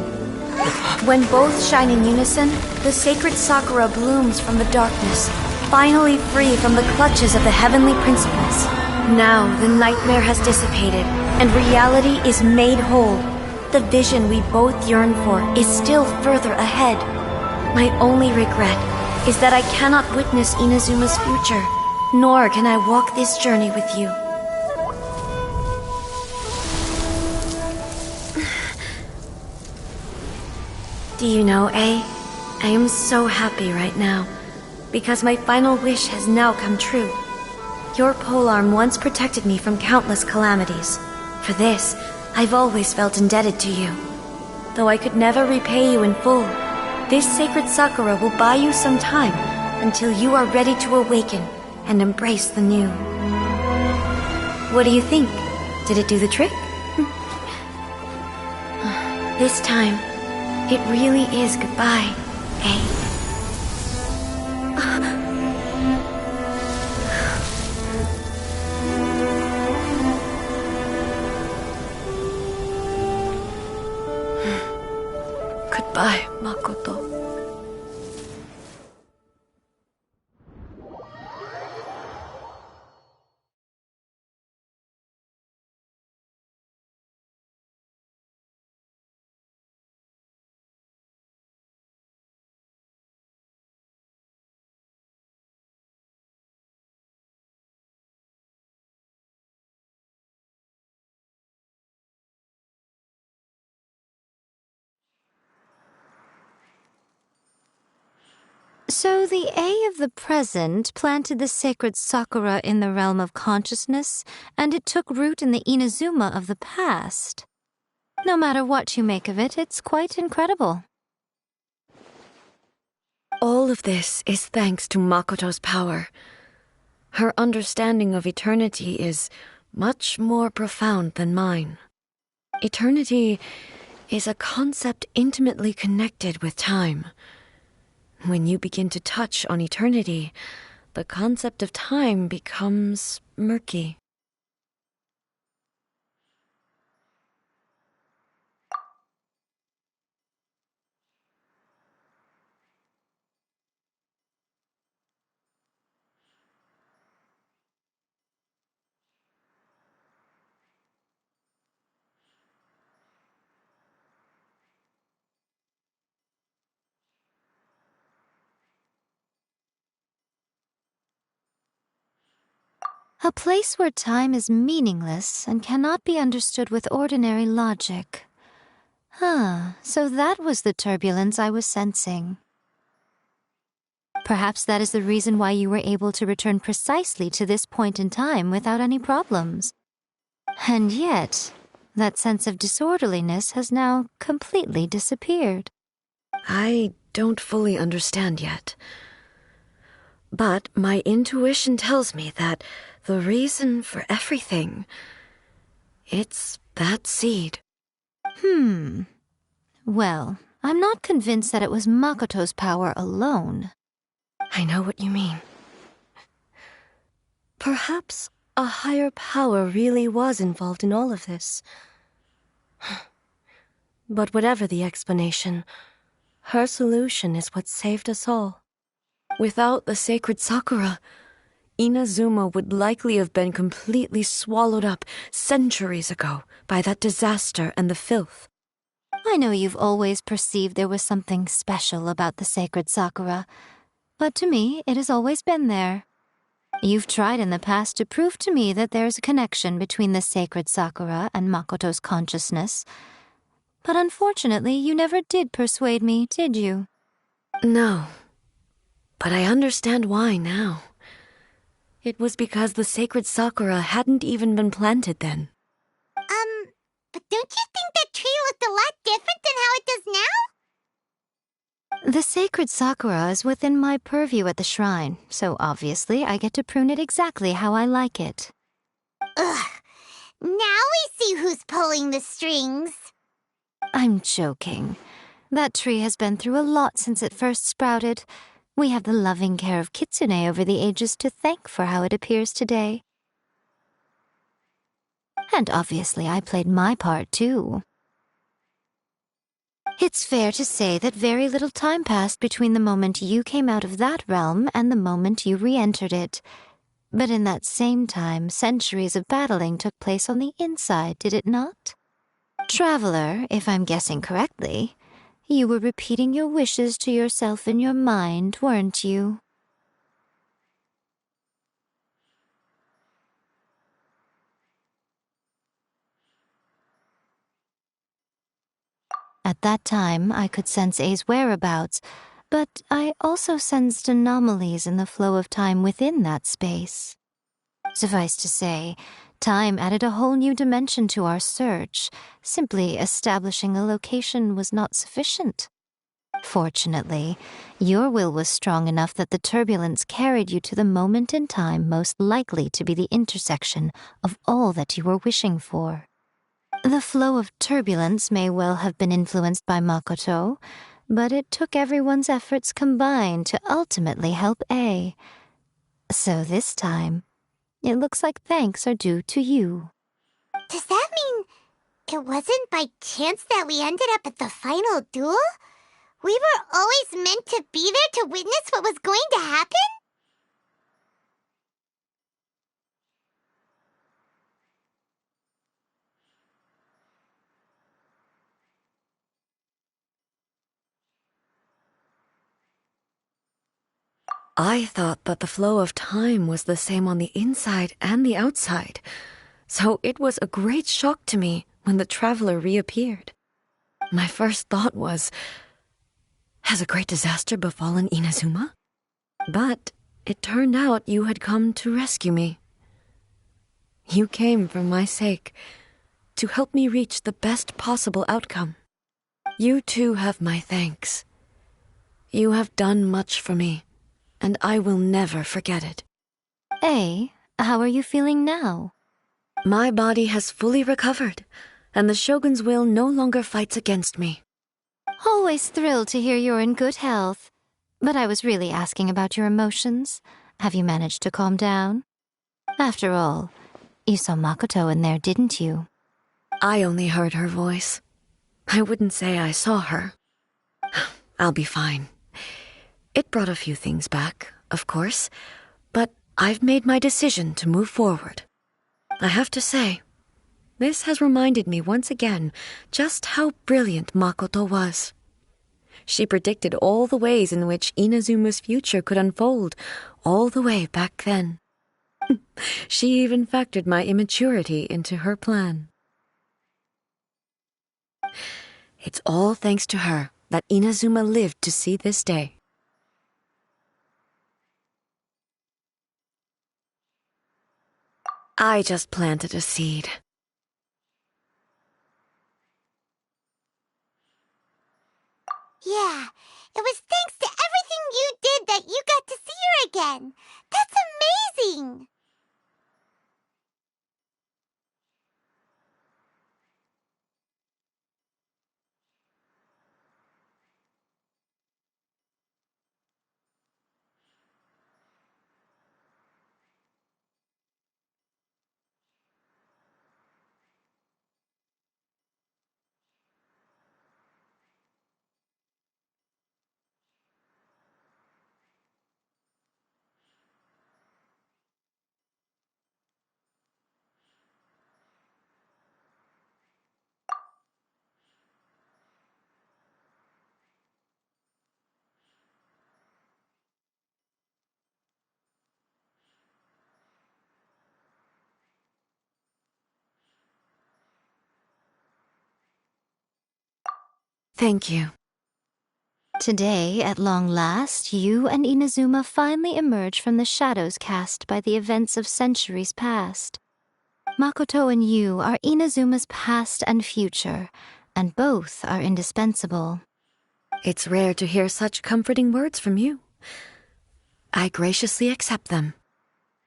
When both shine in unison, the sacred Sakura blooms from the darkness, finally free from the clutches of the heavenly principles. Now the nightmare has dissipated, and reality is made whole. The vision we both yearn for is still further ahead. My only regret is that I cannot witness Inazuma's future, nor can I walk this journey with you. Do you know, A? I am so happy right now, because my final wish has now come true. Your polearm once protected me from countless calamities. For this, I've always felt indebted to you. Though I could never repay you in full, this sacred Sakura will buy you some time until you are ready to awaken and embrace the new. What do you think? Did it do the trick? This time, it really is goodbye, eh? Goodbye, Makoto. So the A of the present planted the sacred Sakura in the realm of consciousness, and it took root in the Inazuma of the past. No matter what you make of it, it's quite incredible. All of this is thanks to Makoto's power. Her understanding of eternity is much more profound than mine. Eternity is a concept intimately connected with time. When you begin to touch on eternity, the concept of time becomes murky. A place where time is meaningless and cannot be understood with ordinary logic. So that was the turbulence I was sensing. Perhaps that is the reason why you were able to return precisely to this point in time without any problems. And yet, that sense of disorderliness has now completely disappeared. I don't fully understand yet. But my intuition tells me that the reason for everything, it's that seed. Well, I'm not convinced that it was Makoto's power alone. I know what you mean. Perhaps a higher power really was involved in all of this. But whatever the explanation, her solution is what saved us all. Without the sacred Sakura, Inazuma would likely have been completely swallowed up centuries ago by that disaster and the filth. I know you've always perceived there was something special about the sacred Sakura, but to me it has always been there. You've tried in the past to prove to me that there's a connection between the sacred Sakura and Makoto's consciousness, but unfortunately you never did persuade me, did you? No, but I understand why now. It was because the sacred sakura hadn't even been planted then. But don't you think that tree looked a lot different than how it does now? The sacred sakura is within my purview at the shrine, so obviously I get to prune it exactly how I like it. Ugh. Now we see who's pulling the strings. I'm joking. That tree has been through a lot since it first sprouted. We have the loving care of Kitsune over the ages to thank for how it appears today. And obviously I played my part too. It's fair to say that very little time passed between the moment you came out of that realm and the moment you re-entered it. But in that same time, centuries of battling took place on the inside, did it not? Traveler, if I'm guessing correctly, you were repeating your wishes to yourself in your mind, weren't you? At that time, I could sense A's whereabouts, but I also sensed anomalies in the flow of time within that space. Suffice to say, time added a whole new dimension to our search. Simply establishing a location was not sufficient. Fortunately, your will was strong enough that the turbulence carried you to the moment in time most likely to be the intersection of all that you were wishing for. The flow of turbulence may well have been influenced by Makoto, but it took everyone's efforts combined to ultimately help A. So this time, it looks like thanks are due to you. Does that mean it wasn't by chance that we ended up at the final duel? We were always meant to be there to witness what was going to happen? I thought that the flow of time was the same on the inside and the outside, so it was a great shock to me when the traveler reappeared. My first thought was, has a great disaster befallen Inazuma? But it turned out you had come to rescue me. You came for my sake, to help me reach the best possible outcome. You too have my thanks. You have done much for me, and I will never forget it. A, how are you feeling now? My body has fully recovered, and the Shogun's will no longer fights against me. Always thrilled to hear you're in good health. But I was really asking about your emotions. Have you managed to calm down? After all, you saw Makoto in there, didn't you? I only heard her voice. I wouldn't say I saw her. I'll be fine. It brought a few things back, of course, but I've made my decision to move forward. I have to say, this has reminded me once again just how brilliant Makoto was. She predicted all the ways in which Inazuma's future could unfold, all the way back then. She even factored my immaturity into her plan. It's all thanks to her that Inazuma lived to see this day. I just planted a seed. Yeah, it was thanks to everything you did that you got to see her again. That's amazing! Thank you. Today, at long last, you and Inazuma finally emerge from the shadows cast by the events of centuries past. Makoto and you are Inazuma's past and future, and both are indispensable. It's rare to hear such comforting words from you. I graciously accept them.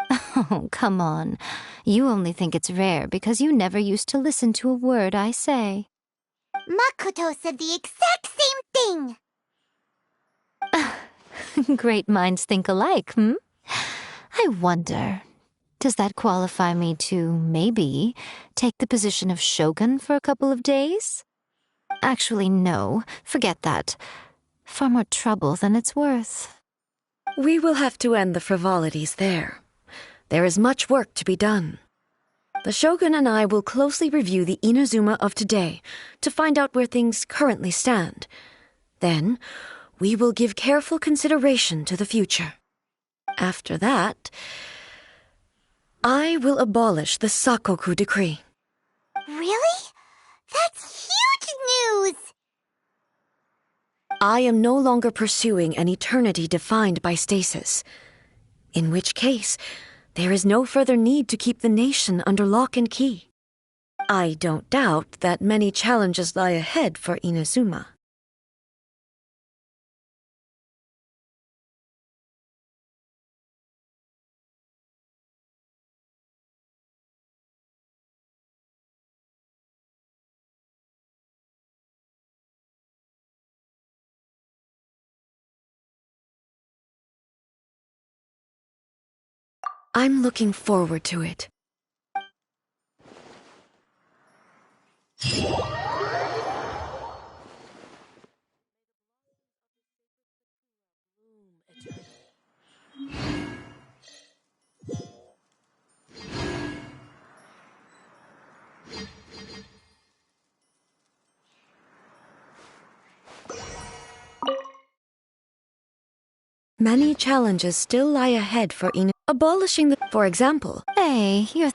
Oh, come on. You only think it's rare because you never used to listen to a word I say. Makoto said the exact same thing! Great minds think alike, I wonder, does that qualify me to, maybe, take the position of Shogun for a couple of days? Actually, no. Forget that. Far more trouble than it's worth. We will have to end the frivolities there. There is much work to be done. The Shogun and I will closely review the Inazuma of today to find out where things currently stand. Then, we will give careful consideration to the future. After that, I will abolish the Sakoku Decree. Really? That's huge news! I am no longer pursuing an eternity defined by stasis. In which case, there is no further need to keep the nation under lock and key. I don't doubt that many challenges lie ahead for Inazuma. I'm looking forward to it. Many challenges still lie ahead for abolishing the... For example... Hey, you're...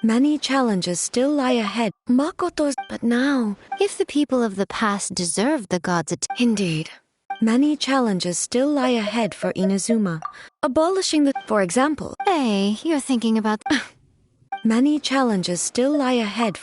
Many challenges still lie ahead. Makoto's... But now... If the people of the past deserve the gods' Indeed. Many challenges still lie ahead for Inazuma. Abolishing the... For example... Hey, you're thinking about... Many challenges still lie ahead.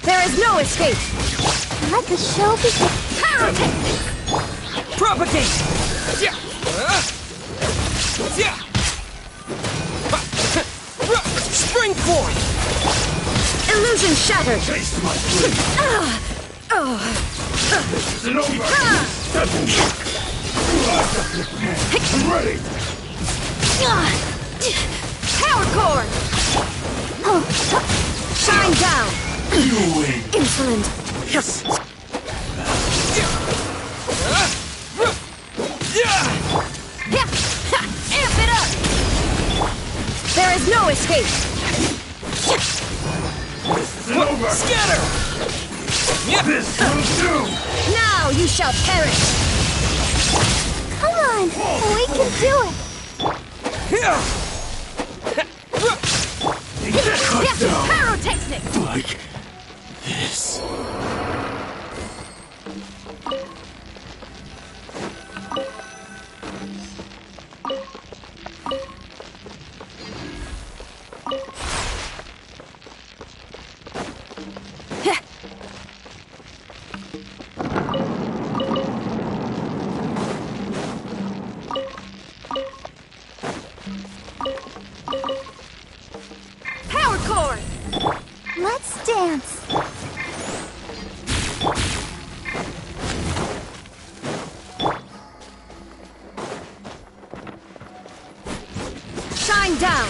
There is no escape! Let the show begin. Power technique! Propagate! Springboard! Illusion shattered! Taste my blade! This isn't over! I'm ready! Power cord! Shine down! You win! Insolent! Yes! Amp it up! There is no escape! This isn't over! Scatter! This will do! Now you shall perish! Come on, we can do it. Cut down! Pyrotechnic! Like this. Power cord! Let's dance. Shine down!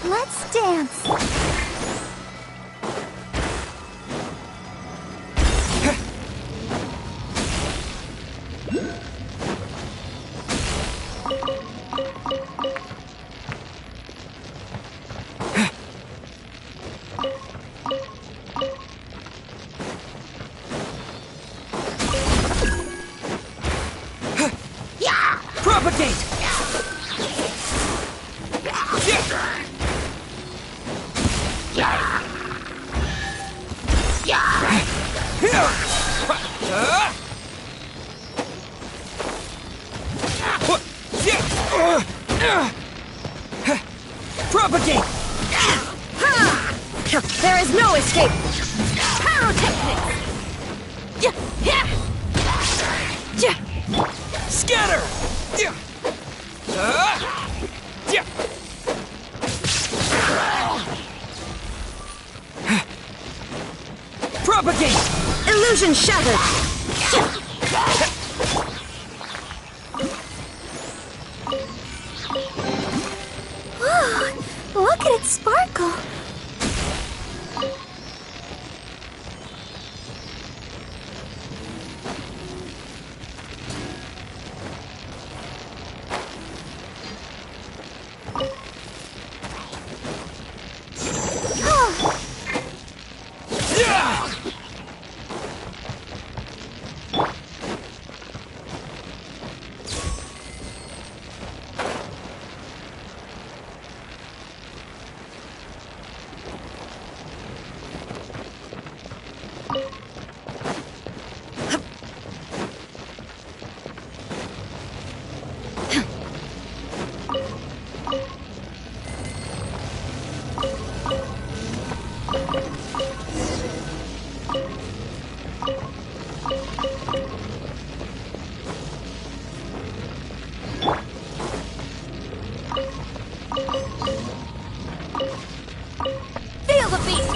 Let's dance. Propagate! Propagate! There is no escape! Scatter! Propagate! Illusion shattered! Look at it sparkle. Feel the beat!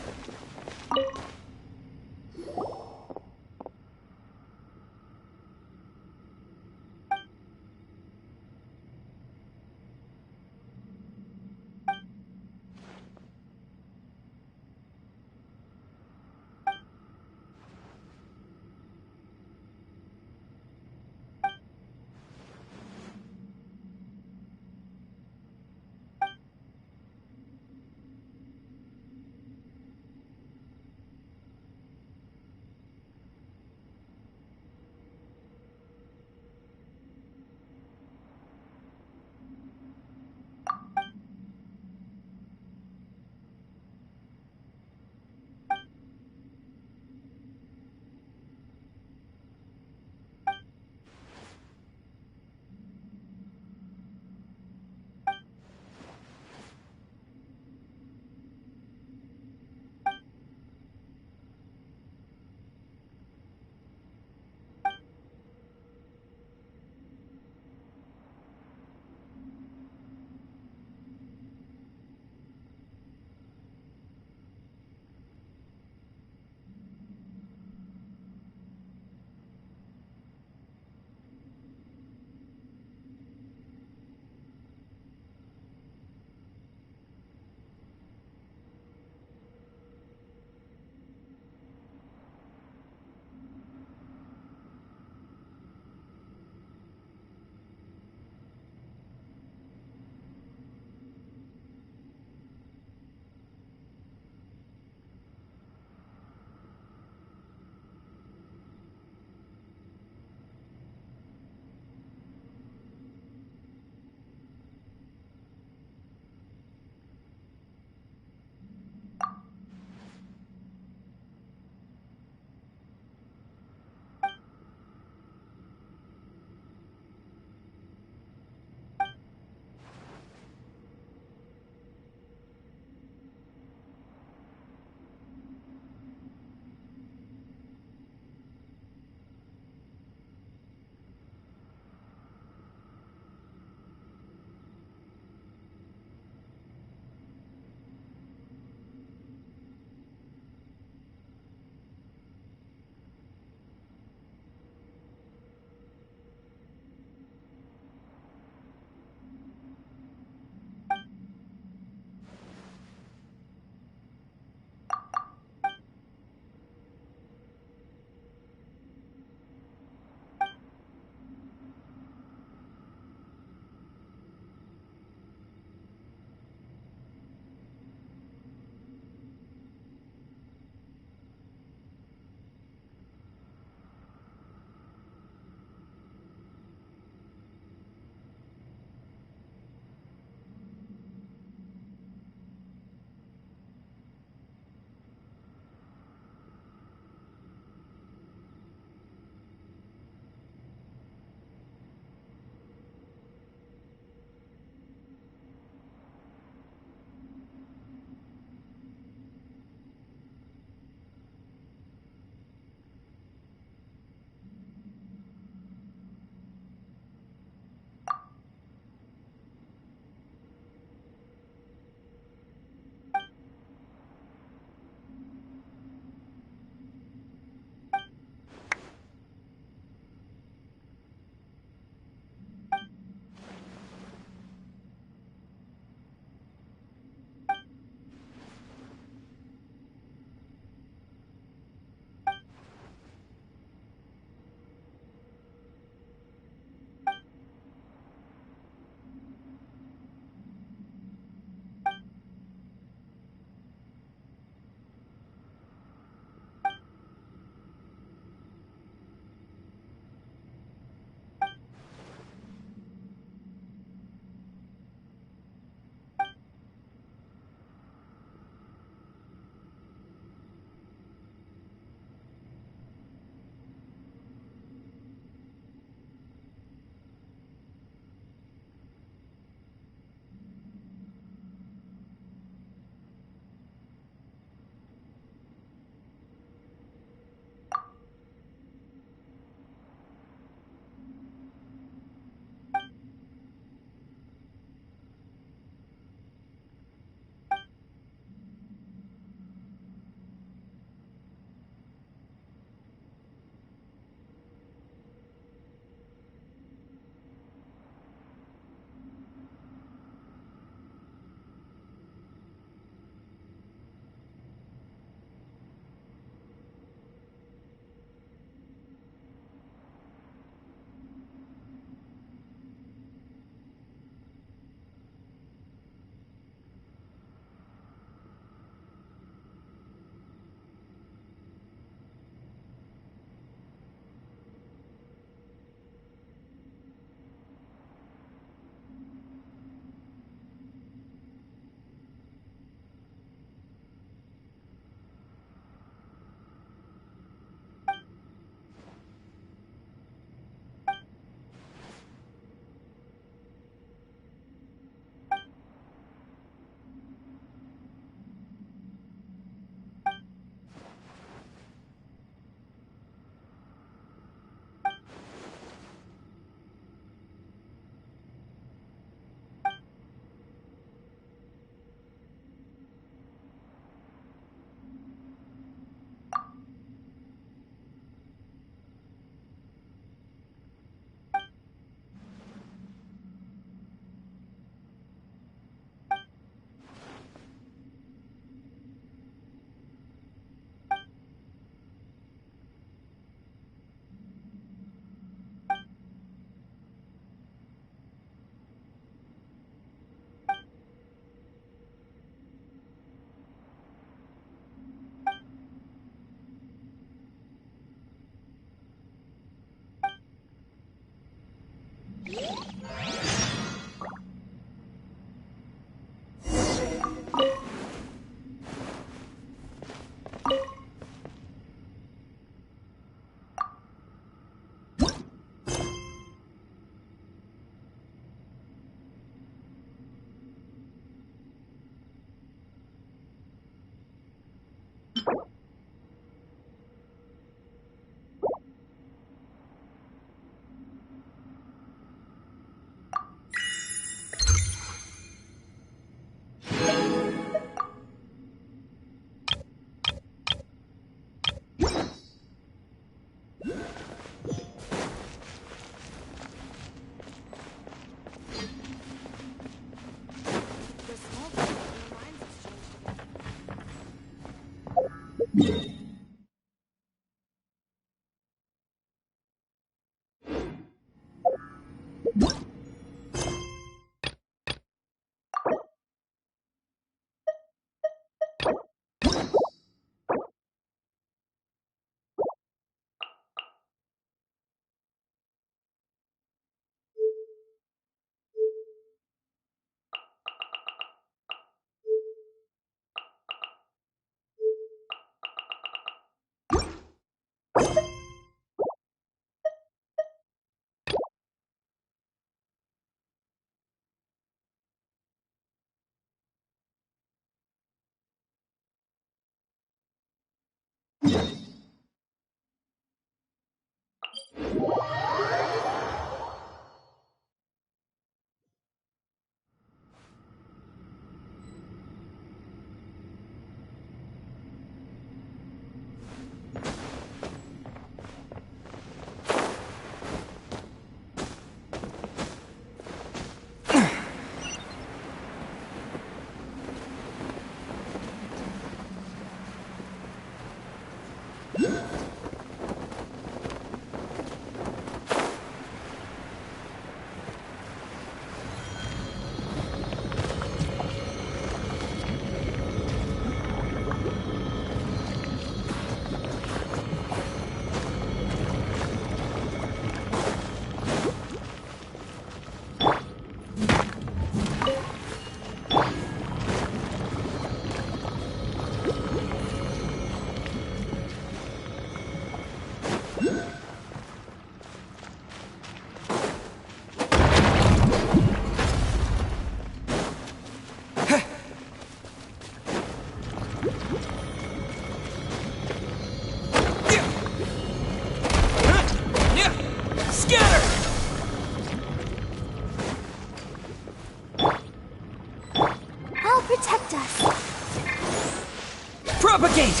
Propagate!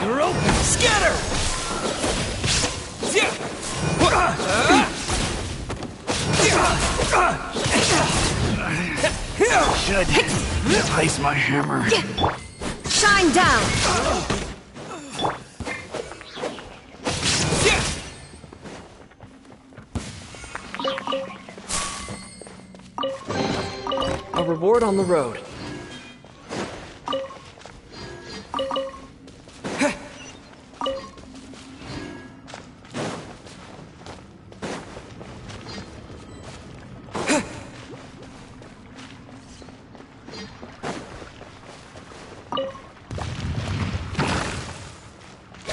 You're open! Scatter! Should replace my hammer. Shine down! A reward on the road.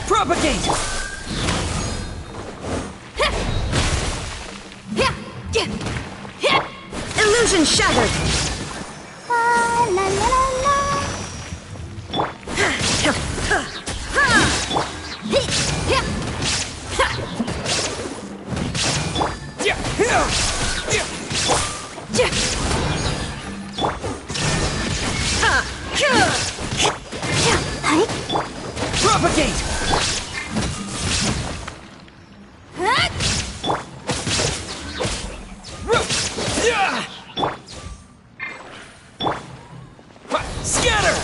Propagate! Illusion shattered! La la la la. Propagate! Scatter!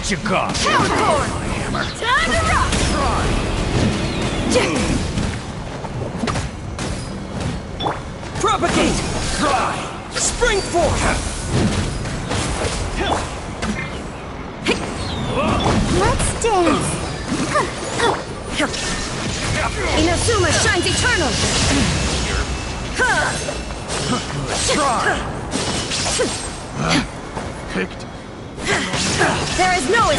What you got? Power core! My hammer. Time to rock! Propagate! Try! Spring forth! Let's dance. Inazuma shines eternal! Try! Picked. There is no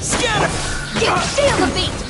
Scatter! feel the beat!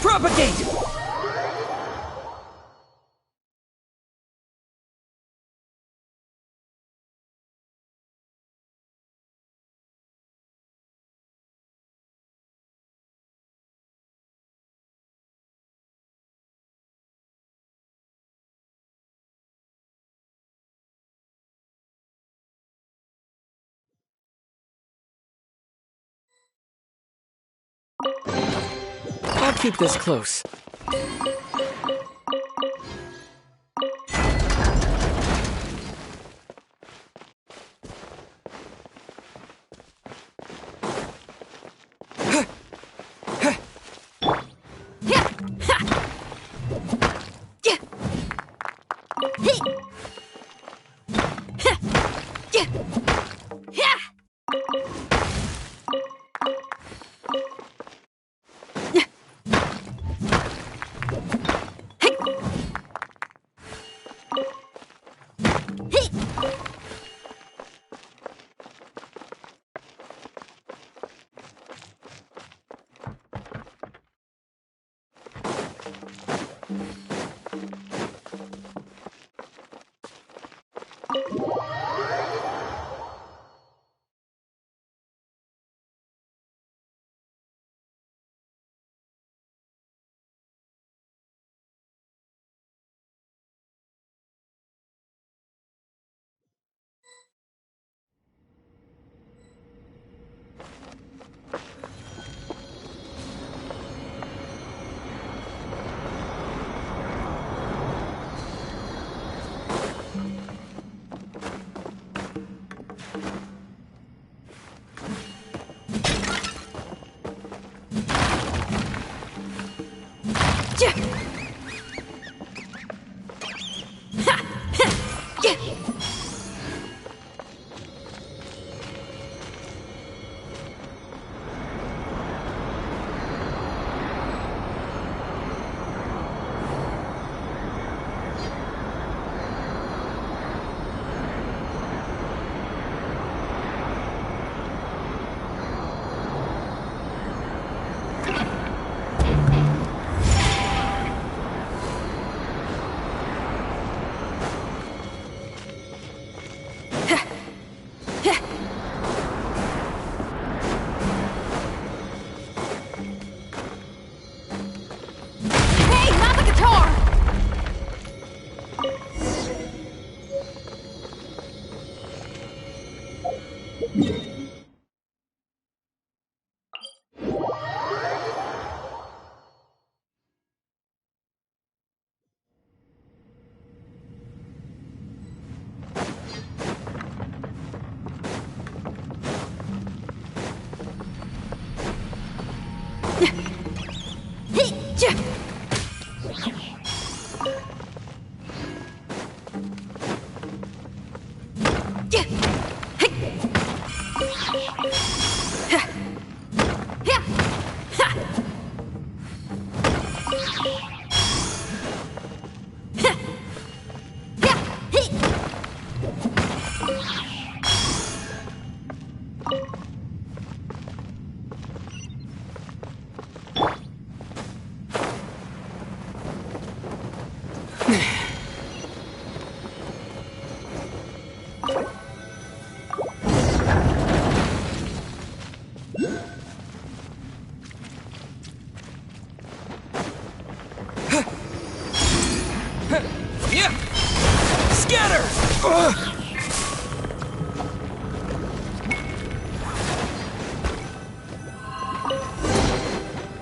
Propagate! I'll keep this close.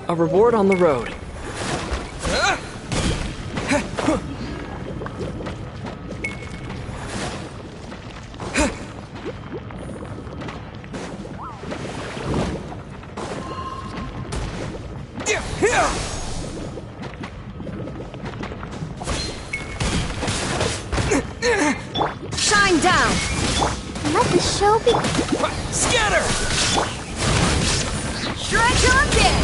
A reward on the road. Shine down! Let the show be. Scatter! Stretch on deck!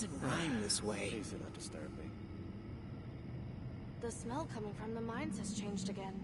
doesn't rhyme this way. Please do not disturb me. The smell coming from the mines has changed again.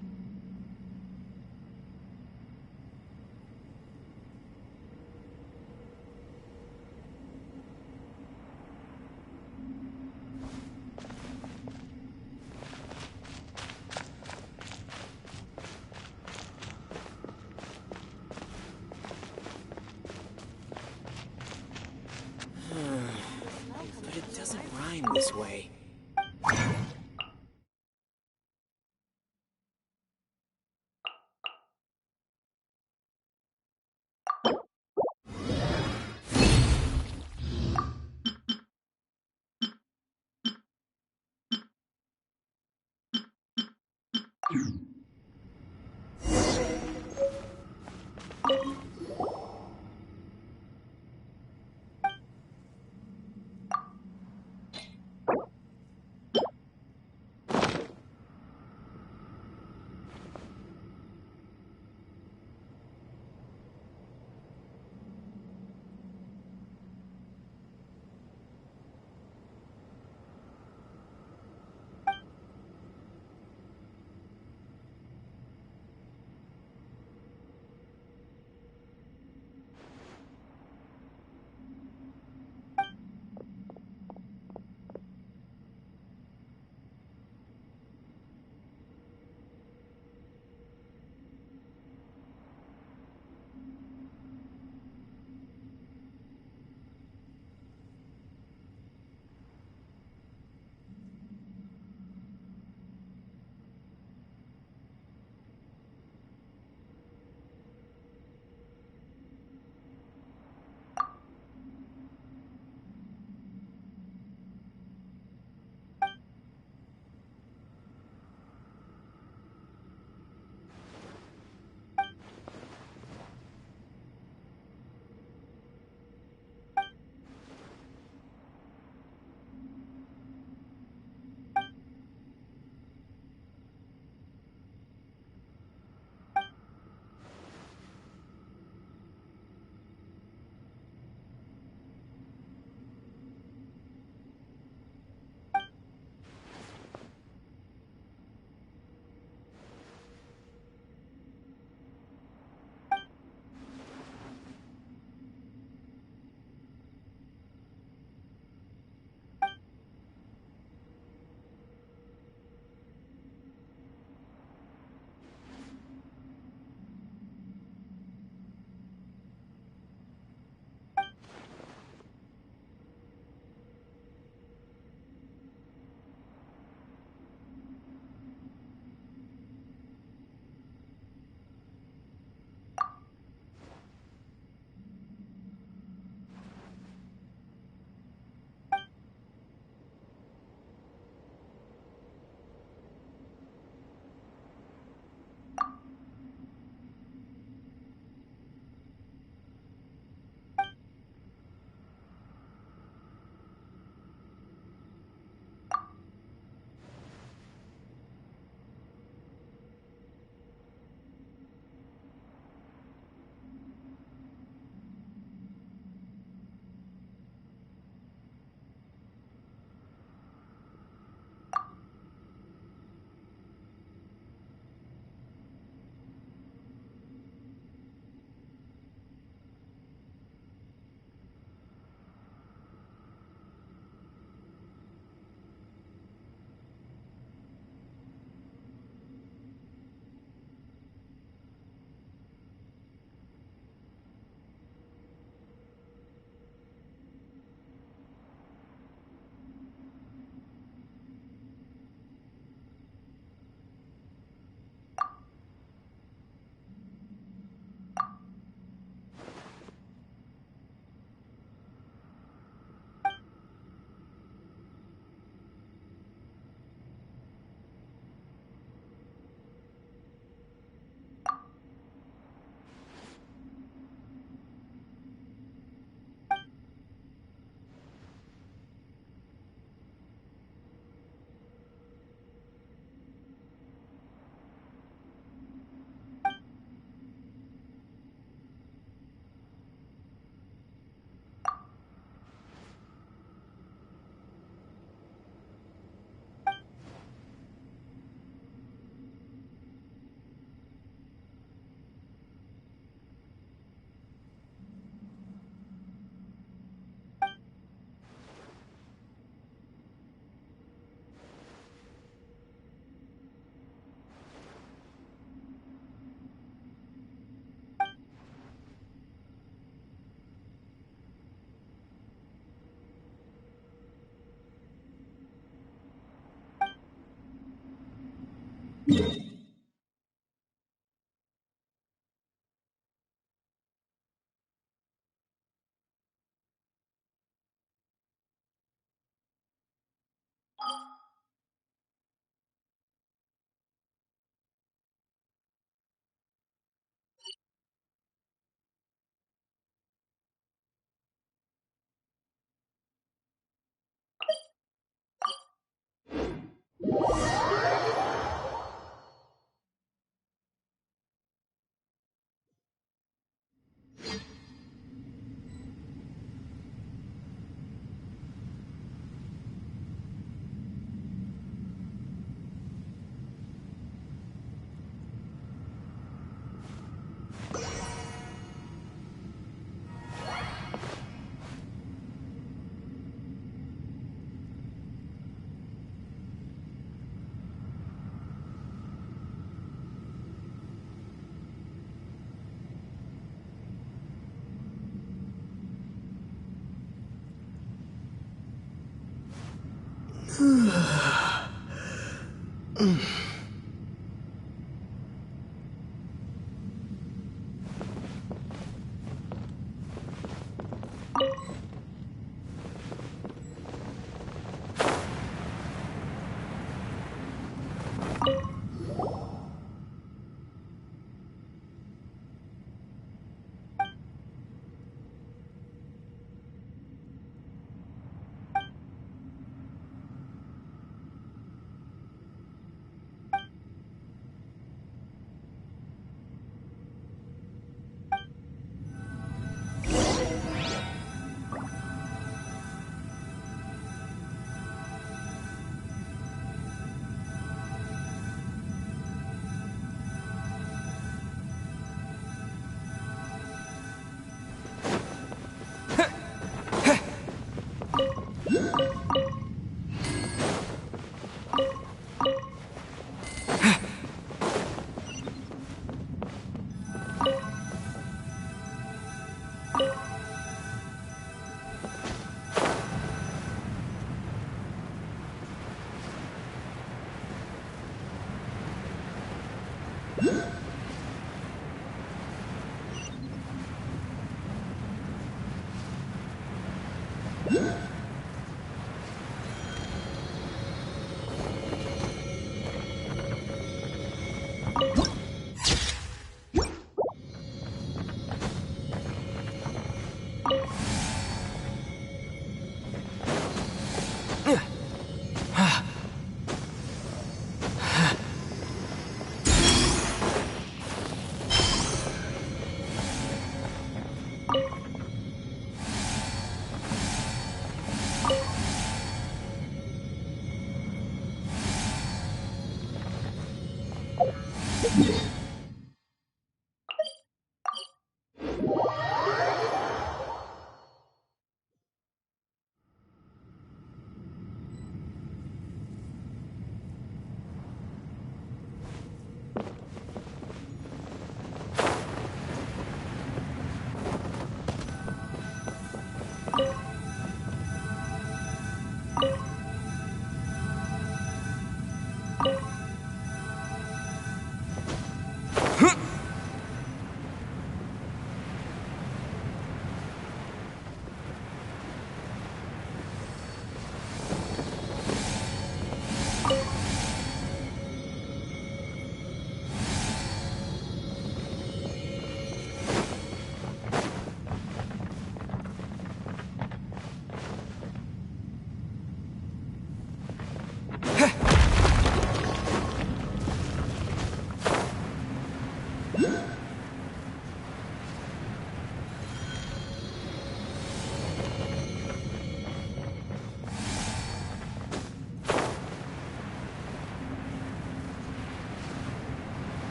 But it doesn't rhyme this way.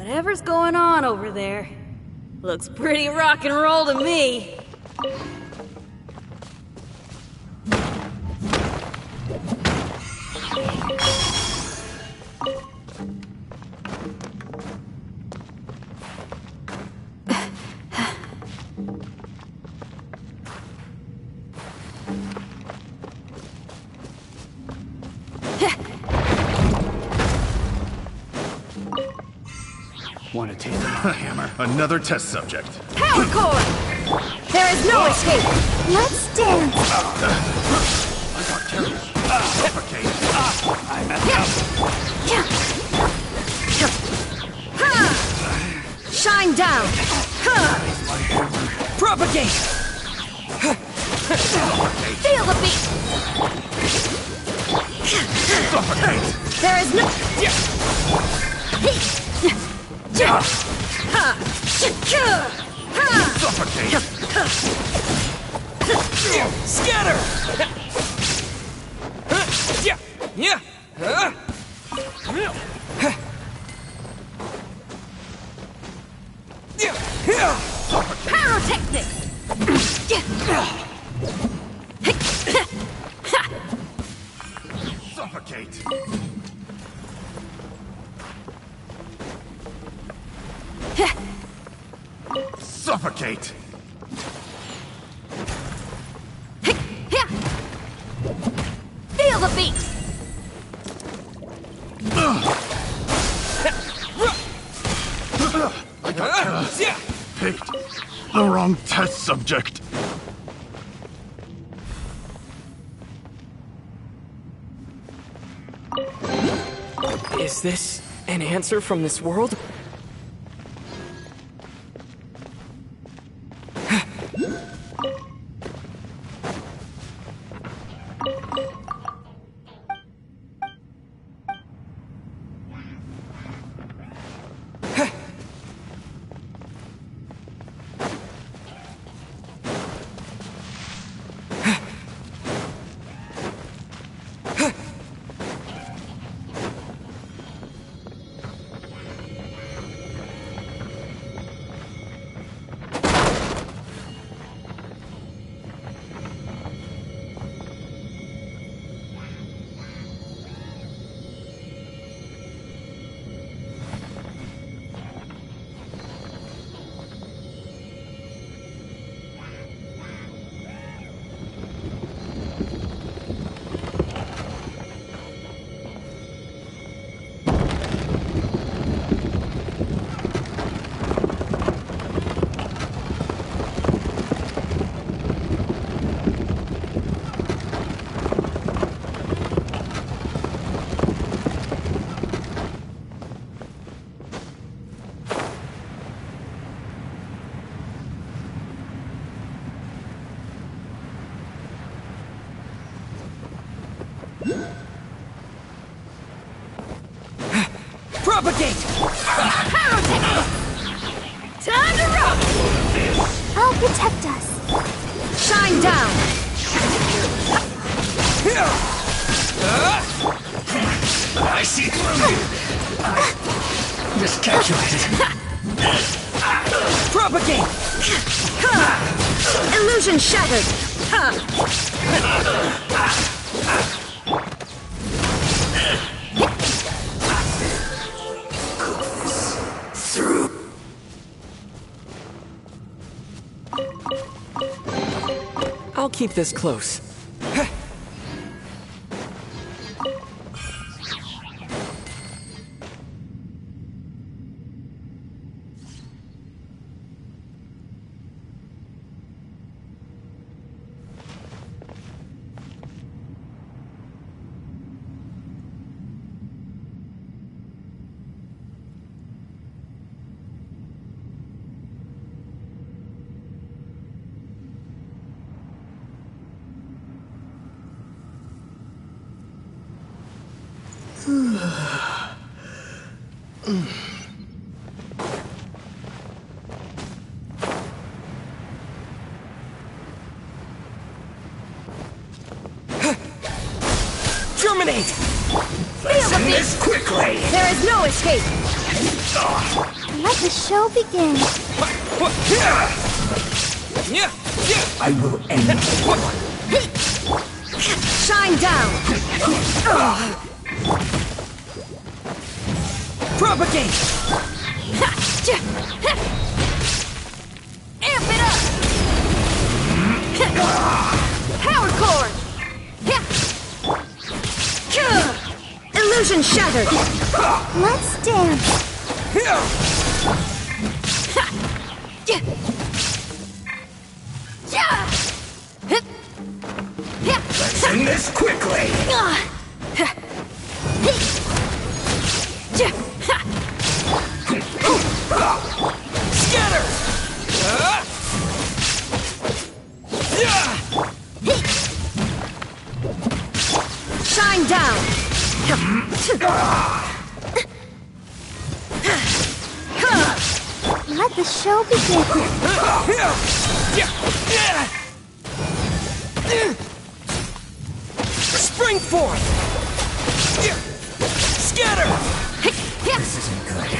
Whatever's going on over there, looks pretty rock and roll to me. Want to taste my hammer? Another test subject. Power core! There is no escape! Let's dance! I got terrible. Suffocate. I'm at Shine down! Propagate! Feel the beat! There is no... Suffocate! Scatter! Pyrotechnics! Suffocate! Suffocate! Feel the beat! I got picked the wrong test subject. Is this an answer from this world? Propagate! Pyrotechnics! Time to rock! I'll protect us. Shine down! I see through you. Miscalculated. Propagate! Illusion shattered! I'll keep this close. Terminate! Feel the beat! Quickly! There is no escape! Let the show begin. I will end it. Shine down! Propagate! Amp it up! Power cord! Illusion shattered! Let's dance. Let's end this quickly! Scatter! Shine down! Let the show begin. Spring forth! Scatter! This isn't good.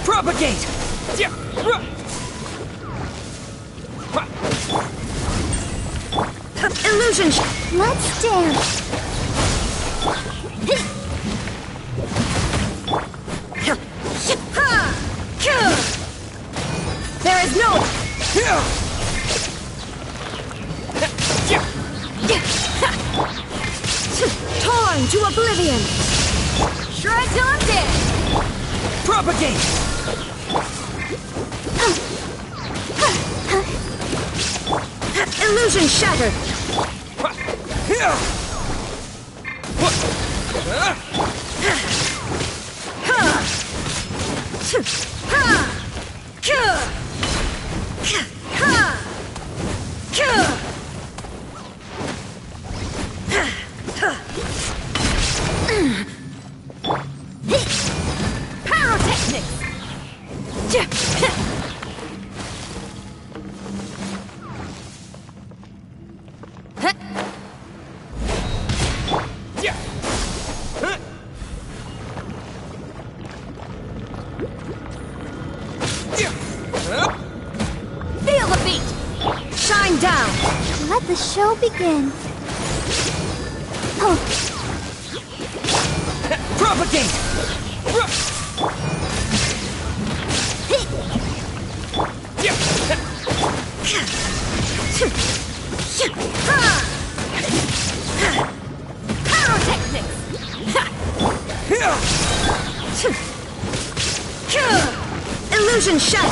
Propagate! Illusion! Let's dance! There is no... Torn to oblivion! Shred till I'm dead! Propagate! Illusion shattered! Feel the beat! Shine down! Let the show begin. Oh. Propagate! Pyrotechnics! Illusion shot!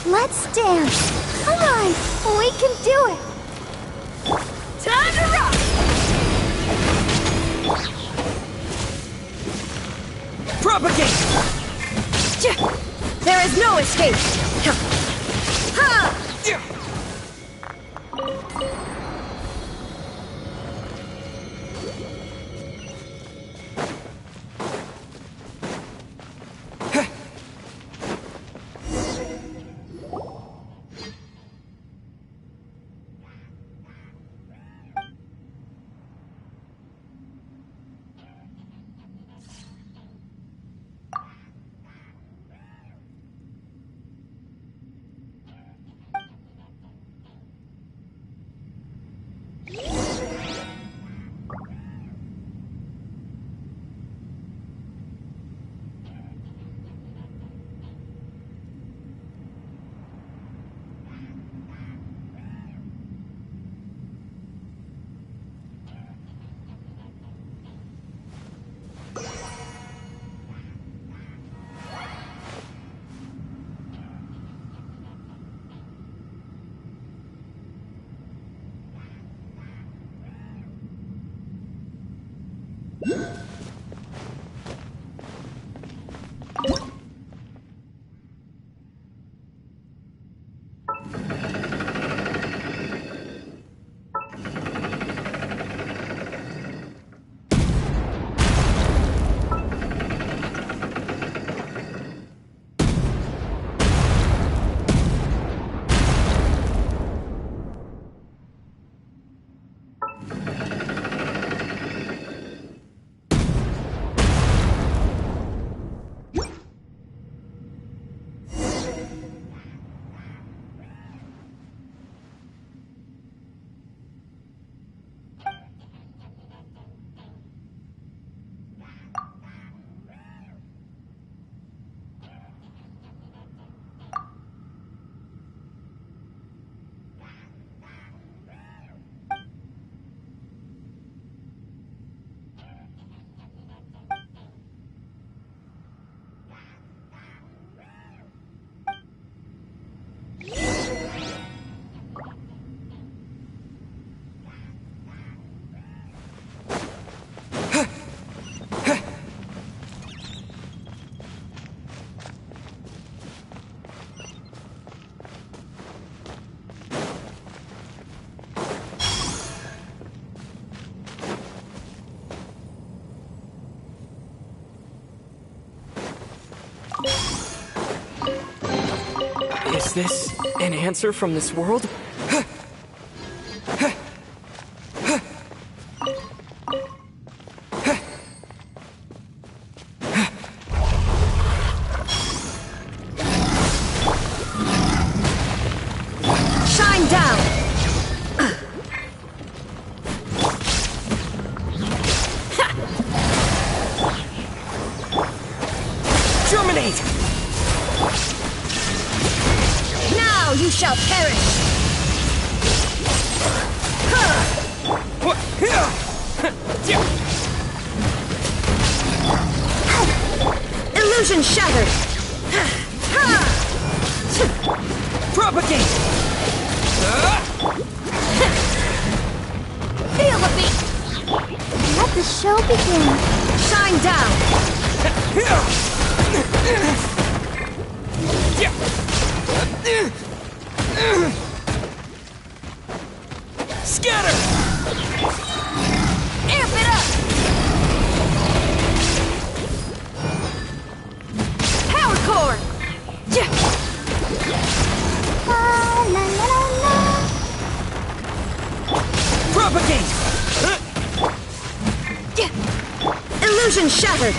Let's dance. Come on, we can do it. Time to rock! Propagate! There is no escape! Ha! Is this an answer from this world? Shine down! Germinate! Now you shall perish! Illusion shattered! Propagate! Feel the beat! Let the show begin. Shine down! Scatter! Amp it up! Power core! La la la la. Propagate! Illusion shattered!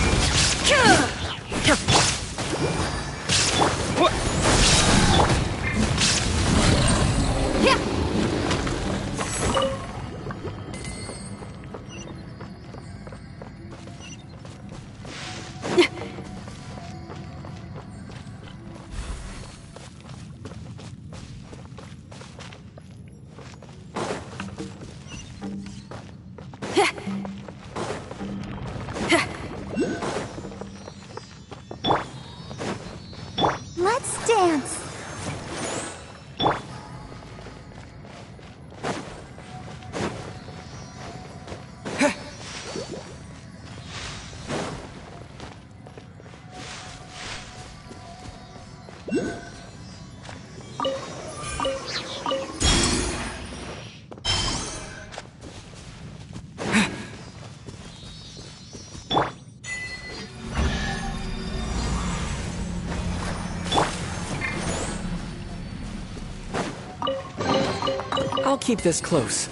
I'll keep this close.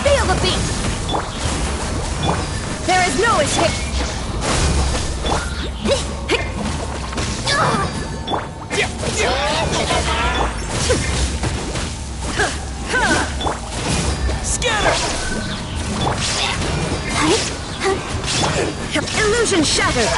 Feel the beat! There is no escape! Scatter! Illusion shattered!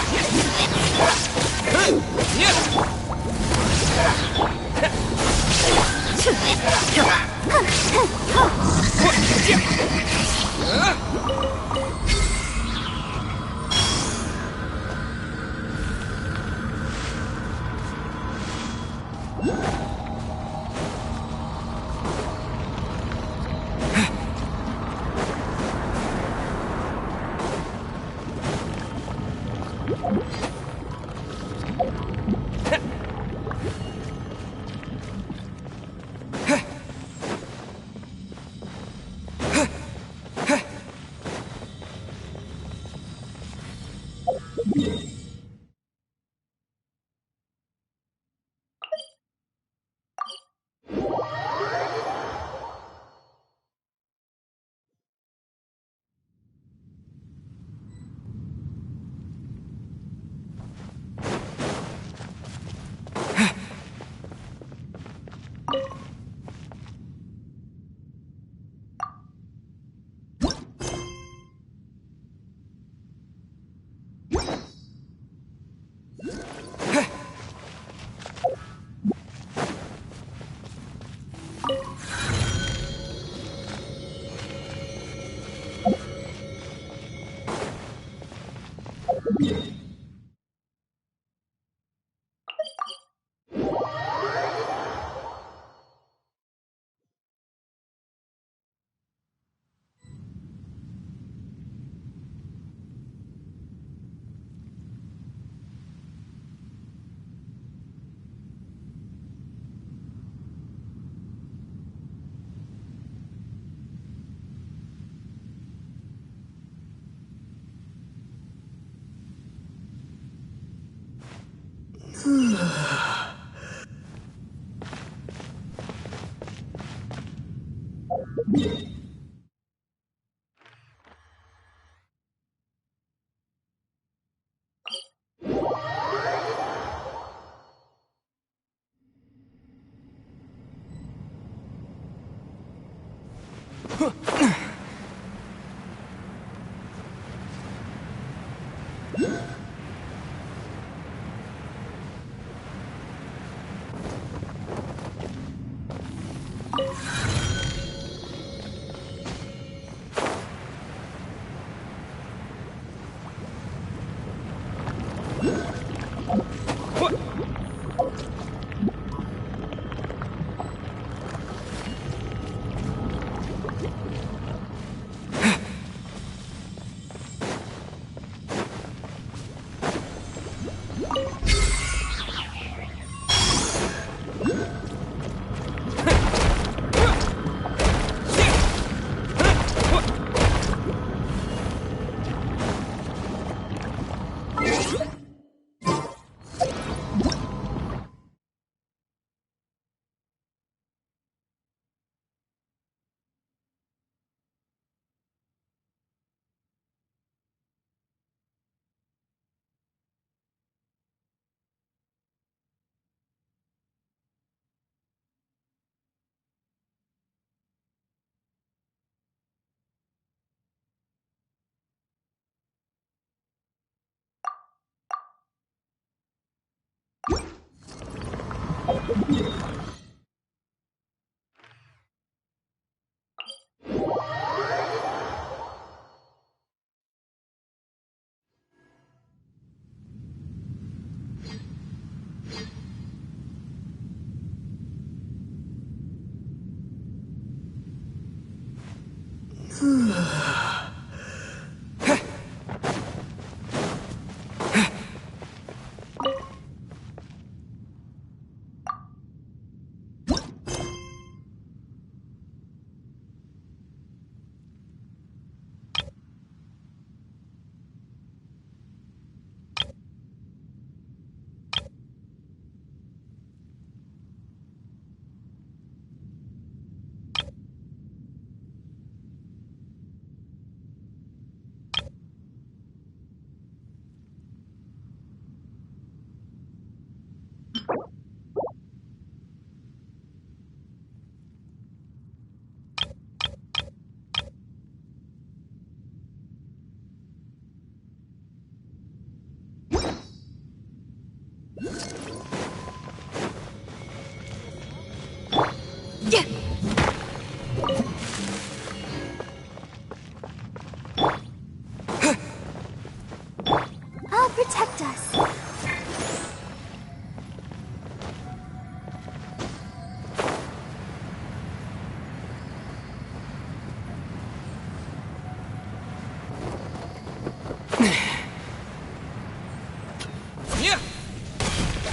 I'll protect us.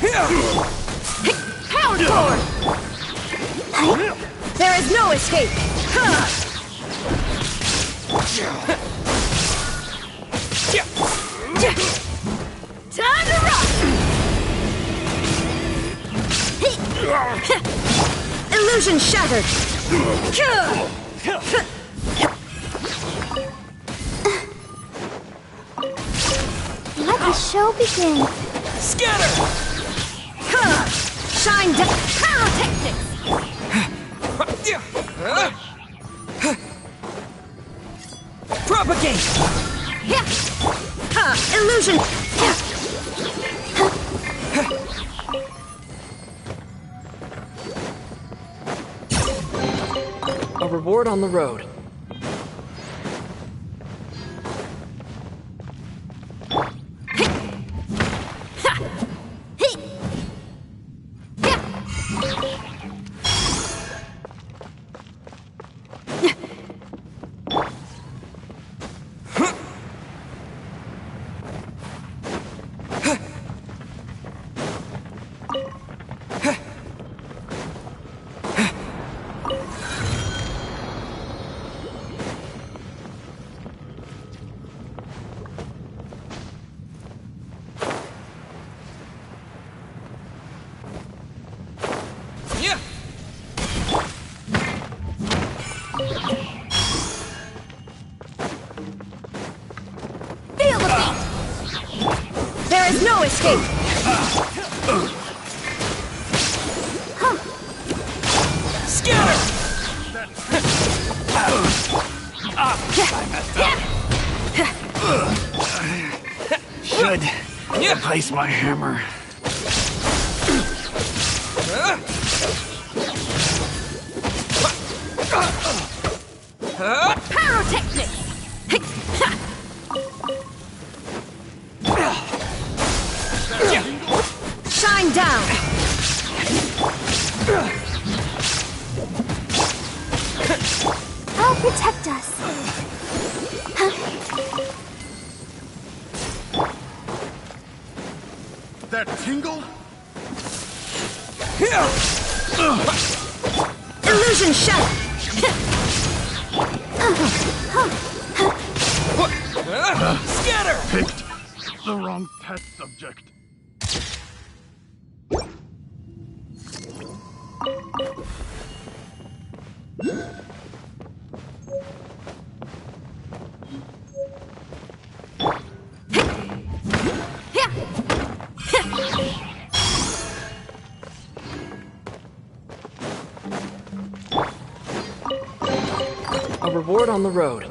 Power forward! There is no escape! Time to rock! Illusion shattered! Let the show begin. Scatter! Shine down! Pyrotechnics! Propagate! Illusion! A reward on the road. Feel the beat! There is no escape! Scatter! Should replace my hammer. Pyrotechnics! Shine down! I'll protect us. That tingle? Illusion shattered! Scatter! Picked the wrong test subject. A reward on the road.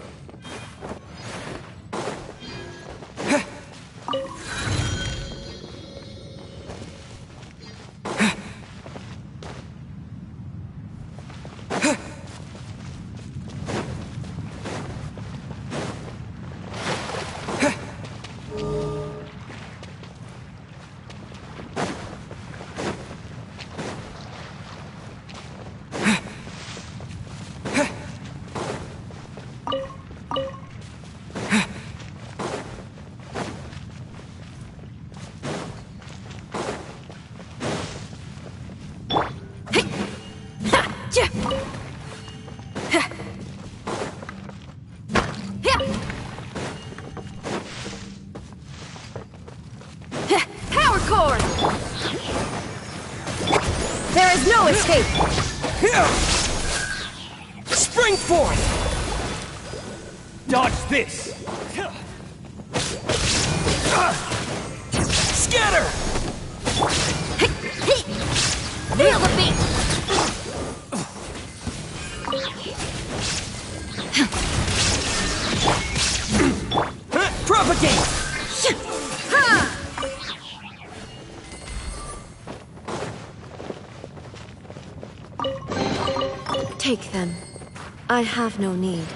Power cord! There is no escape! Spring forth! Dodge this! Scatter! Feel the beat! Propagate! Take them. I have no need.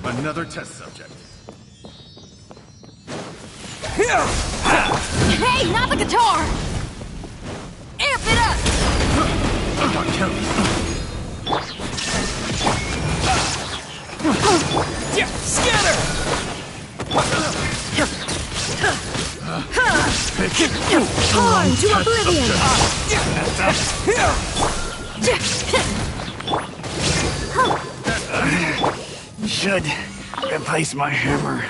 Another test subject. Hey, not the guitar! Amp it up! Come on, Kelly. Scatter! On to oblivion! Should replace my hammer.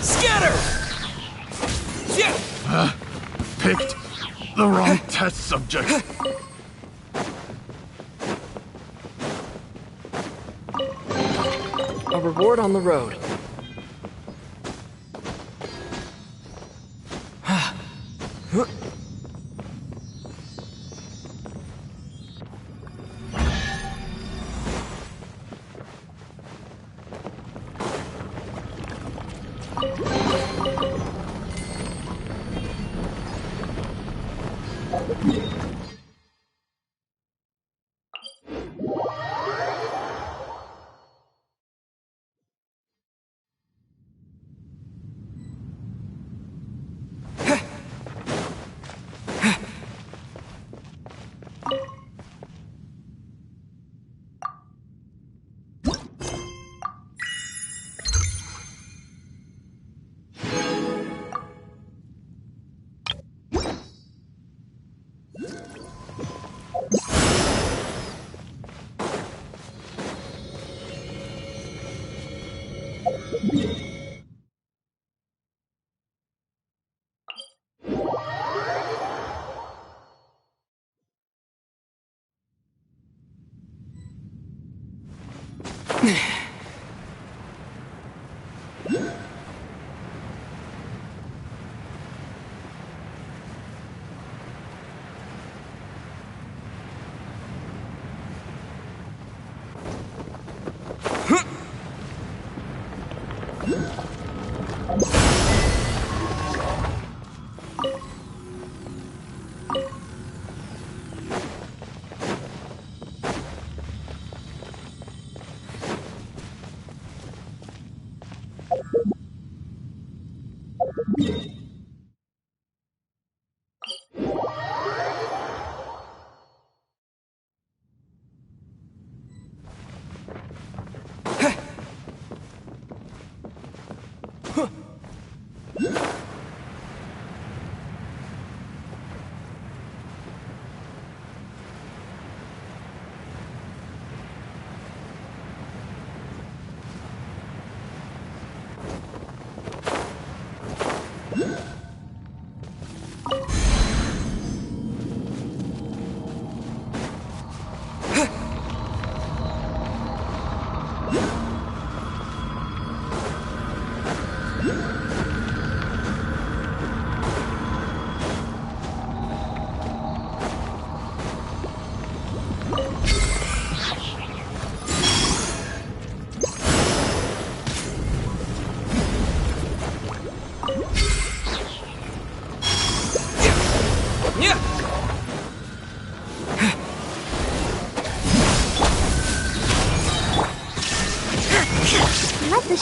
Scatter! Picked the wrong test subject. A reward on the road.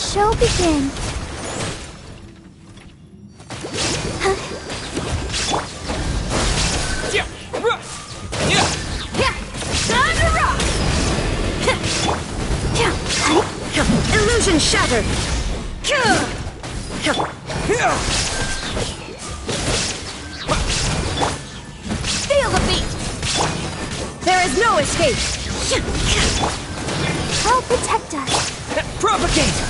show begin. Illusion shattered! Feel the beat! There is no escape! I'll protect us. Propagate!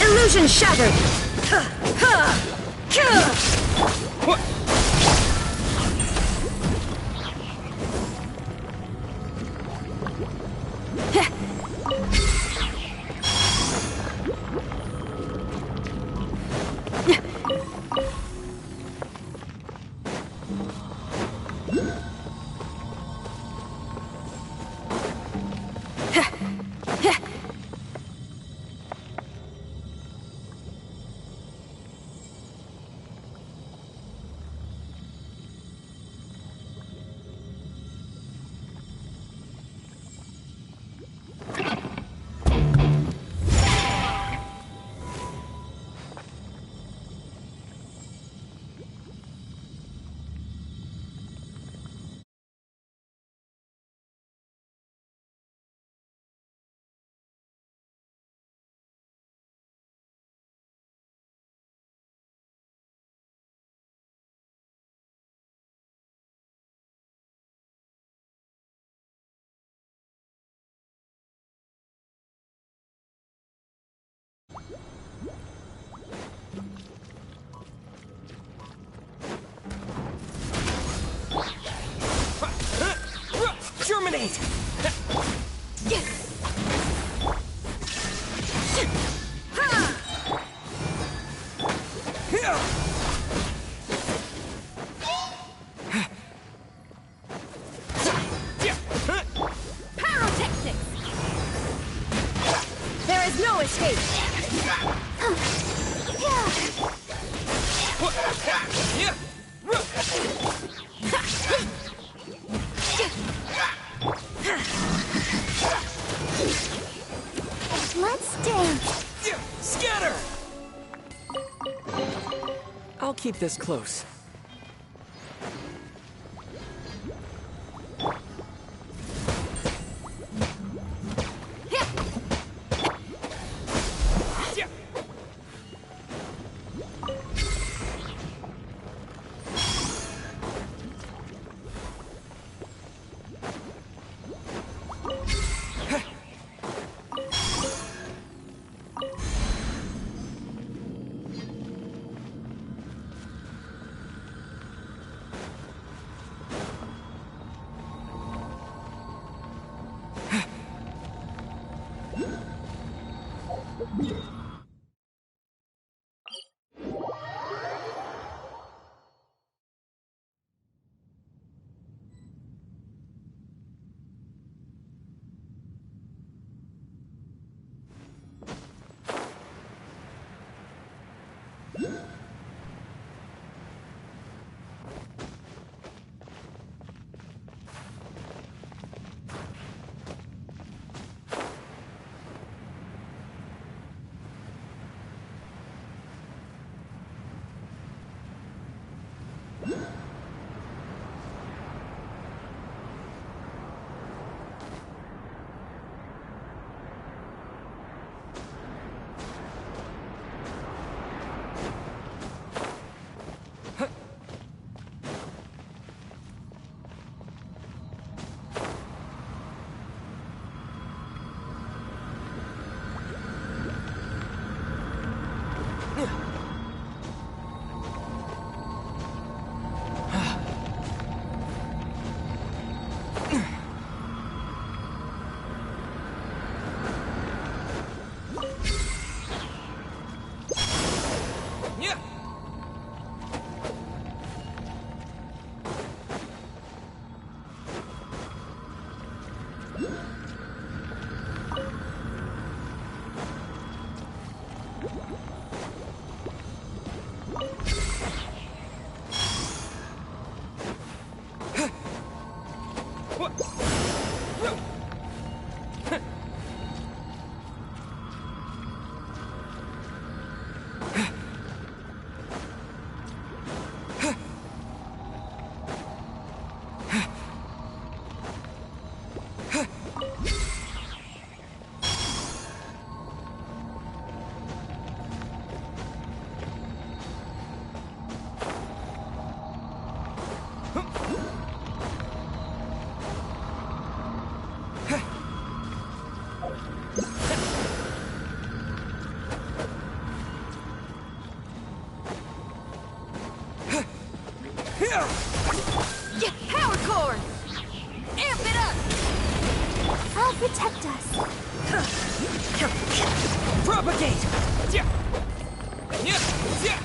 Illusion shattered! Germinate! Pyrotechnics! There is no escape! Let's dance. Scatter! I'll keep this close. Propagate! Yeah! Yeah! Yeah!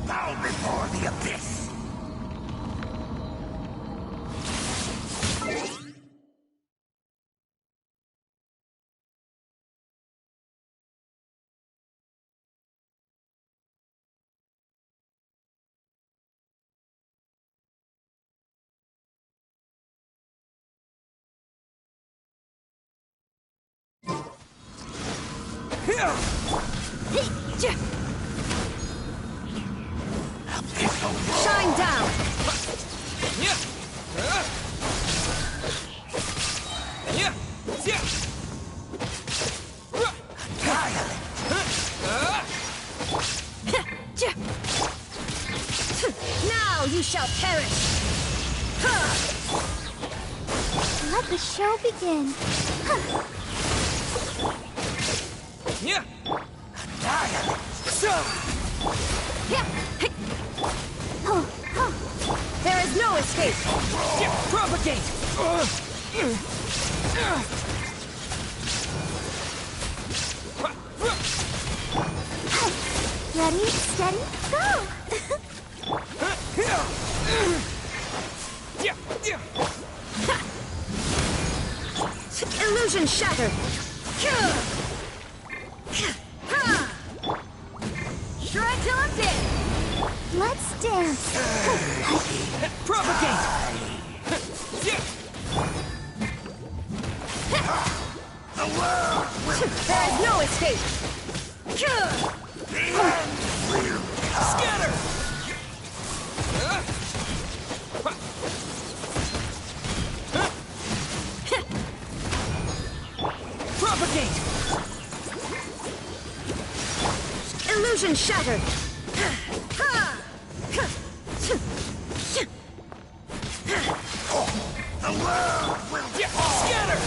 Bow before the abyss! Shine down! Now you shall perish! Let the show begin. There is no escape! Propagate! Ready, steady, go! Illusion shattered! Shred till I'm dead! Let's dance! Propagate! The world will There is no escape! The end will come. Scatter! Propagate! Illusion shattered! The world will Scatter!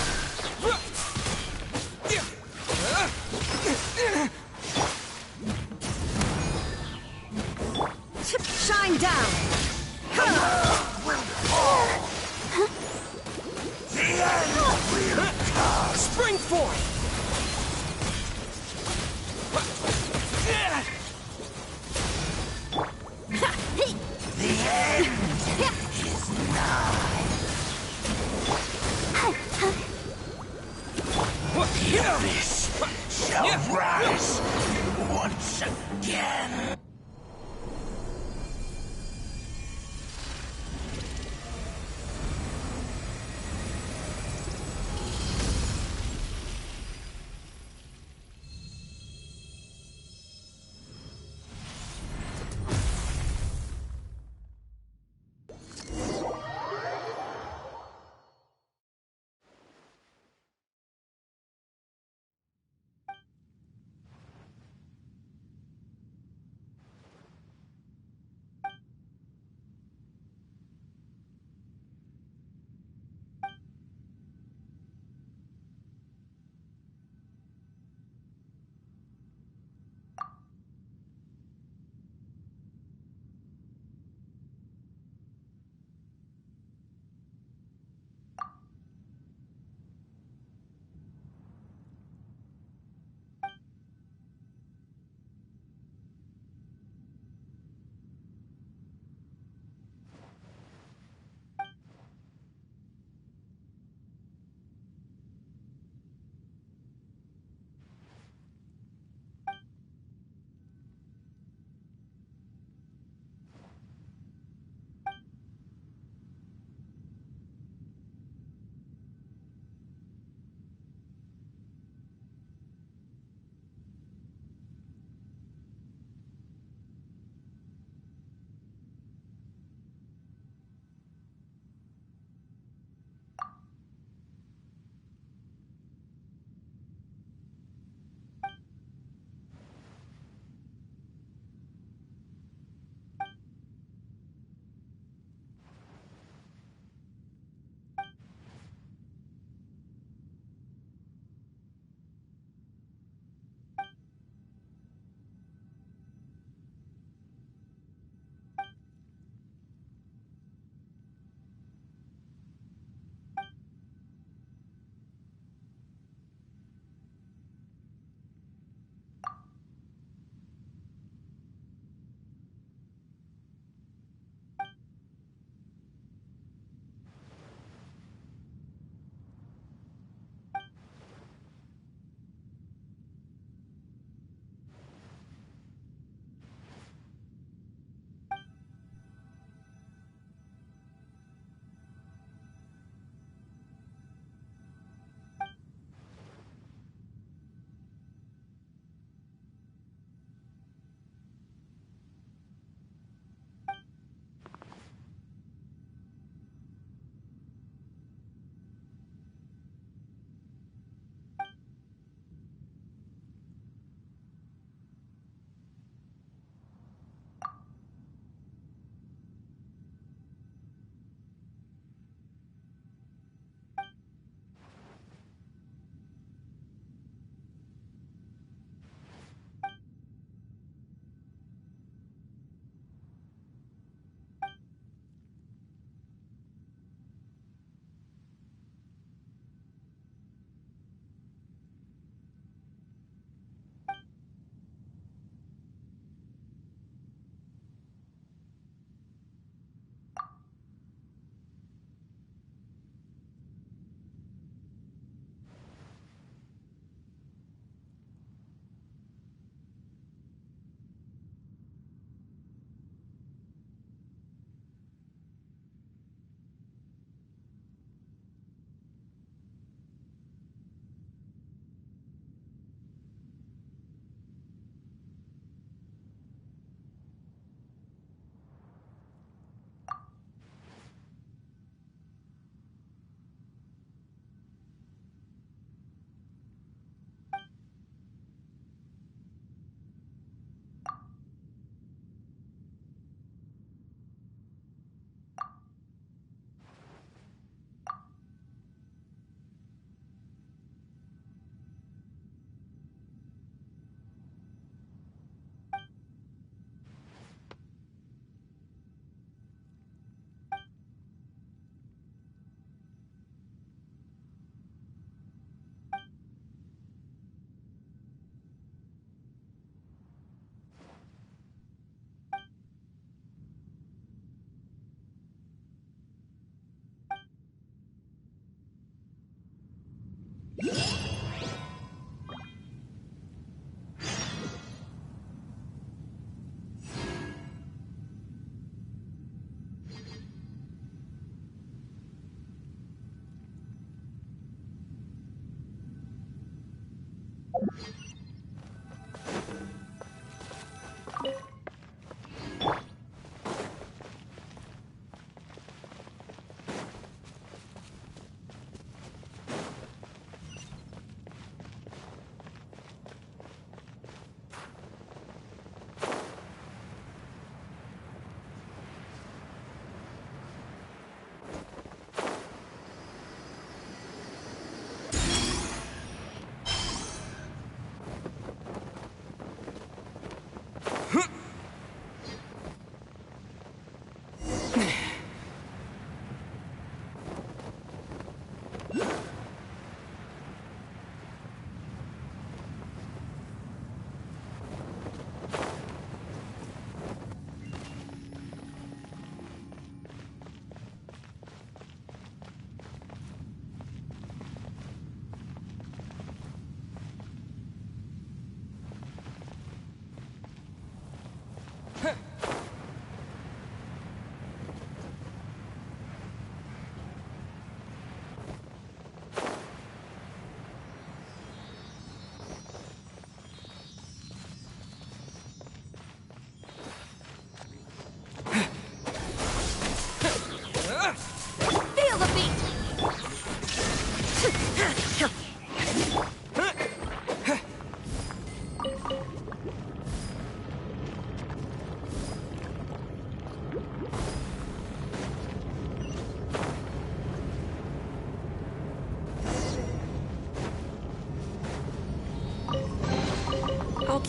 Shine down! The world will fall. The end will come. Spring forth! The end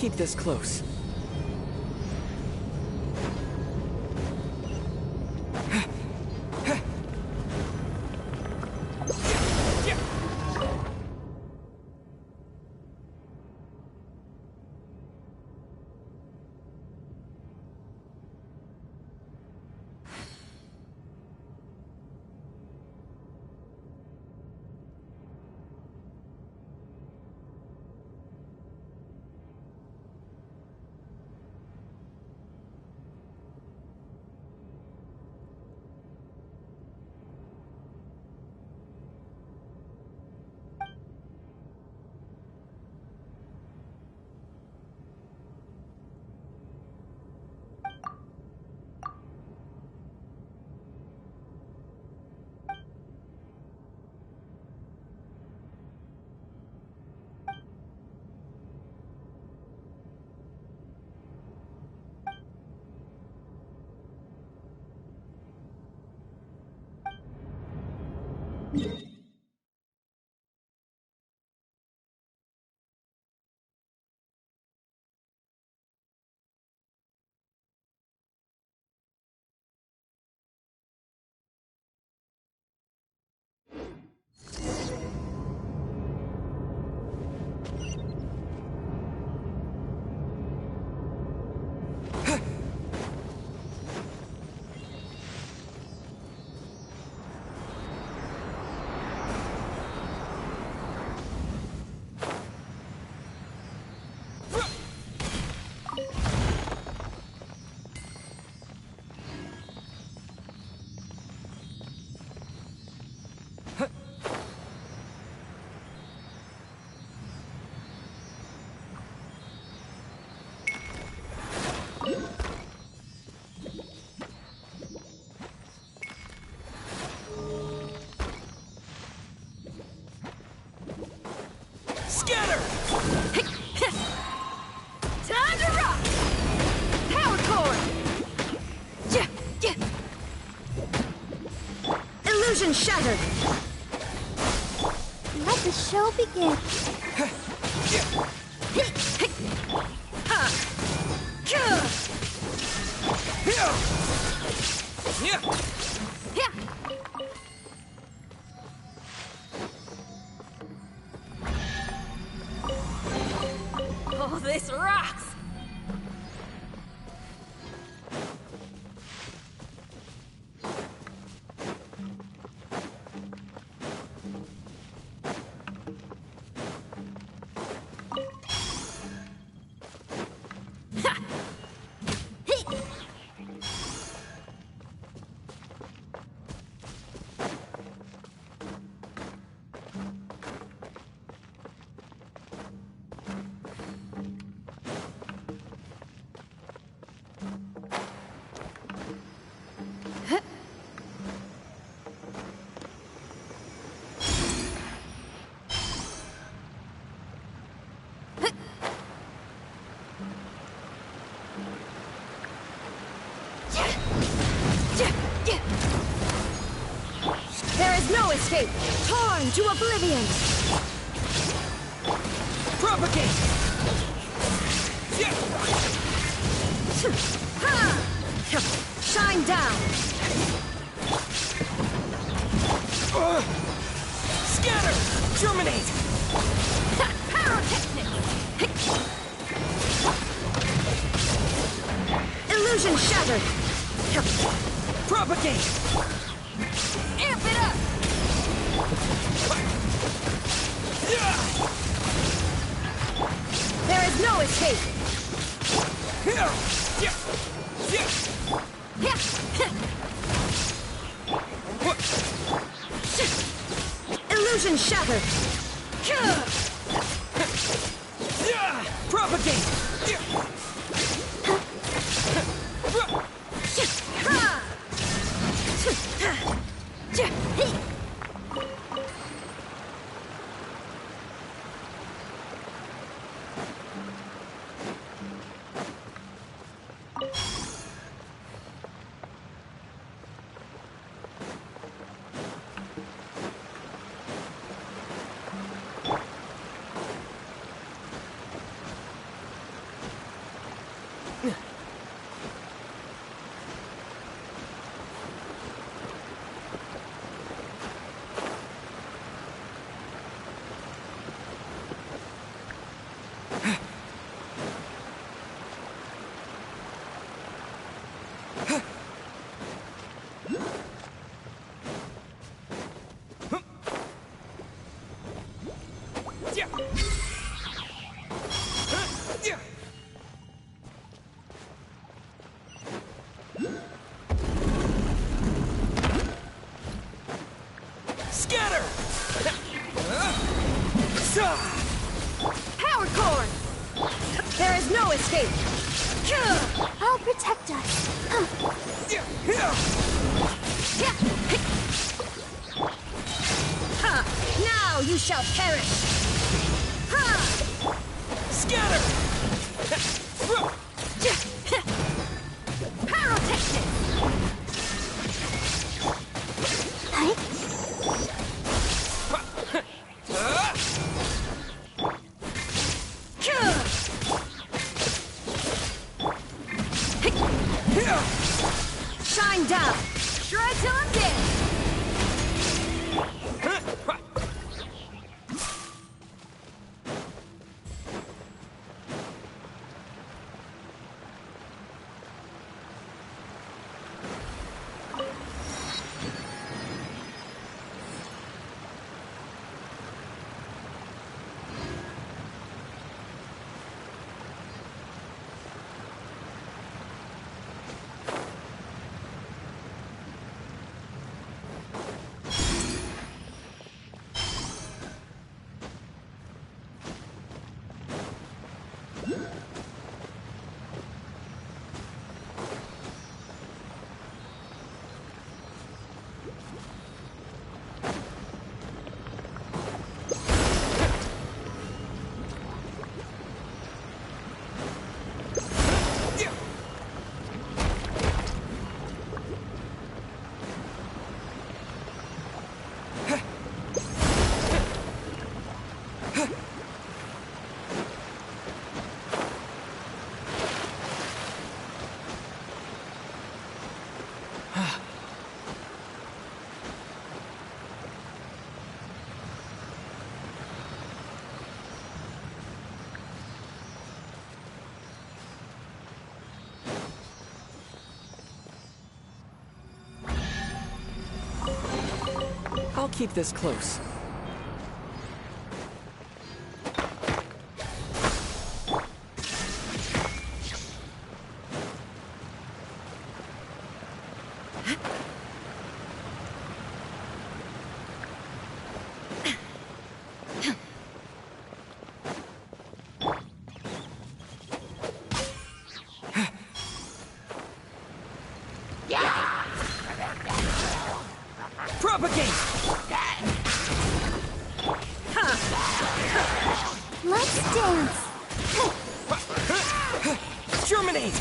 keep this close. Scatter! Time to rock! Power cord! Illusion shattered! Let the show begin. Oh, this rocks! There is no escape! Torn to oblivion! Propagate! Shine down! Scatter! Germinate! Illusion shattered! Propagate! Amp it up! There is no escape! Illusion shattered! Propagate! Power core! There is no escape! I'll protect us. Now you shall perish! Scatter! Pyrotechnic! Shine down! Shred till I'm dead! I'll keep this close. Propagate! Let's dance. Germinate!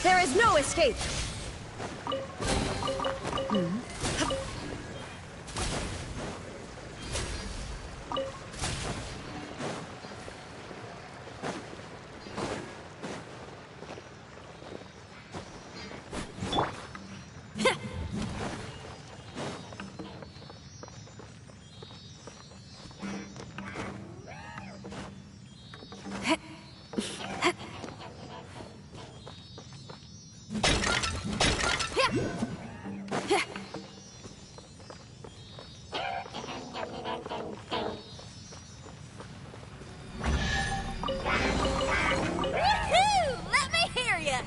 There is no escape! Let me hear ya!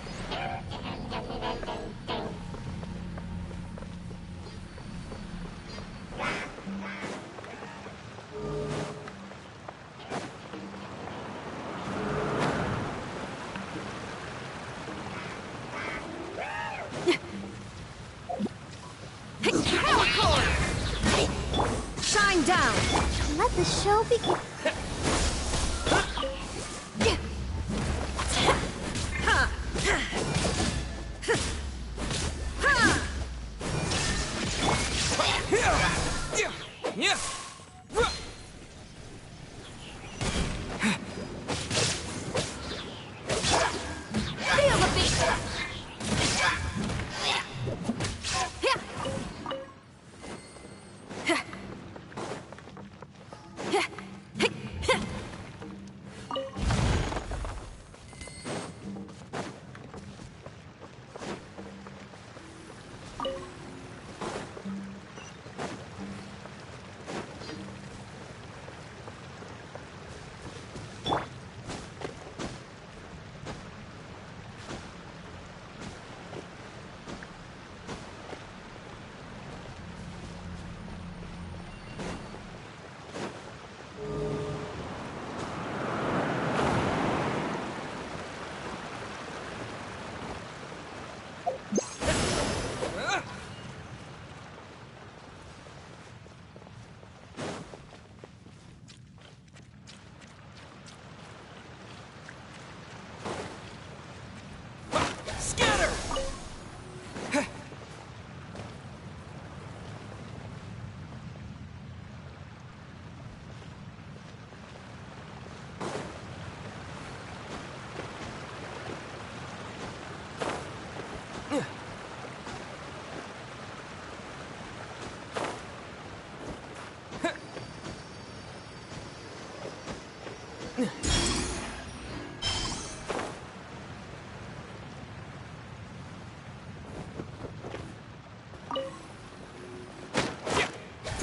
Power core! Shine down! Let the show begin. Feel the beat!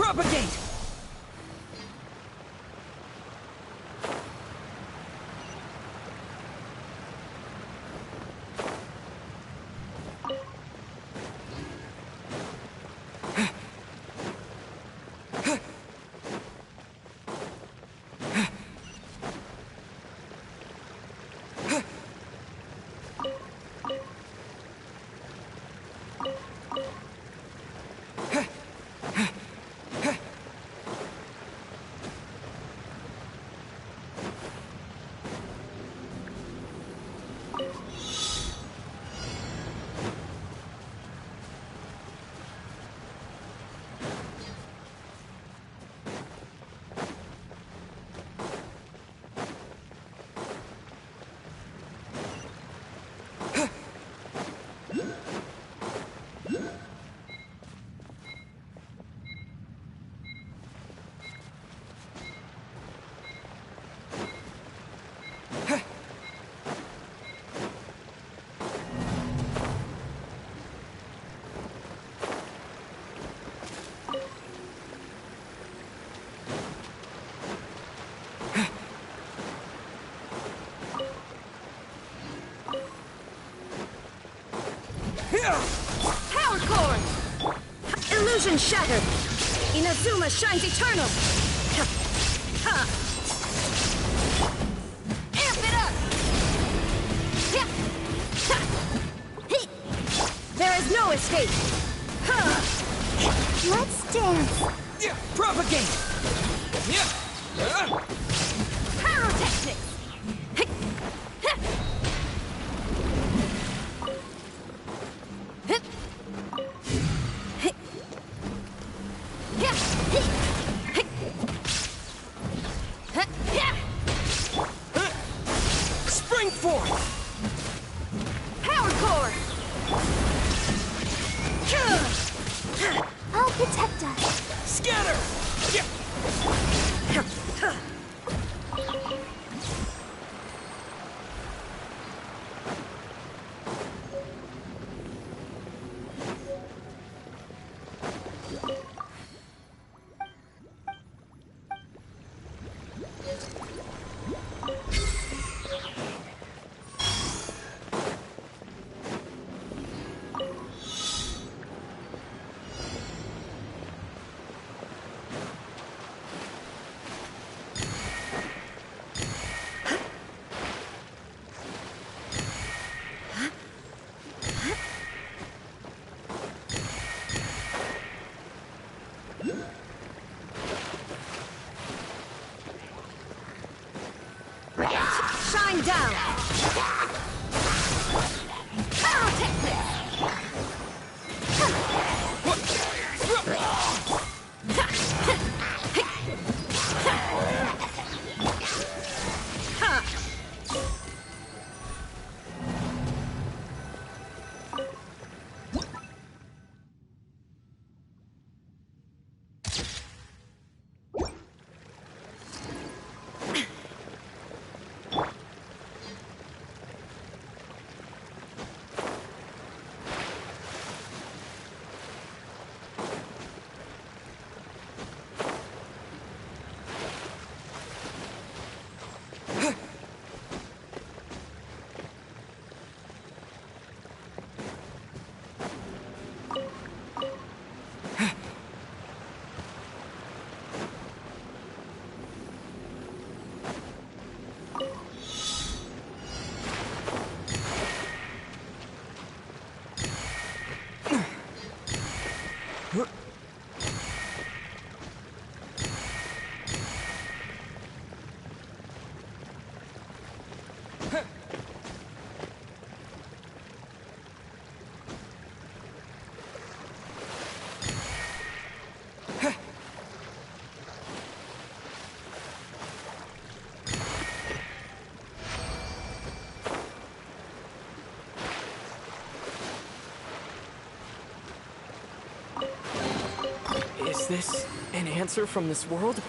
Propagate! Power core! Illusion shattered! Inazuma shines eternal! Amp it up! There is no escape! Let's dance! Propagate! Pyrotechnics! Spring forth! Power core! I'll protect us. Scatter! Shine down! Pyrotechnics! Is this an answer from this world?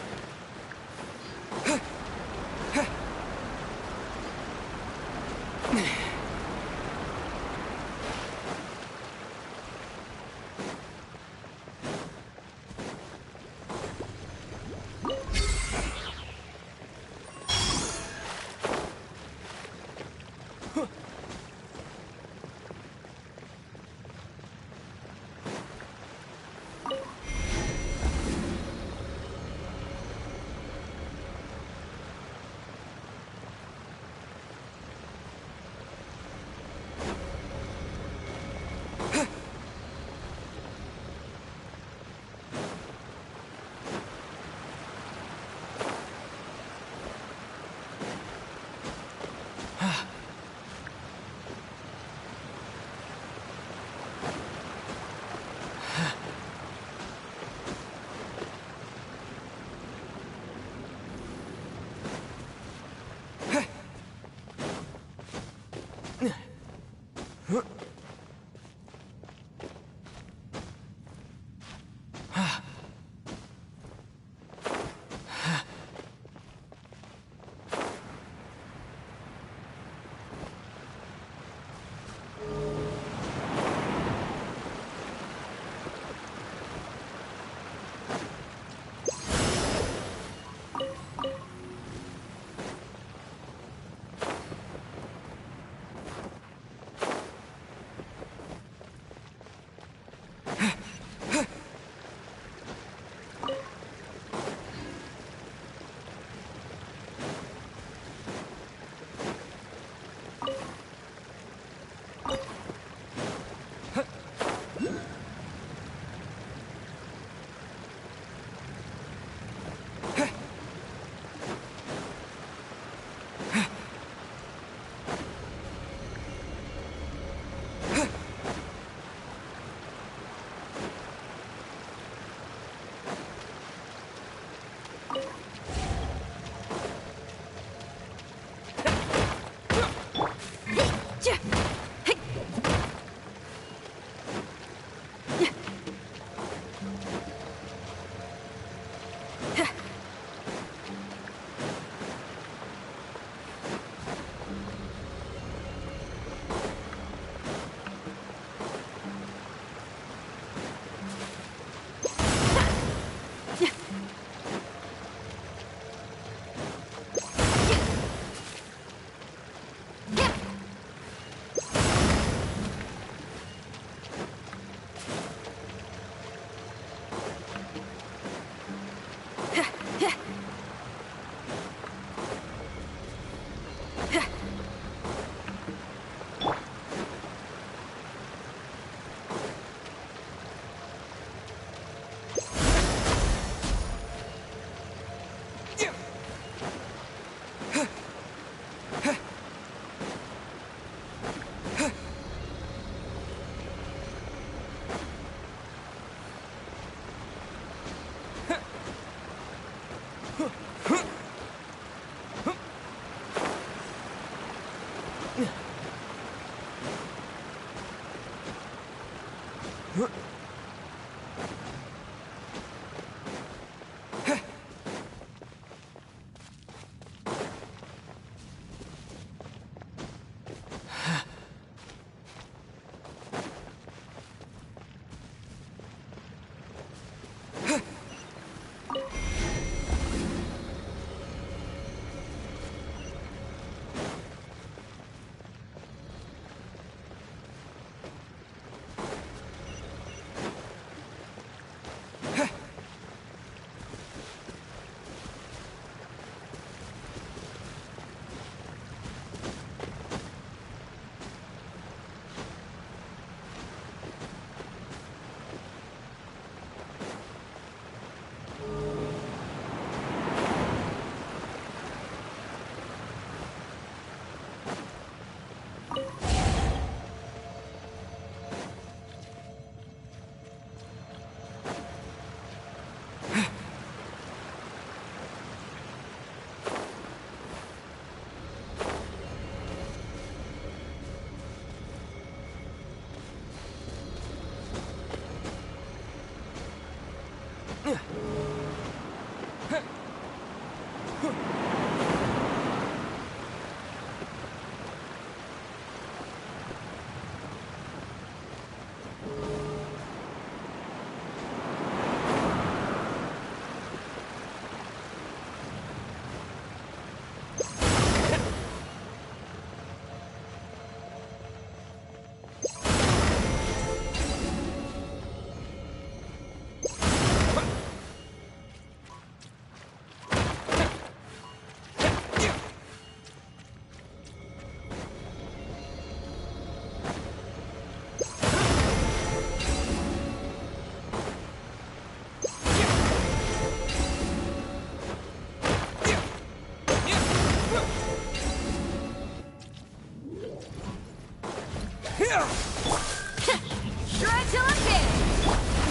Try till I'm dead!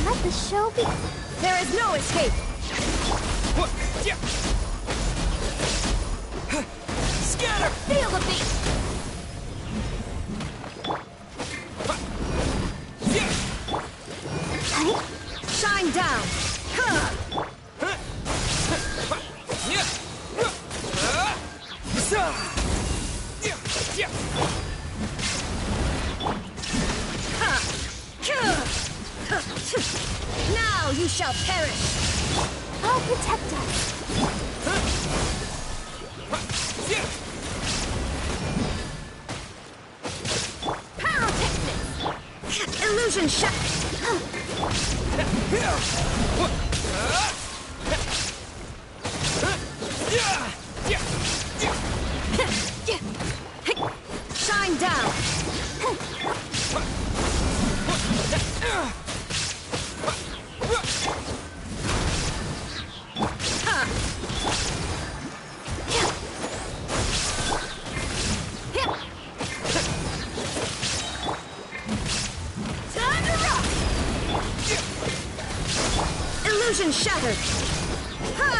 Let the show be... There is no escape! Scatter! Feel the beat! You shall perish! I'll protect us. Pyrotechnics! Illusion shot! Shine down! Time to rock! Illusion shattered! Ha!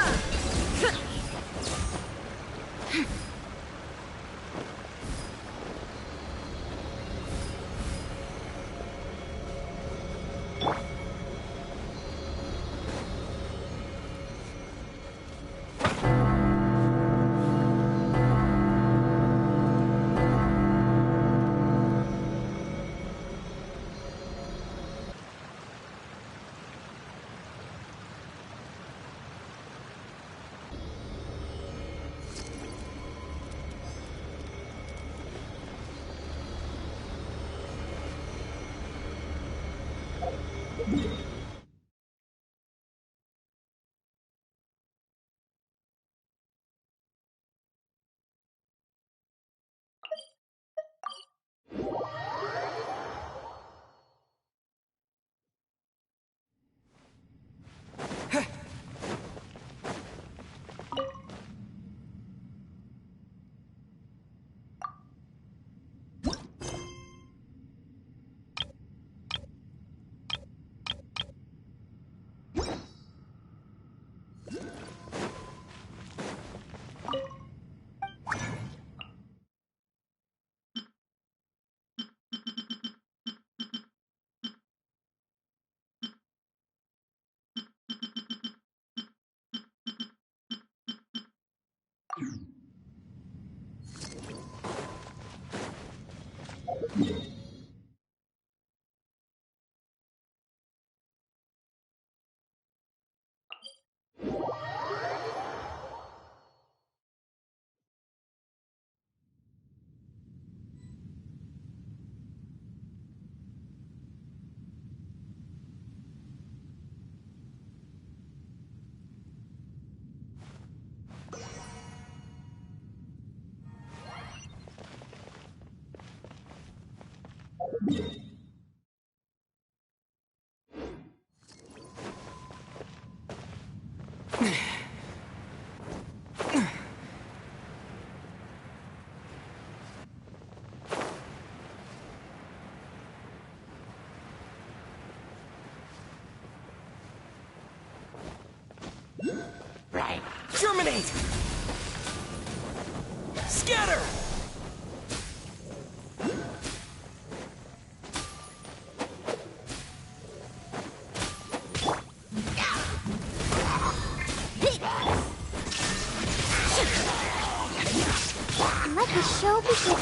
Terminate! Scatter! Let the show begin.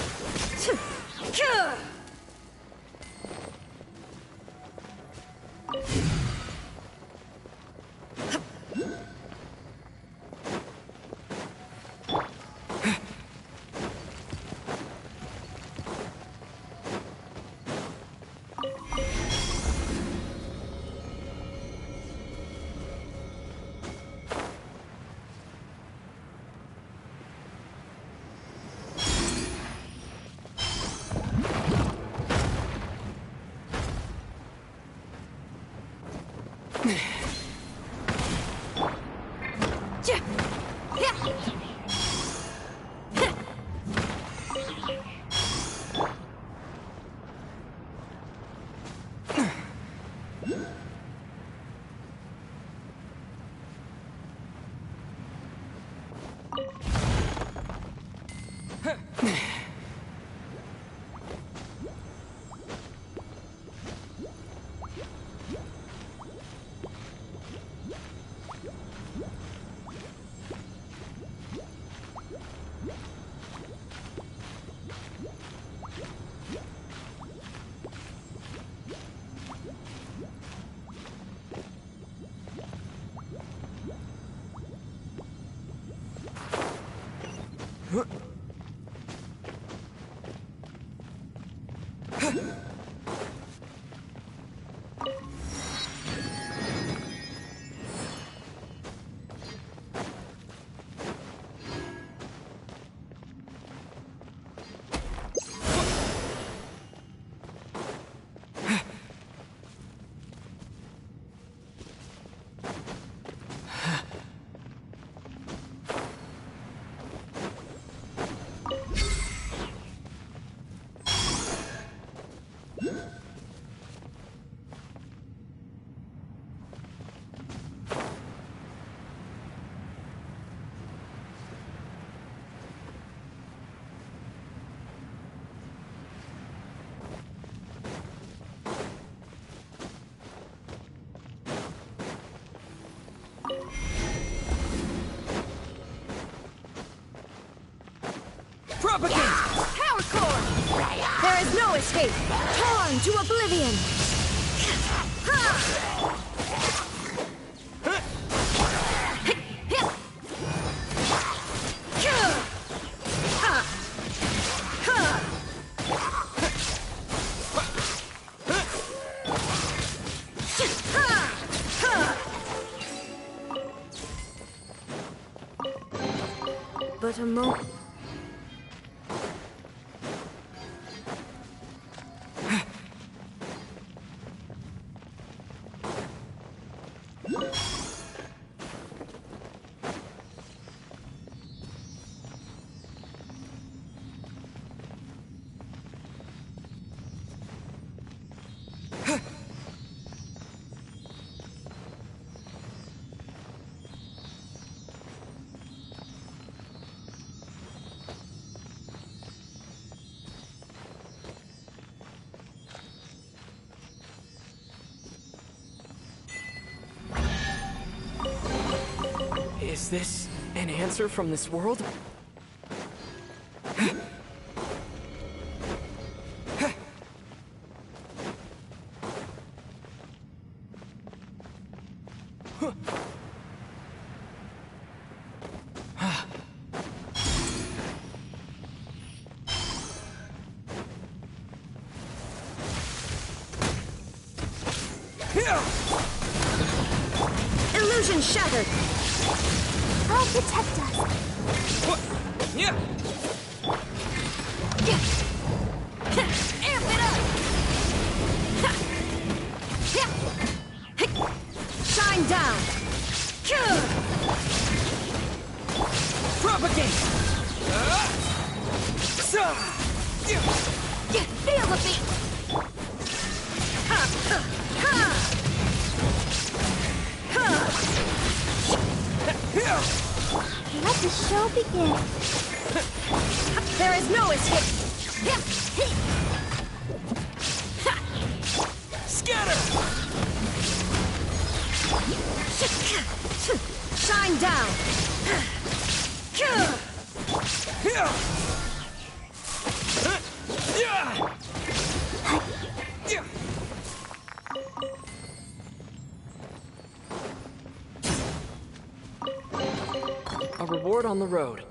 Propagate! Power core! There is no escape! Torn to oblivion! But a moment. Is this an answer from this world? Illusion shattered! I'll protect us. What? Yeah. Amp it up! Shine down! Propagate! Feel the beat! Let the show begin. There is no escape! Scatter! Shine down! A reward on the road.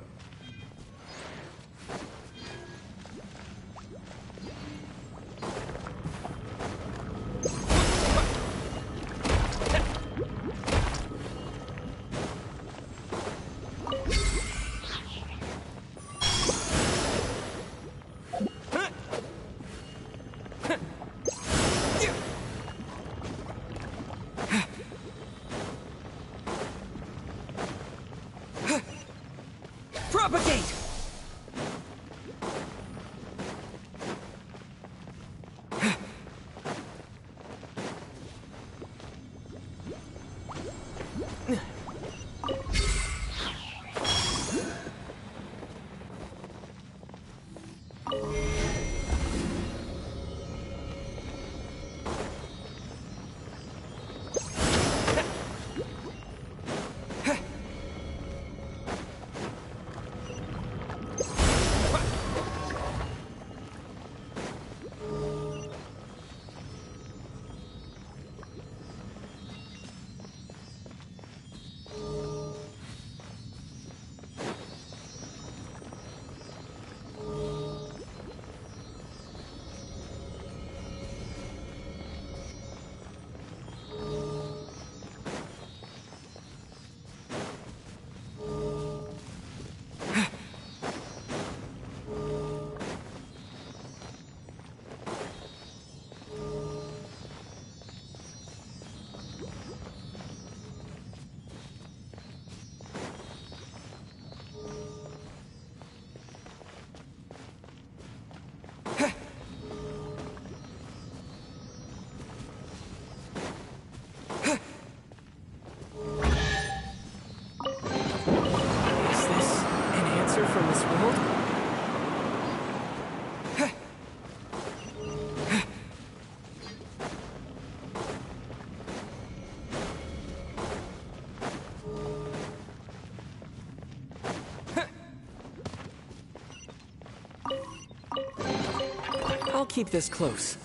I'll keep this close.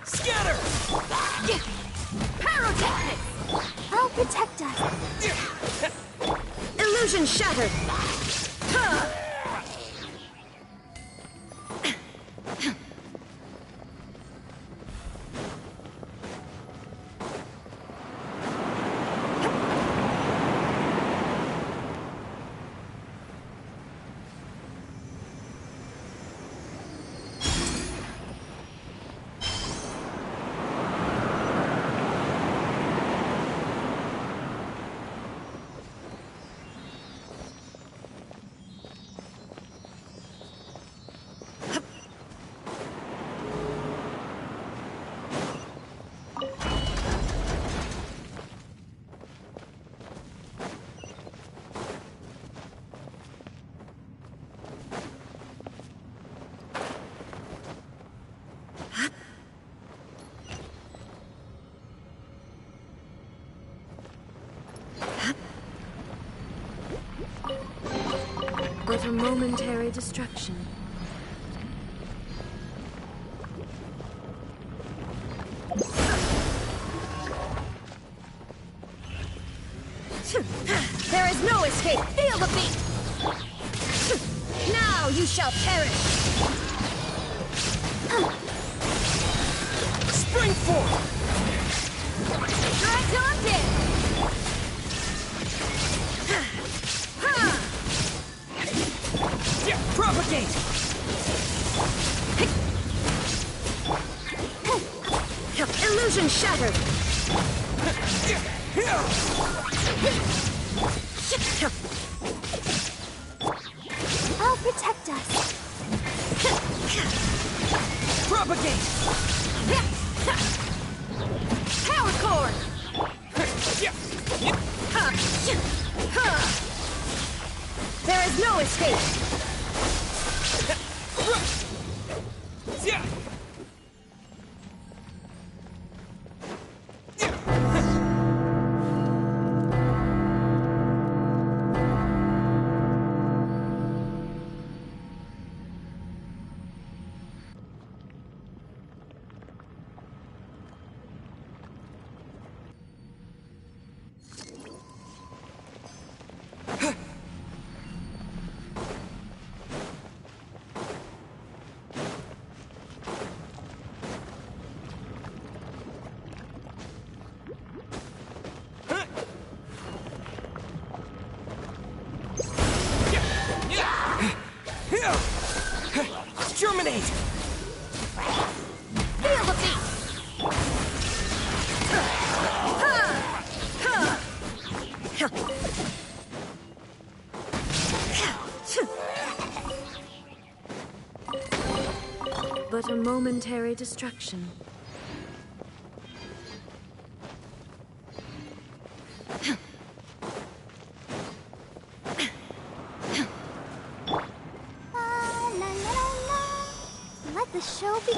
Scatter! Pyrotechnics! I'll protect us. Illusion shattered! But a momentary destruction. There is no escape! Feel the beat! Now you shall perish! Spring forth! Drag on dead! Yeah, propagate! Illusion shattered! I'll protect us. Propagate! Power cord! There is no escape! Germinate! Feel the beat! But a momentary destruction. Let the show be.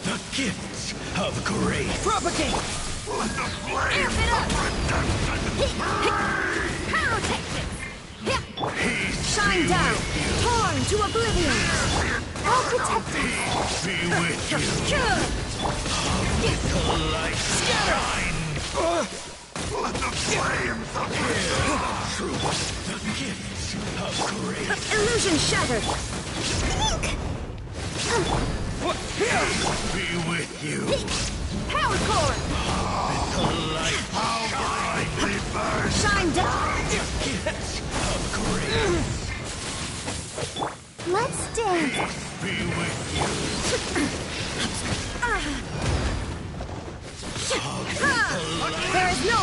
The gifts of grace. Propagate! Let the flame Amp it up. of redemption burn. Pyrotechnics! Shine down! Torn to oblivion! I'll protect us! Peace be with you. The light shine. Let the flames of truth. The gifts of grace. Illusion shattered! Peace be with you. Power core! The light brightly burn. Shine down! The gifts of grace. Let's dance! Peace be with you. There is no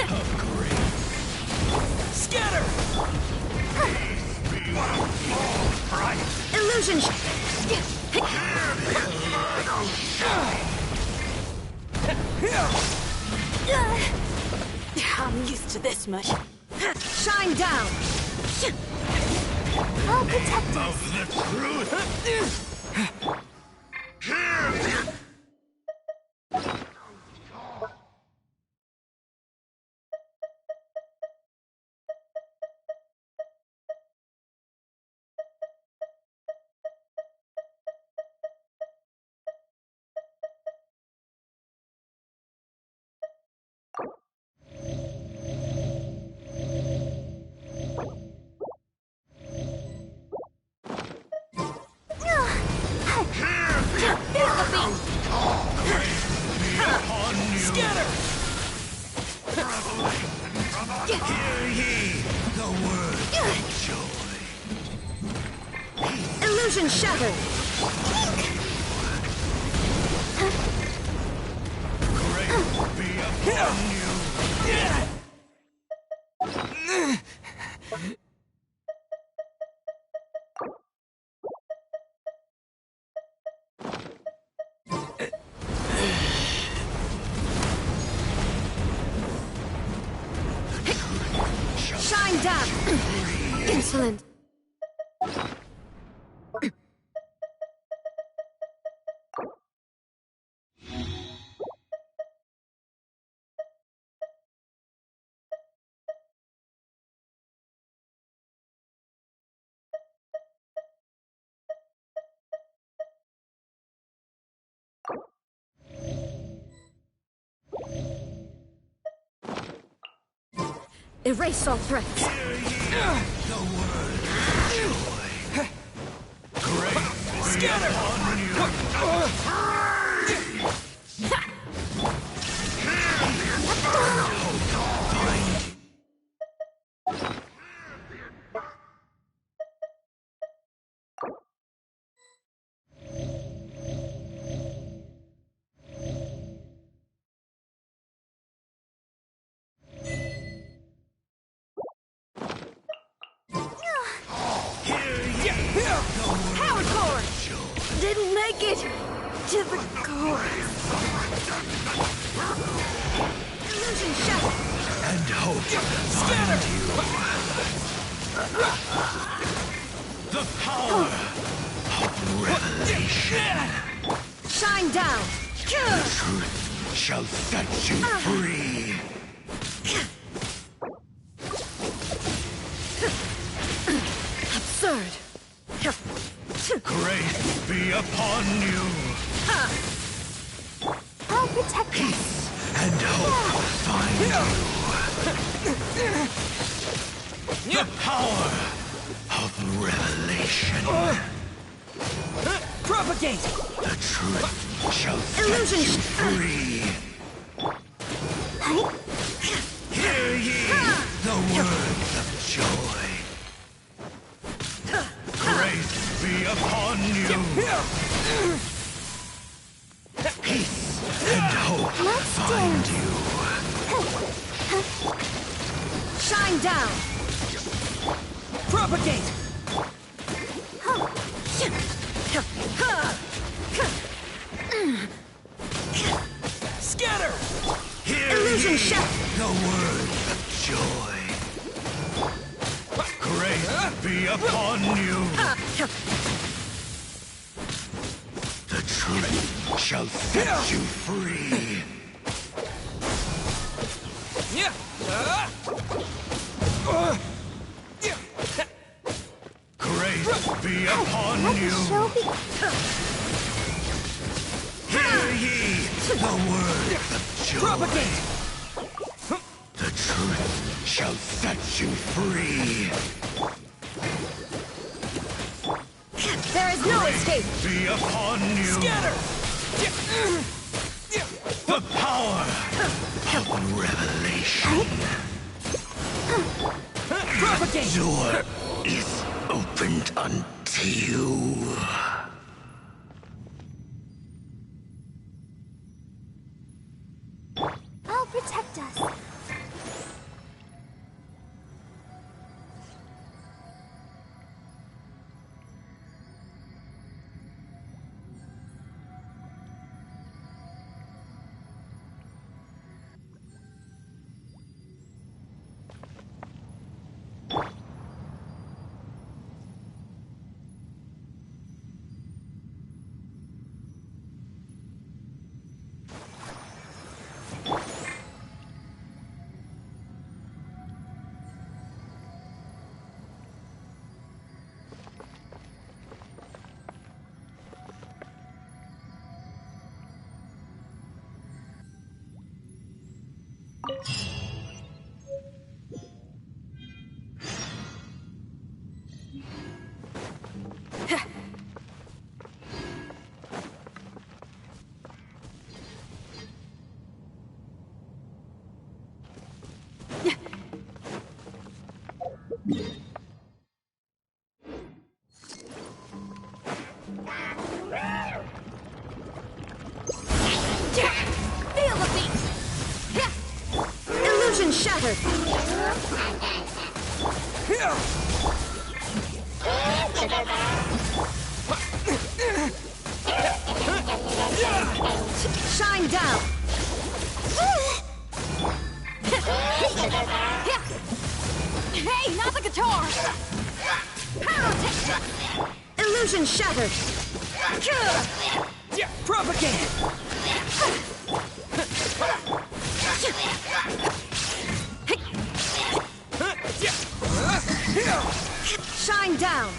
Of grace. Scatter! Peace be with you. All bright. illusion I'm used to this much. shine down! I'll protect us! Of the truth. Here. Scatter! Hear ye the word of joy. Illusion shattered! Grace be upon you. Shine down! Insolent! Erase all threats! The word of joy. Grace be upon you. Power core! Didn't make it to the core. Illusion shattered! hope Scatter! the power of revelation. Shine down! The truth shall set you free. Absurd! Grace be upon you. I'll protect you. And hope find you. The power of revelation. Propagate! The truth shall Illusion. set you free. Hear ye the words of joy. Grace be upon you. Peace and hope find you. Shine down! Propagate! Scatter! Hear Illusion ye shut. the words of joy. Grace be upon you. The truth shall set you free. Grace be upon you. Hear ye the words of joy. The truth shall set you free. There is no escape! Be upon you. Scatter! The power of revelation. Propagate! The door is opened unto you. I'll protect us. Feel the beat! Illusion shattered! Shine down! Hey, not the guitar! Illusion shattered! Propagate! Shine down!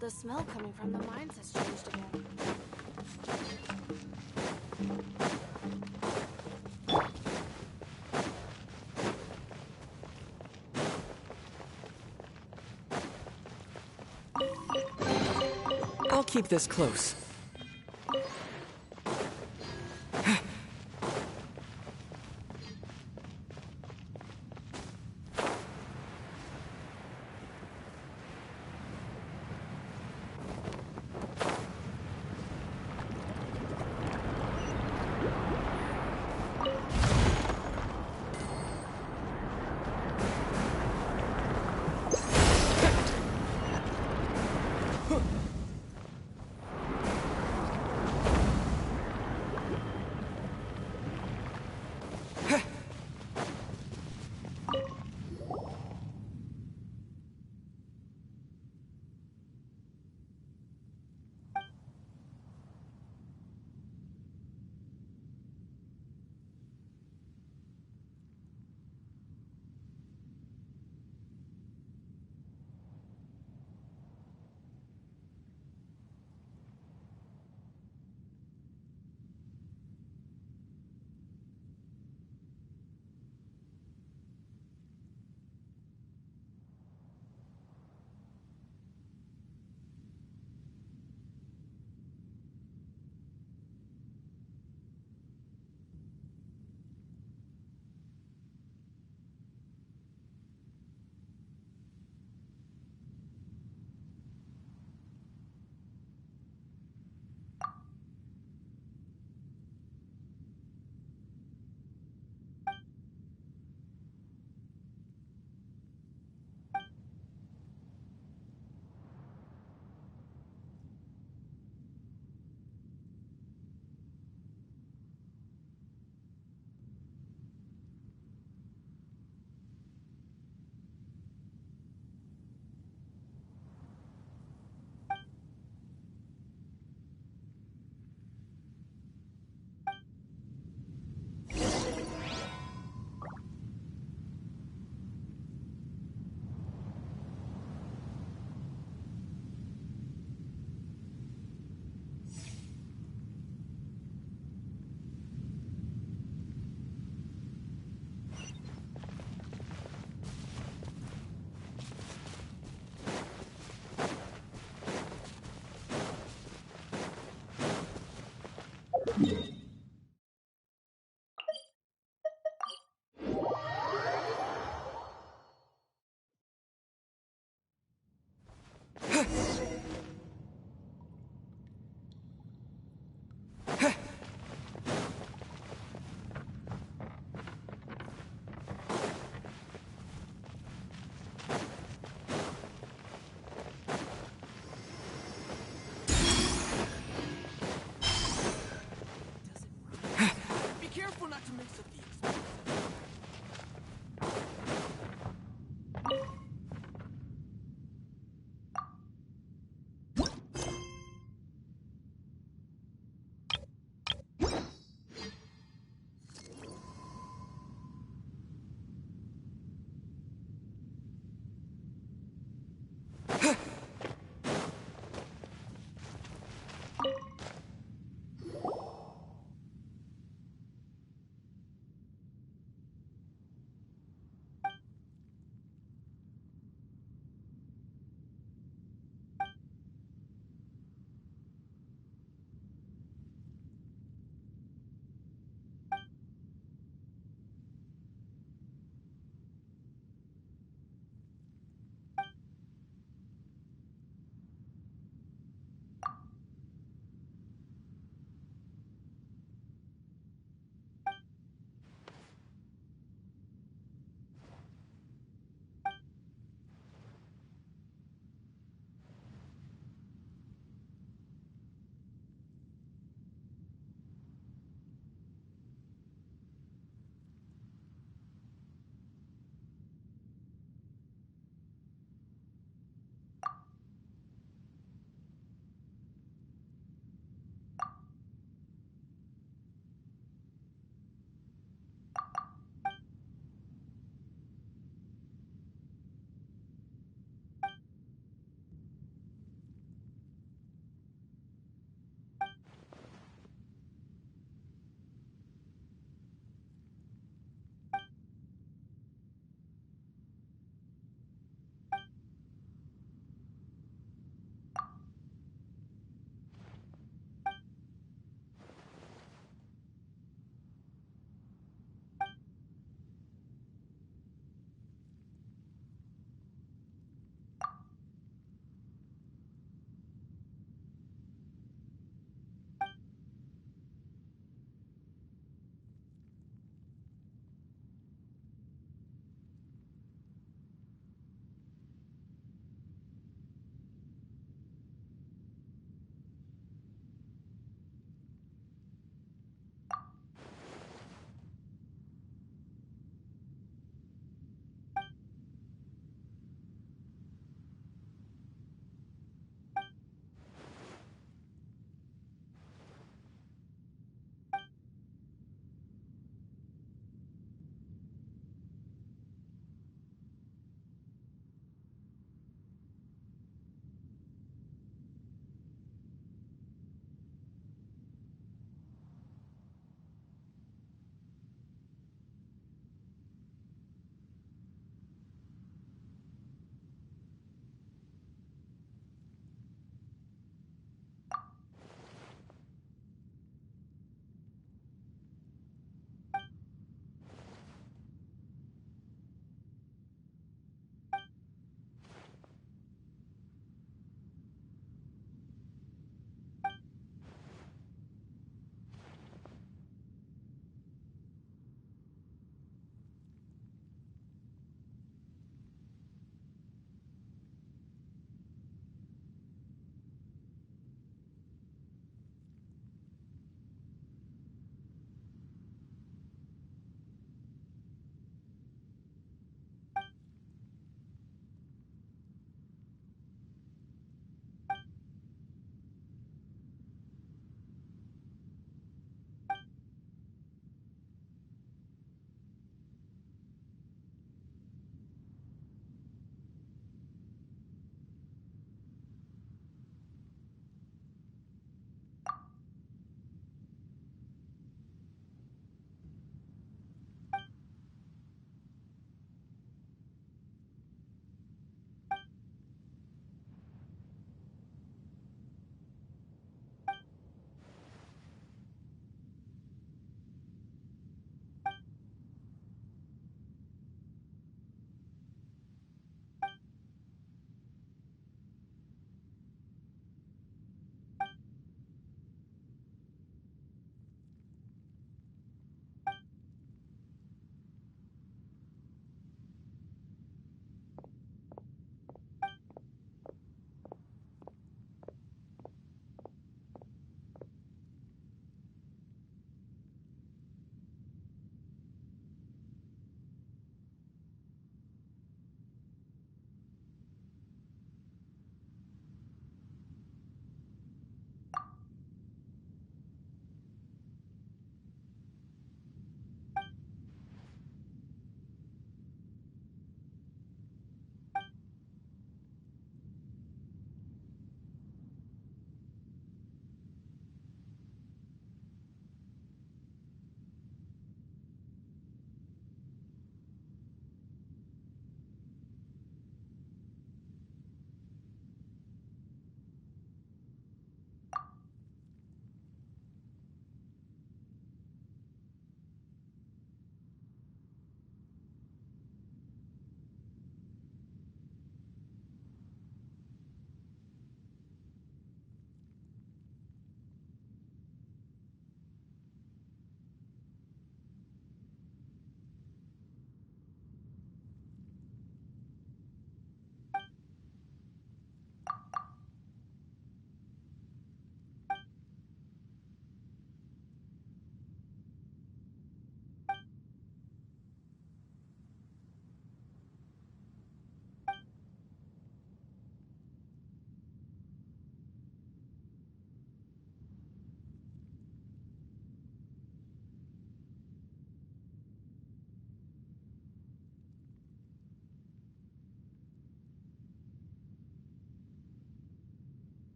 The smell coming from the mines has changed again. I'll keep this close.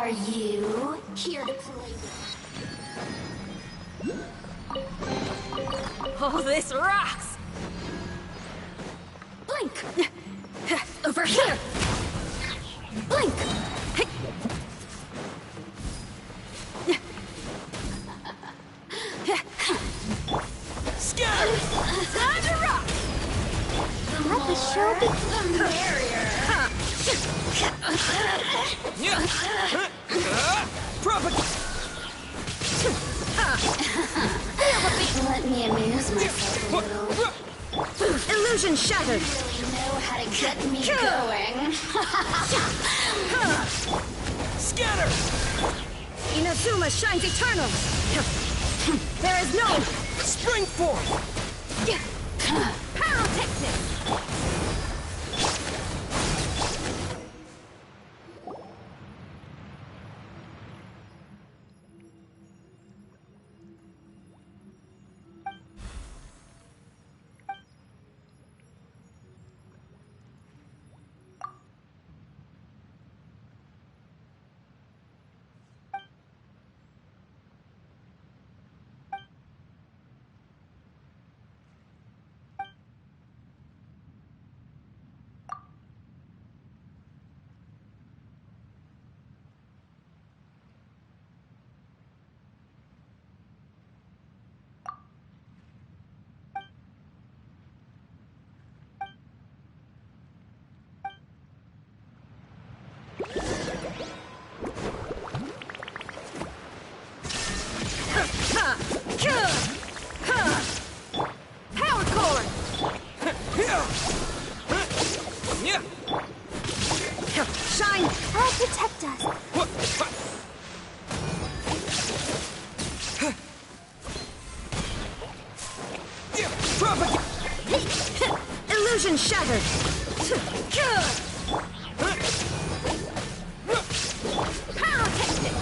Are you here to play? Oh, this rocks! Blink! Over here! Blink! Scatter! Time to rock! Let the show begin! Barrier! Let me amuse myself a little. Illusion shattered! You know how to get me going. Scatter! Inazuma shines eternal! There is no... Spring form! Pyrotechnic! Power cord! Shine! I'll protect us. Illusion shattered! Pyrotechnic!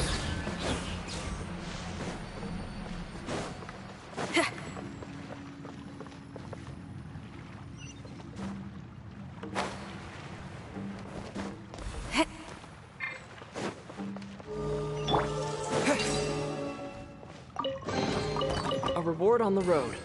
A reward on the road.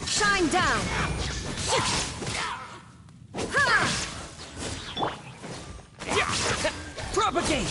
Shine down! Propagate!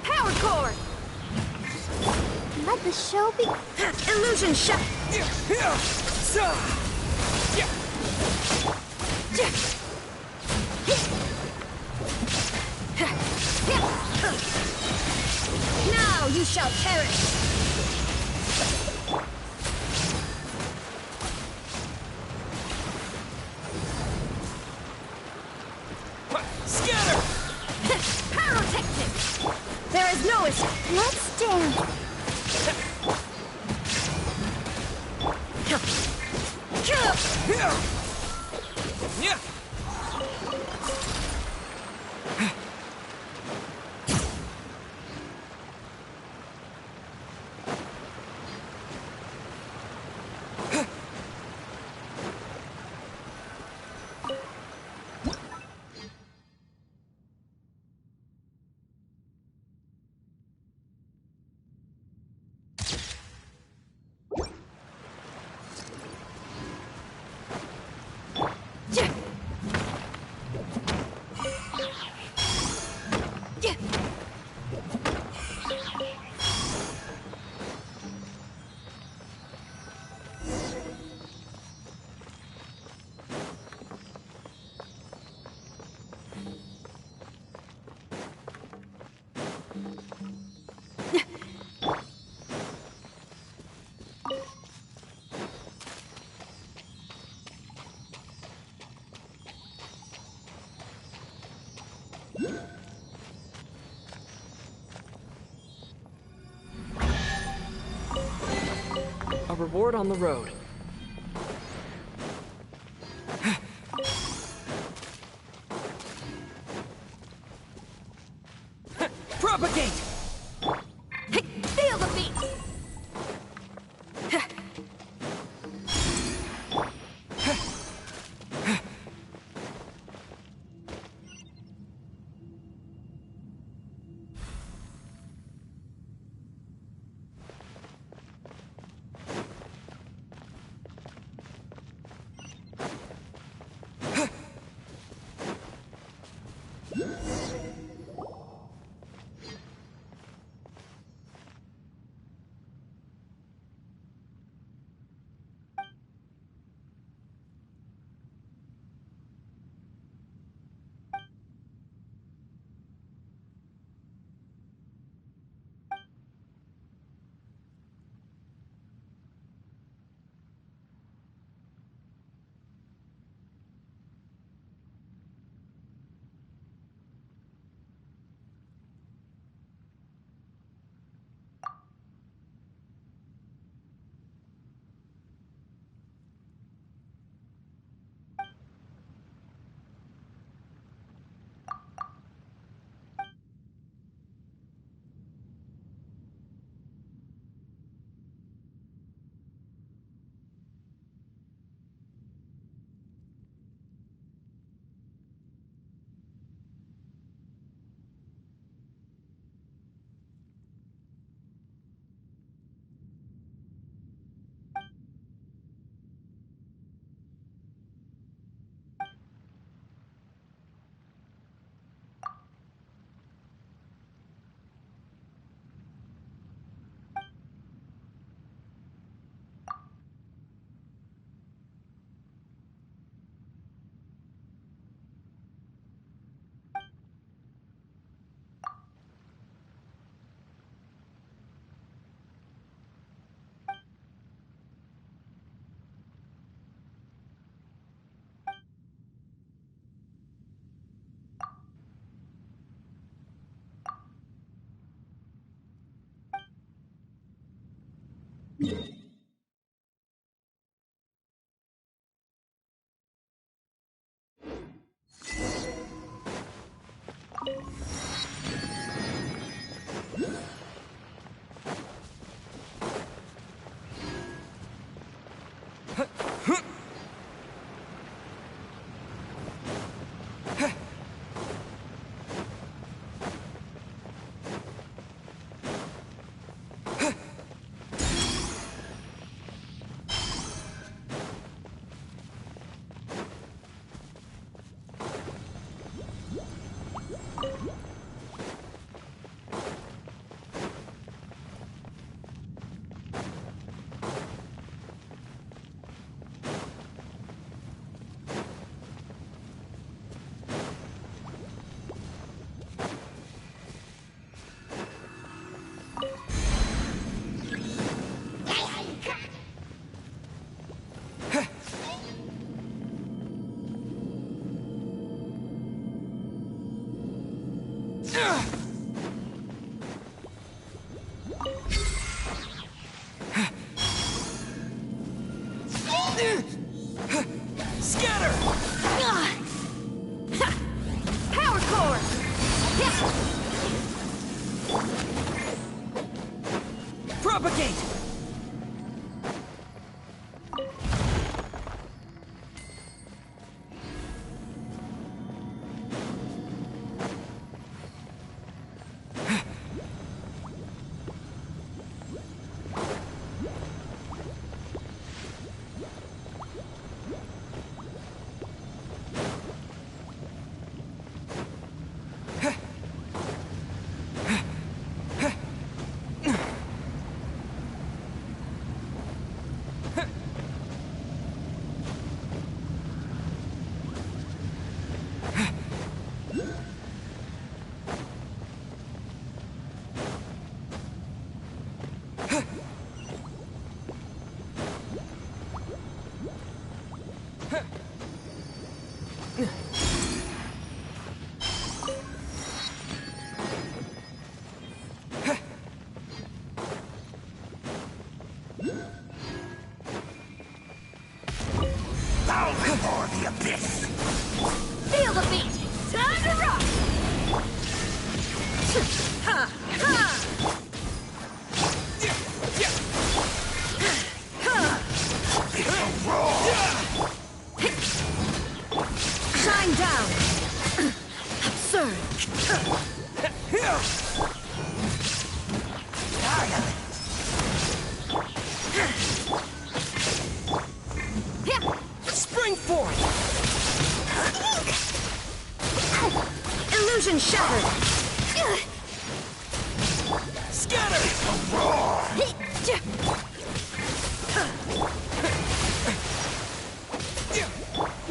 Power core! Let the show be. Illusion shot! Now you shall perish! Scatter! Pyrotechnic! There is no escape! Let's dance. A reward on the road. Propagate! Feel the beat! Scatter! Power core! Propagate! Bow before the abyss! Feel the beat! Time to rock! Ha! Ha! Shine down! Absurd! Spring forth! Illusion shattered! Scatter!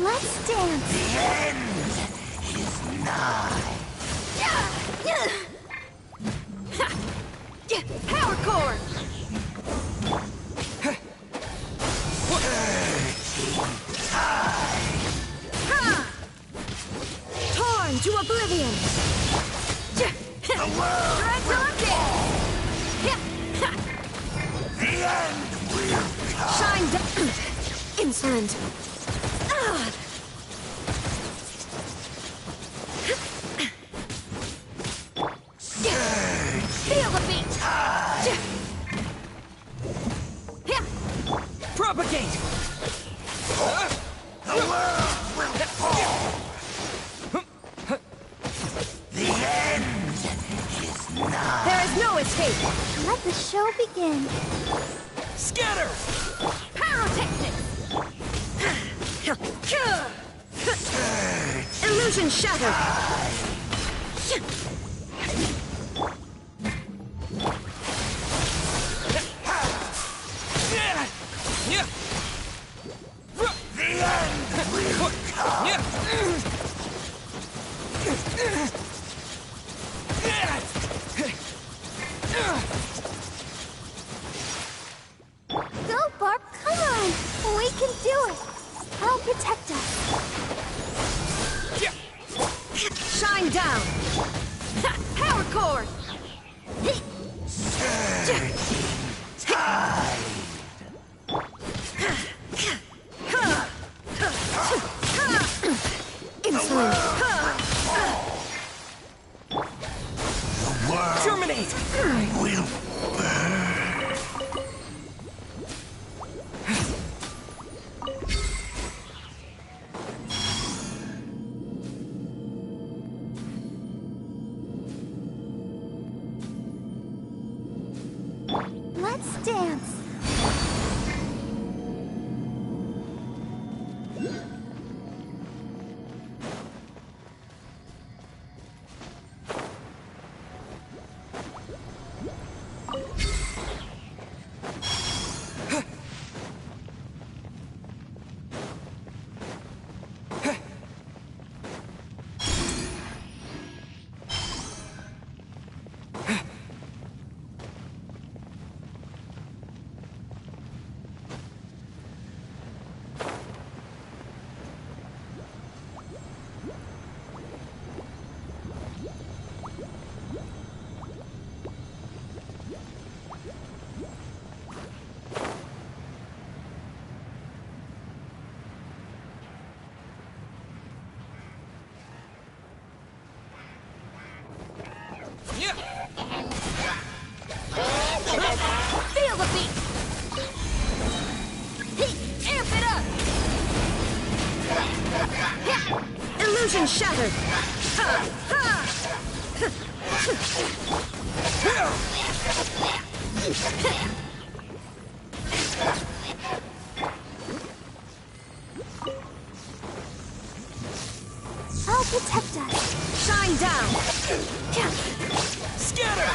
Let's dance. The end is nigh. Power core! Torn to oblivion! The world The end will come. Shine down! Insolent! Feel the beat! Propagate! The world will fall. The end is nigh. There is no escape! Let the show begin. Scatter! Pyrotechnics! Illusion shattered! The end will come. Go, Barb, come on! We can do it! I'll protect us. Shine down! Power core! Insolent! The world Terminate! will burn. You Illusion shattered! Ha! Ha! I'll protect us. Shine down! Scatter!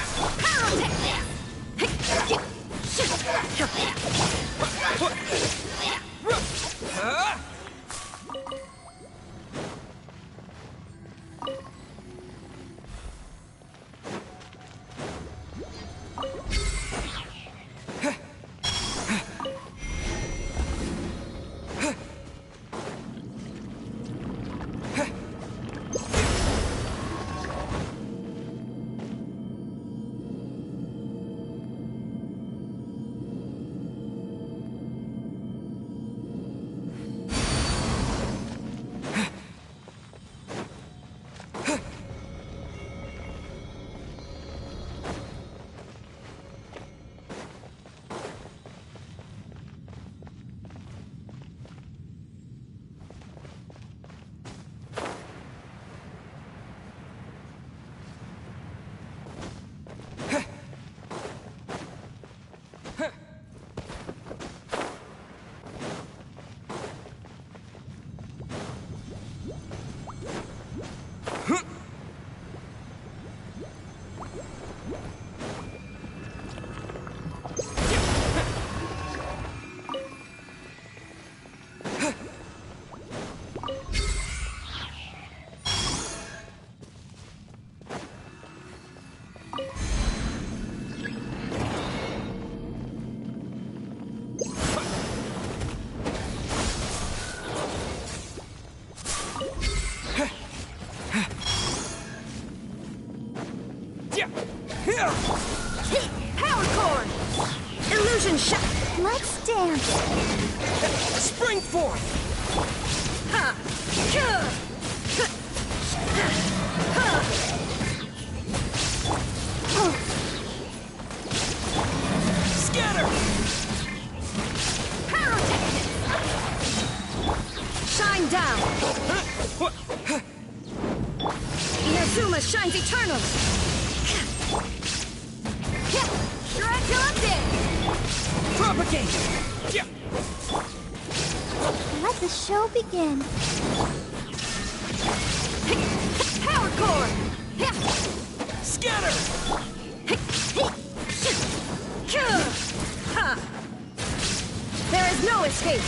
Power cord! Illusion shot! Let's dance. Spring forth! Ha! Scatter! Pyrotechnic! Shine down! Inazuma shines eternal! Dracula Propagate! Let the show begin. Power cord! Scatter! There is no escape!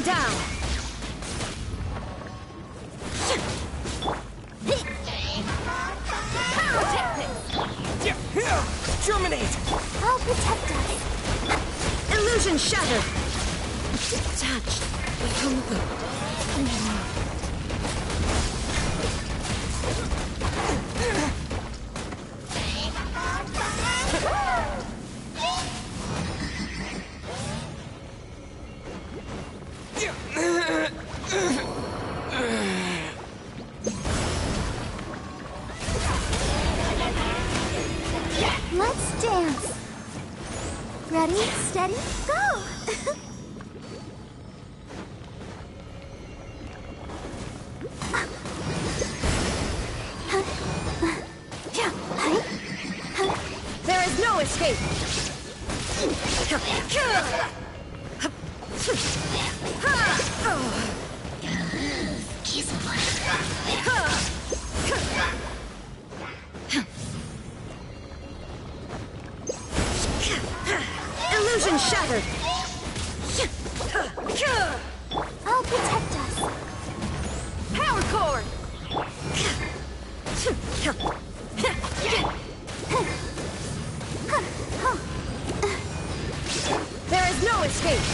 down! Germinate! I'll protect us. Illusion shattered! Detached. Become the... Let's dance. Ready, steady, go! There is no escape! Illusion shattered! I'll protect us. Power cord! There is no escape!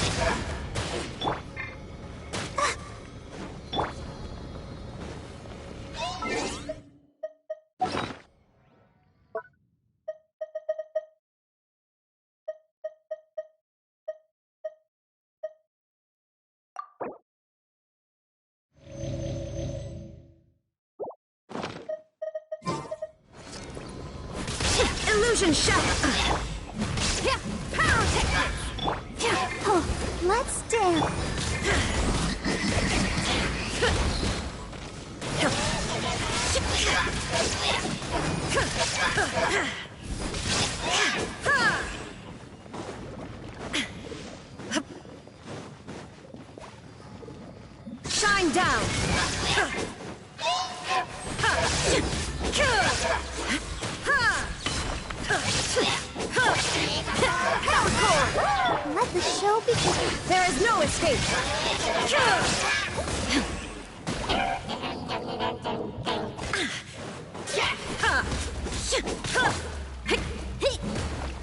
Illusion shattered! Power technique! Oh, let's dance. Shine down! Power cord! Let the show begin. There is no escape!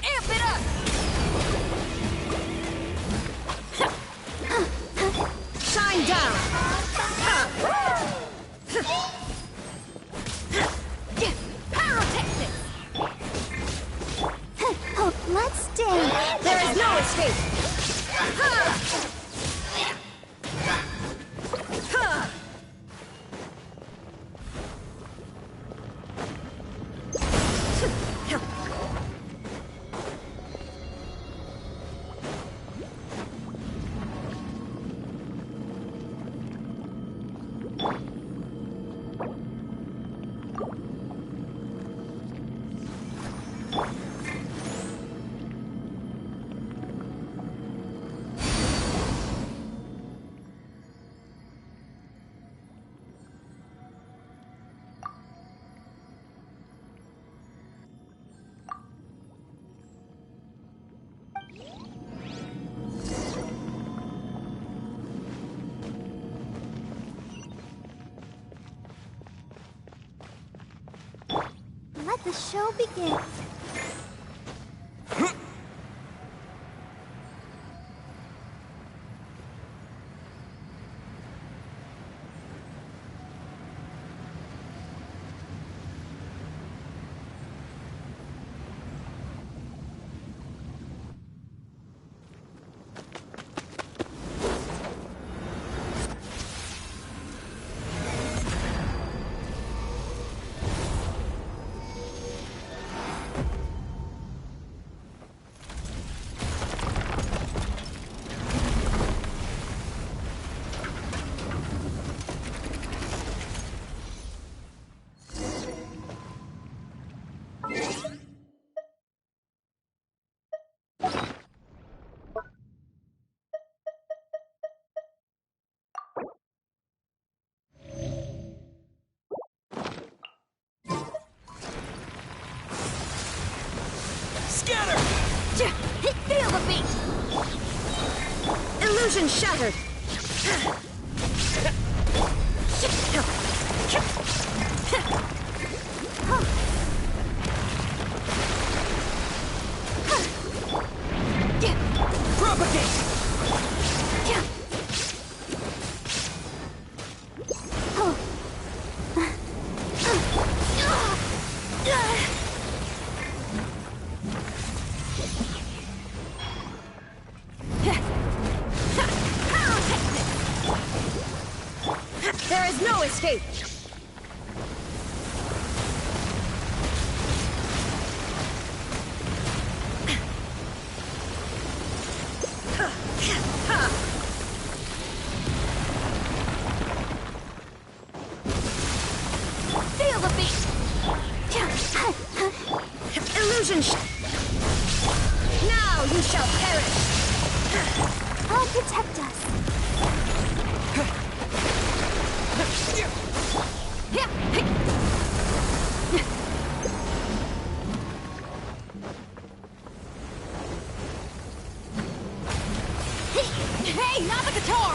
Amp it up! Shine down! Pyrotechnics! Oh, let's dance. There is no escape! Let the show begin. Scatter! Feel the beat! Illusion shattered! There is no escape! Feel the beat! Illusion Now you shall perish! I'll protect us. Hey, not the guitar!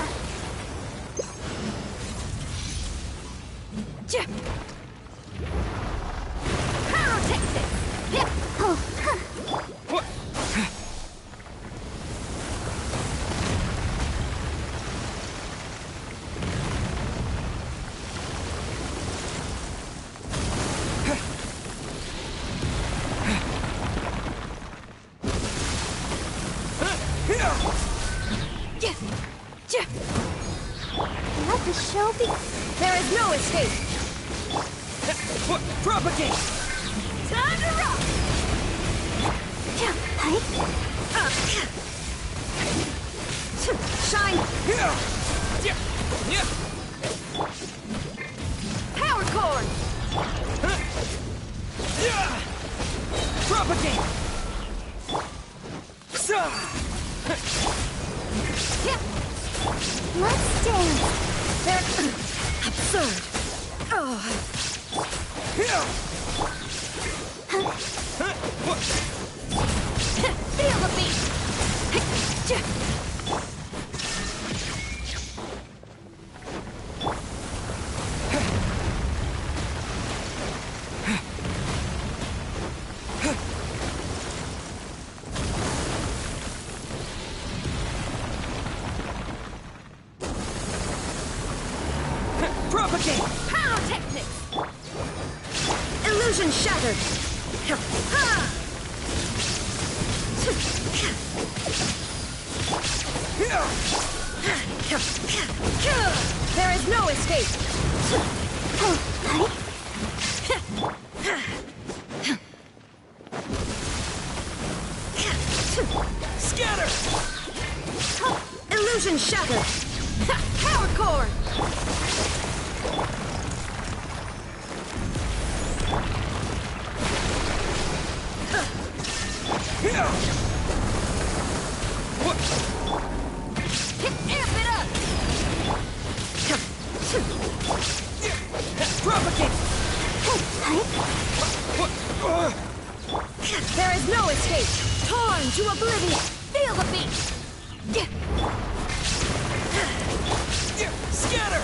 Let the show be. There is no escape! Propagate! Time to rock! Shine! Power chord! Propagate! Let's dance. They're absurd! Oh. Feel the beat! Propagate! Pyrotechnics! Illusion shattered! There is no escape! Scatter! Illusion shattered! Power chord! Amp it up! Propagate! There is no escape! Torn to oblivion! Feel the beat! Scatter!